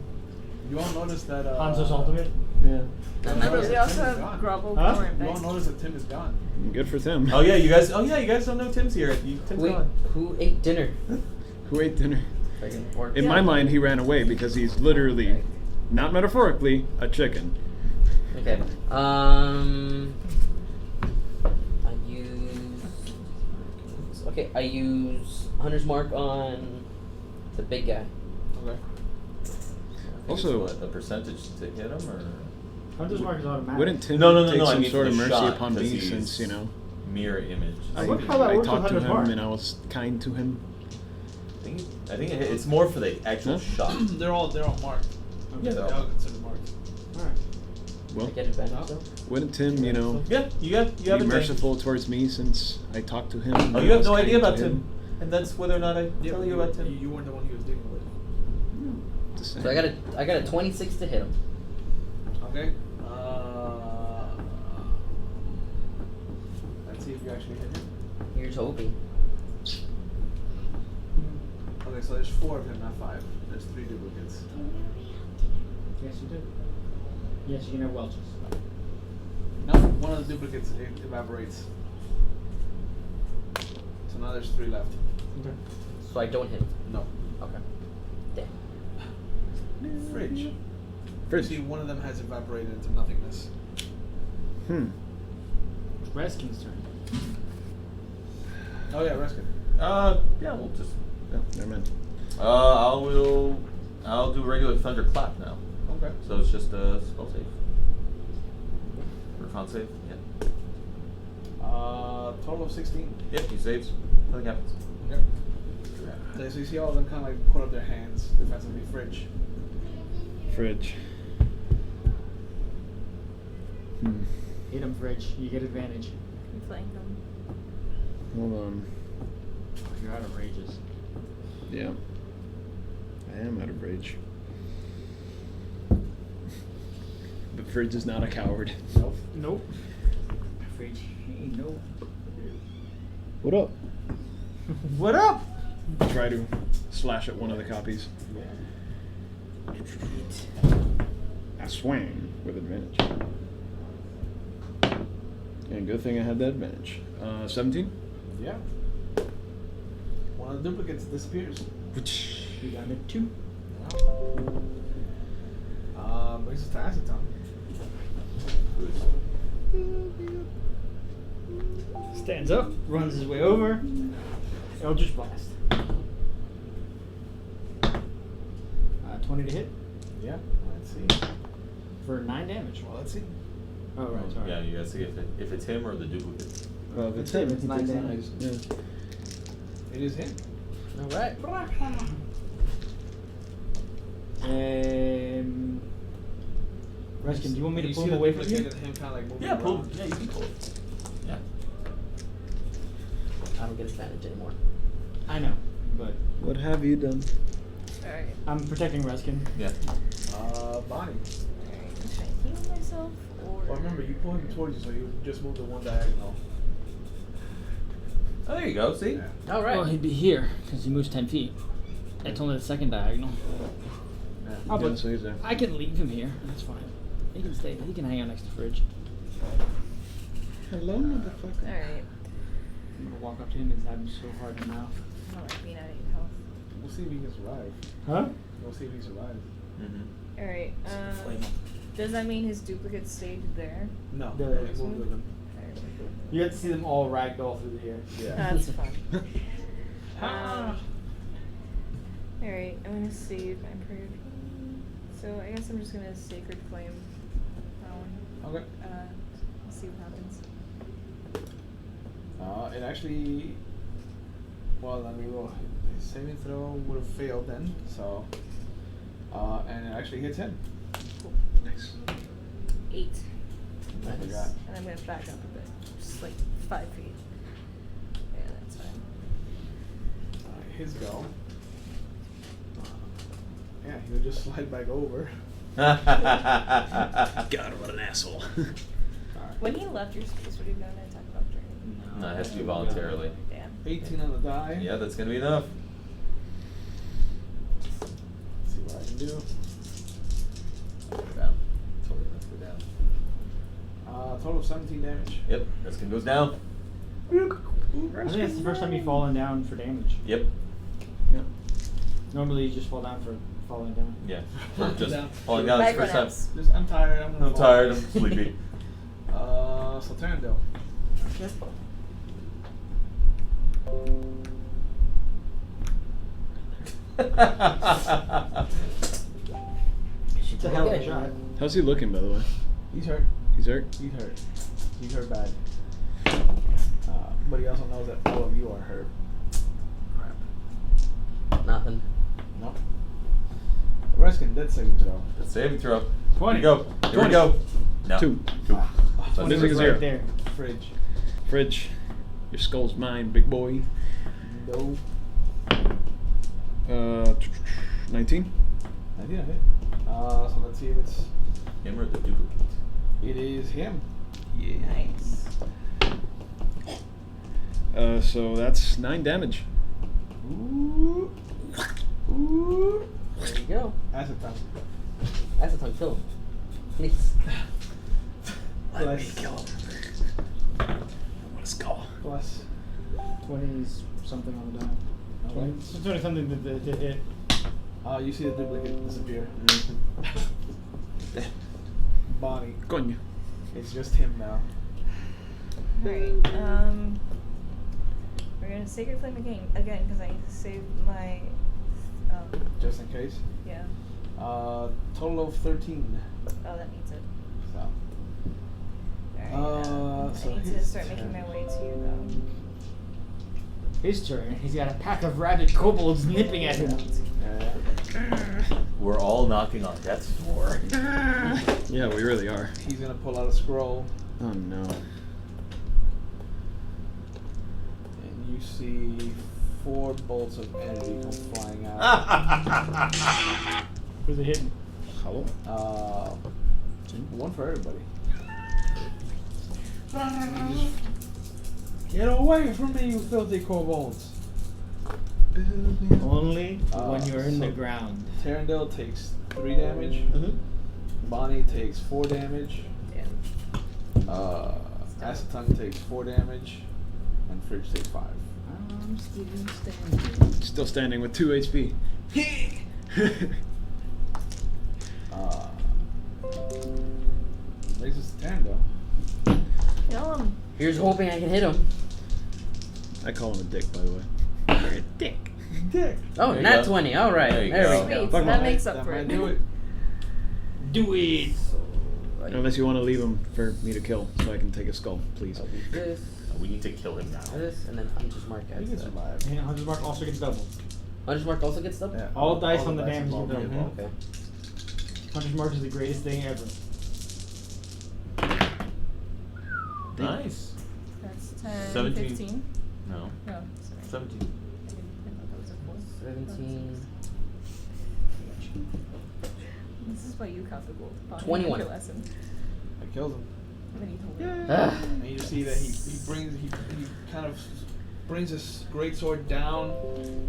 You all notice that. Hanzo's ultimate. Yeah. Remember, we also Tim is have gone. grovel Huh? for You all notice that Tim is gone. Good for Tim. Oh yeah, you guys. Oh yeah, you guys don't know Tim's here. Tim's Wait, gone. who ate dinner? Who ate dinner? Friggin' orc. In my mind, he ran away because he's literally, not metaphorically, a chicken. Okay. I use Hunter's Mark on the big guy. Okay. Also- what, a percentage to hit him or Hunter's Mark is automatic. Wouldn't Tim No, take I some mean sort for of the mercy shot, upon 'cause me he's since, you know, mirror image? I wonder how that I works with talked to Hunter's him Mark. and I was kind to him. I think it's more for the actual Huh? shot. they're all marked. Yeah, They're they're all all. considered marked. Alright. Well, I get advantage though. wouldn't Tim, you know, Yeah, you have be advantage. merciful towards me since I talked to him? Oh, and you I have was no idea kind to about Tim, and that's whether or not I Yeah, tell you about Tim. You weren't the one he was dealing with. Just So I got a 26 to hit him. Okay. Let's see if you actually hit him. Here's hoping. Okay, so there's 4 of him, not 5. There's 3 duplicates. Yes, you do. Yes, you can have Welch's. No, one of the duplicates evaporates. So now there's 3 left. Okay. So I don't hit him. No. Okay. Damn. Fridge. Fridge. See, one of them has evaporated into nothingness. Reskin's turn. Oh yeah, Reskin. Yeah, we'll just. Oh, never mind. I'll do regular thunderclap now. Okay. So it's just a spell save. Or con save. Yeah. Total of 16. Yep, he saves. Nothing happens. Okay. So you see all of them kind of like put up their hands defensively. Fridge. Fridge. Hit him, Fridge. You get advantage. You flank them. Hold on. You're out of rages. Yeah. I am out of rage. But Fridge is not a coward. Nope. Nope. Fridge. Nope. What up? What up? Try to slash at one of the copies. I swing with advantage. And good thing I had that advantage. 17? Yeah. One of the duplicates disappears. You got it 2. Brings us to acid time. Stands up, runs his way over. Eldritch Blast. 20 to hit Yeah. Let's see. for 9 damage. Well, let's see. Oh, right, sorry. Yeah, you gotta see if it's him or the duplicate. If it's him, It's he 9 takes damage. Yeah. It is him. All right. Reskin, do you want me to You pull see him the away from duplicate you? and him kind of like moving Yeah, pull. around. Yeah, you can pull it. Yeah. I don't get advantage anymore. I know, but What have you done? Alright. I'm protecting Reskin. Yeah. Bonnie. Alright. Should I heal myself or? Well, remember, you pull him towards you, so you just move the one diagonal. Oh, there you go. See. Yeah. All right. Well, he'd be here because he moves 10 feet. It's only the second diagonal. Yeah. Oh, Yeah, but so he's there. I can leave him here. That's fine. He can stay. He can hang out next to the fridge. Hello, motherfucker. Alright. I'm gonna walk up to him and stab him so hard in the mouth. I don't like being out of health. We'll see if he can survive. Huh? We'll see if he survives. Mm-hmm. Alright. Flame him. Does that mean his duplicate stayed there? No. Yeah, he there is. moved with him. Alright. You have to see them all ragdoll through the air. Yeah. That's fun. Alright, I'm gonna save my prayer. So I guess I'm just gonna Sacred Flame that one. Okay. Let's see what happens. It actually, well, I mean, well, his saving throw would have failed then, so, and it actually hits him. Cool. Nice. 8. I forgot. And I'm gonna back up a bit. Just like 5 feet. Yeah, that's fine. His go. Yeah, he would just slide back over. God, what an asshole. Alright. When he left your space, what are you gonna talk about during? No, it has to be voluntarily. Damn. 18 on the die. Yeah, that's gonna be enough. Let's see what I can do. Go down. Totally let's go down. Total of 17 damage. Yep, that's gonna goes down. I think that's the first time you've fallen down for damage. Yep. Yep. Normally you just fall down for falling down. Yeah. For just Down. falling down this first time. Micronauts. Just, I'm tired. I'm gonna I'm fall. tired. I'm sleepy. So Terrendale. Okay. It's a hell of a Okay. shot. How's he looking, by the way? He's hurt. He's hurt? He's hurt. He's hurt bad. But he also knows that all of you are hurt. Crap. Nothing. Nope. Reskin, dead saving throw. The saving throw. 20. Here we go. Here we go. No. 2. Ah, So Missing was a 0. right there. Fridge. Fridge. Your skull's mine, big boy. No. 19? I did hit. So let's see if it's. him or the duplicate. It is him. Yeah. Nice. So that's 9 damage. Ooh. Ooh. There you go. Acid time. That's a tongue kill him. Please. Let me kill him. I want a skull. Plus. 20's something on the die. Alright. 20 something that hit. You see the duplicate disappear. Bonnie. Coño. It's just him now. Alright, we're gonna Sacred Flame again, because I need to save my, Just in case. yeah. Total of 13. Oh, that needs it. So. Alright, So I need to his start making my turn. way to you, though. His turn. He's got a pack of rabid kobolds nipping at him. We're all knocking on death's door. Yeah, we really are. He's gonna pull out a scroll, Oh no. and you see 4 bolts of energy come flying out. Who's it hitting? Hello? One for everybody. You just, get away from me, you filthy kobolds! Only when you're in the so- ground. Terrendale takes 3 damage. Mhm. Bonnie takes 4 damage. Damn. Acetone takes 4 damage. And Fridge takes 5. I'm still standing. Still standing with 2 HP. Brings us to Terrendale. Kill him. Here's hoping I can hit him. I call him a dick, by the way. You're a dick. Dick! Oh, There you nat go. 20. All right. There you There go. we go. Sweet, Fuck so that my- makes up That for might it. do it. Do it. Right. Unless you want to leave him for me to kill, so I can take a skull, please. I'll do this, We need to kill him now. this, and then Hunter's Mark He adds can that. survive. And Hunter's Mark also gets doubled. Hunter's Mark also gets double? Yeah, All dice on the dice damage involved you in double. it. Okay. Hunter's Mark is the greatest thing ever. Nice. That's 10, 17. 15. No. No, sorry. 17. I thought that was a 4. 17. This is why you count the gold. 21. Your lesson. That kills him. And then he told me. Ah. And you see that he kind of brings his great sword down,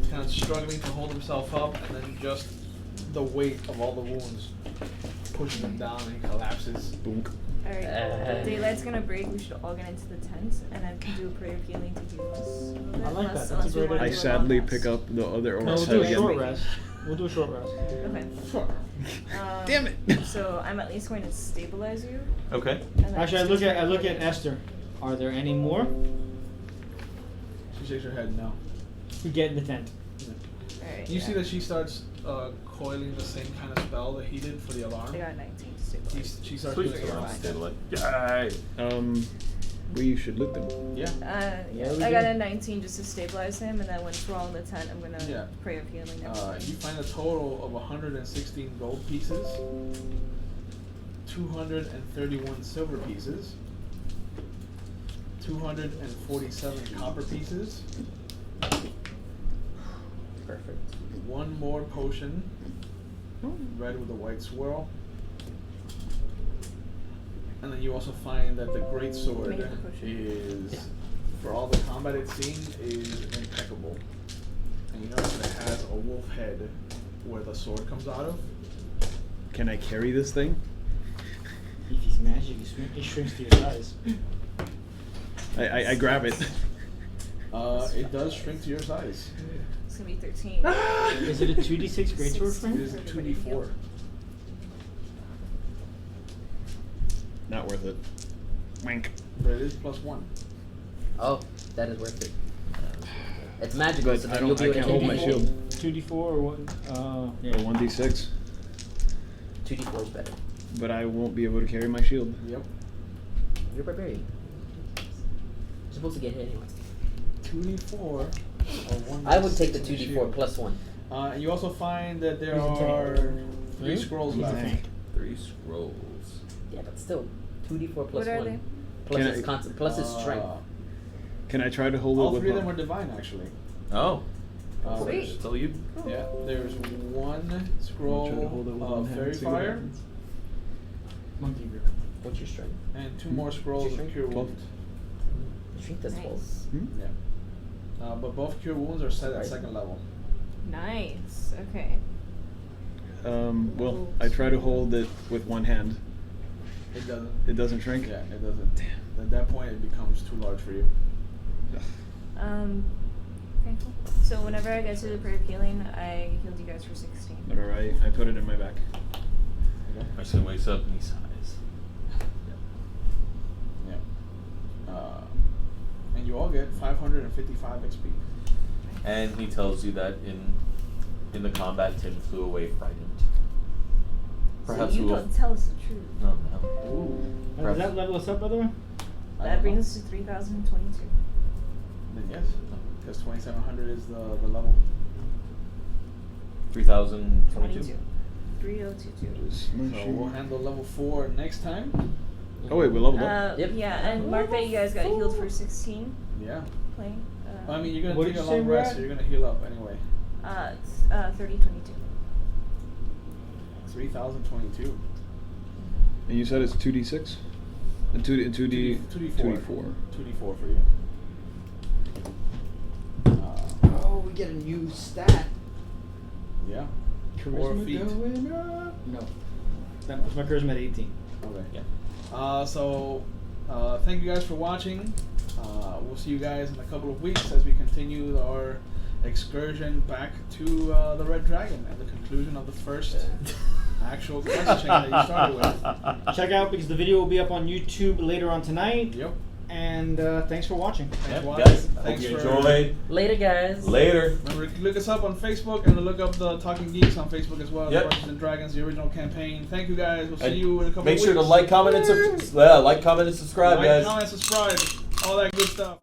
kind of struggling to hold himself up, and then just the weight of all the wounds pushes him down, and he collapses. Boonk. Alright, daylight's gonna break. We should all get into the tent, and I can do a prayer of healing to heal us. A little bit, I like unless- that. That's a unless we great wanna I idea. do a sadly long pick rest. up the other No, orcs we'll head do a again. short rest. We'll do a short rest. Okay. Sure. Damn it. So I'm at least going to stabilize you. Okay. And then Actually, I just look do at prayer of healing. Esther. Are there any more? She shakes her head no. We get in the tent. Alright. You yeah. see that she starts coiling the same kind of spell that he did for the alarm. I got a 19 to stabilize. She starts Please doing it around. Yay. We should loot them. Yeah. Yeah, we I got do. a 19 just to stabilize him, and then once we're all in the tent, I'm gonna Yeah. pray of healing. You find a total of 116 gold pieces, 231 silver pieces, 247 copper pieces, Perfect. one more potion, red with a white swirl, and then you also find that the great sword Make the potion. is, for all the combat it's seen, is impeccable. And you notice that it has a wolf head where the sword comes out of. Can I carry this thing? If he's magic, he shrinks to your size. I grab it. It does shrink to your size. It's gonna be 13. Is it a 2d6 greatsword It frame? is a 2d4. Not worth it. Wink. But it is +1. Oh, that is worth it. It's magical, But so I then don't. you'll be I able can't to hold hit my people. shield. 2d4 or what? Or 1d6. 2d4 is better. But I won't be able to carry my shield. Yep. You're a barbarian. You're supposed to get hit anyway. 2d4 or 1d6. I would take the on 2d4 shield. plus 1. And you also find that there He's a tank. are 3 Hmm? scrolls He's a left. tank. 3 scrolls. Yeah, but still, 2d4 plus What are 1. they? Plus Can his I- plus his strength. Can I try to hold All it with 3 of them my- are divine, actually. Oh. Sweet. There's, Tell you. yeah, there's 1 scroll I'll try to hold it with one of hand, fairy see what fire, happens. Monkey grip. What's your strength? and 2 more scrolls of Strength? cure 12. wounds. Strength does 12. Nice. Hmm? Yeah. But both cure wounds are set at 2nd level. Nice. Okay. Well, I try to hold it with one hand. It doesn't. It doesn't shrink? Yeah, it doesn't. Damn. At that point, it becomes too large for you. Okay, cool. So whenever I get to the prayer of healing, I healed you guys for 16. Whatever, I put it in my back. Okay. My son wakes up and he sighs. Yeah. And you all get 555 XP. And he tells you that in the combat, Tim flew away frightened. Perhaps so you we will. don't tell us the truth. No, no. Ooh. Does that level us up, by the way? I That don't brings know. us to 3,022. Then yes, because 2700 is the level. 3022. 3022. So we'll handle level 4 next time. Oh wait, we leveled up. Yep. Yeah, and mark that you guys got healed for 16 Yeah. playing. I mean, you're What gonna did take a you say, long rest, Brad? so you're gonna heal up anyway. It's 3022. 3022. And you said it's 2d6? And 2D, 2D, 2d4. 2d4 for you. Oh, we get a new stat. Yeah. Charisma Or feet. going up. No. That was my charisma at 18. Okay. Yeah. So, thank you guys for watching. We'll see you guys in a couple of weeks as we continue our excursion back to the Red Dragon and the conclusion of the first actual quest chain that you started with. Check out because the video will be up on YouTube later on tonight. Yep. And thanks for watching. Yep, Watch. guys, I hope Thanks you for- enjoyed. Later, guys. Later. Remember, look us up on Facebook and look up the Talking Geeks on Facebook as well. Yep. Dungeons and Dragons, the original campaign. Thank you guys. We'll see And you in a couple Make of sure to weeks. like, comment, and subscribe, guys. Comment, subscribe, all that good stuff.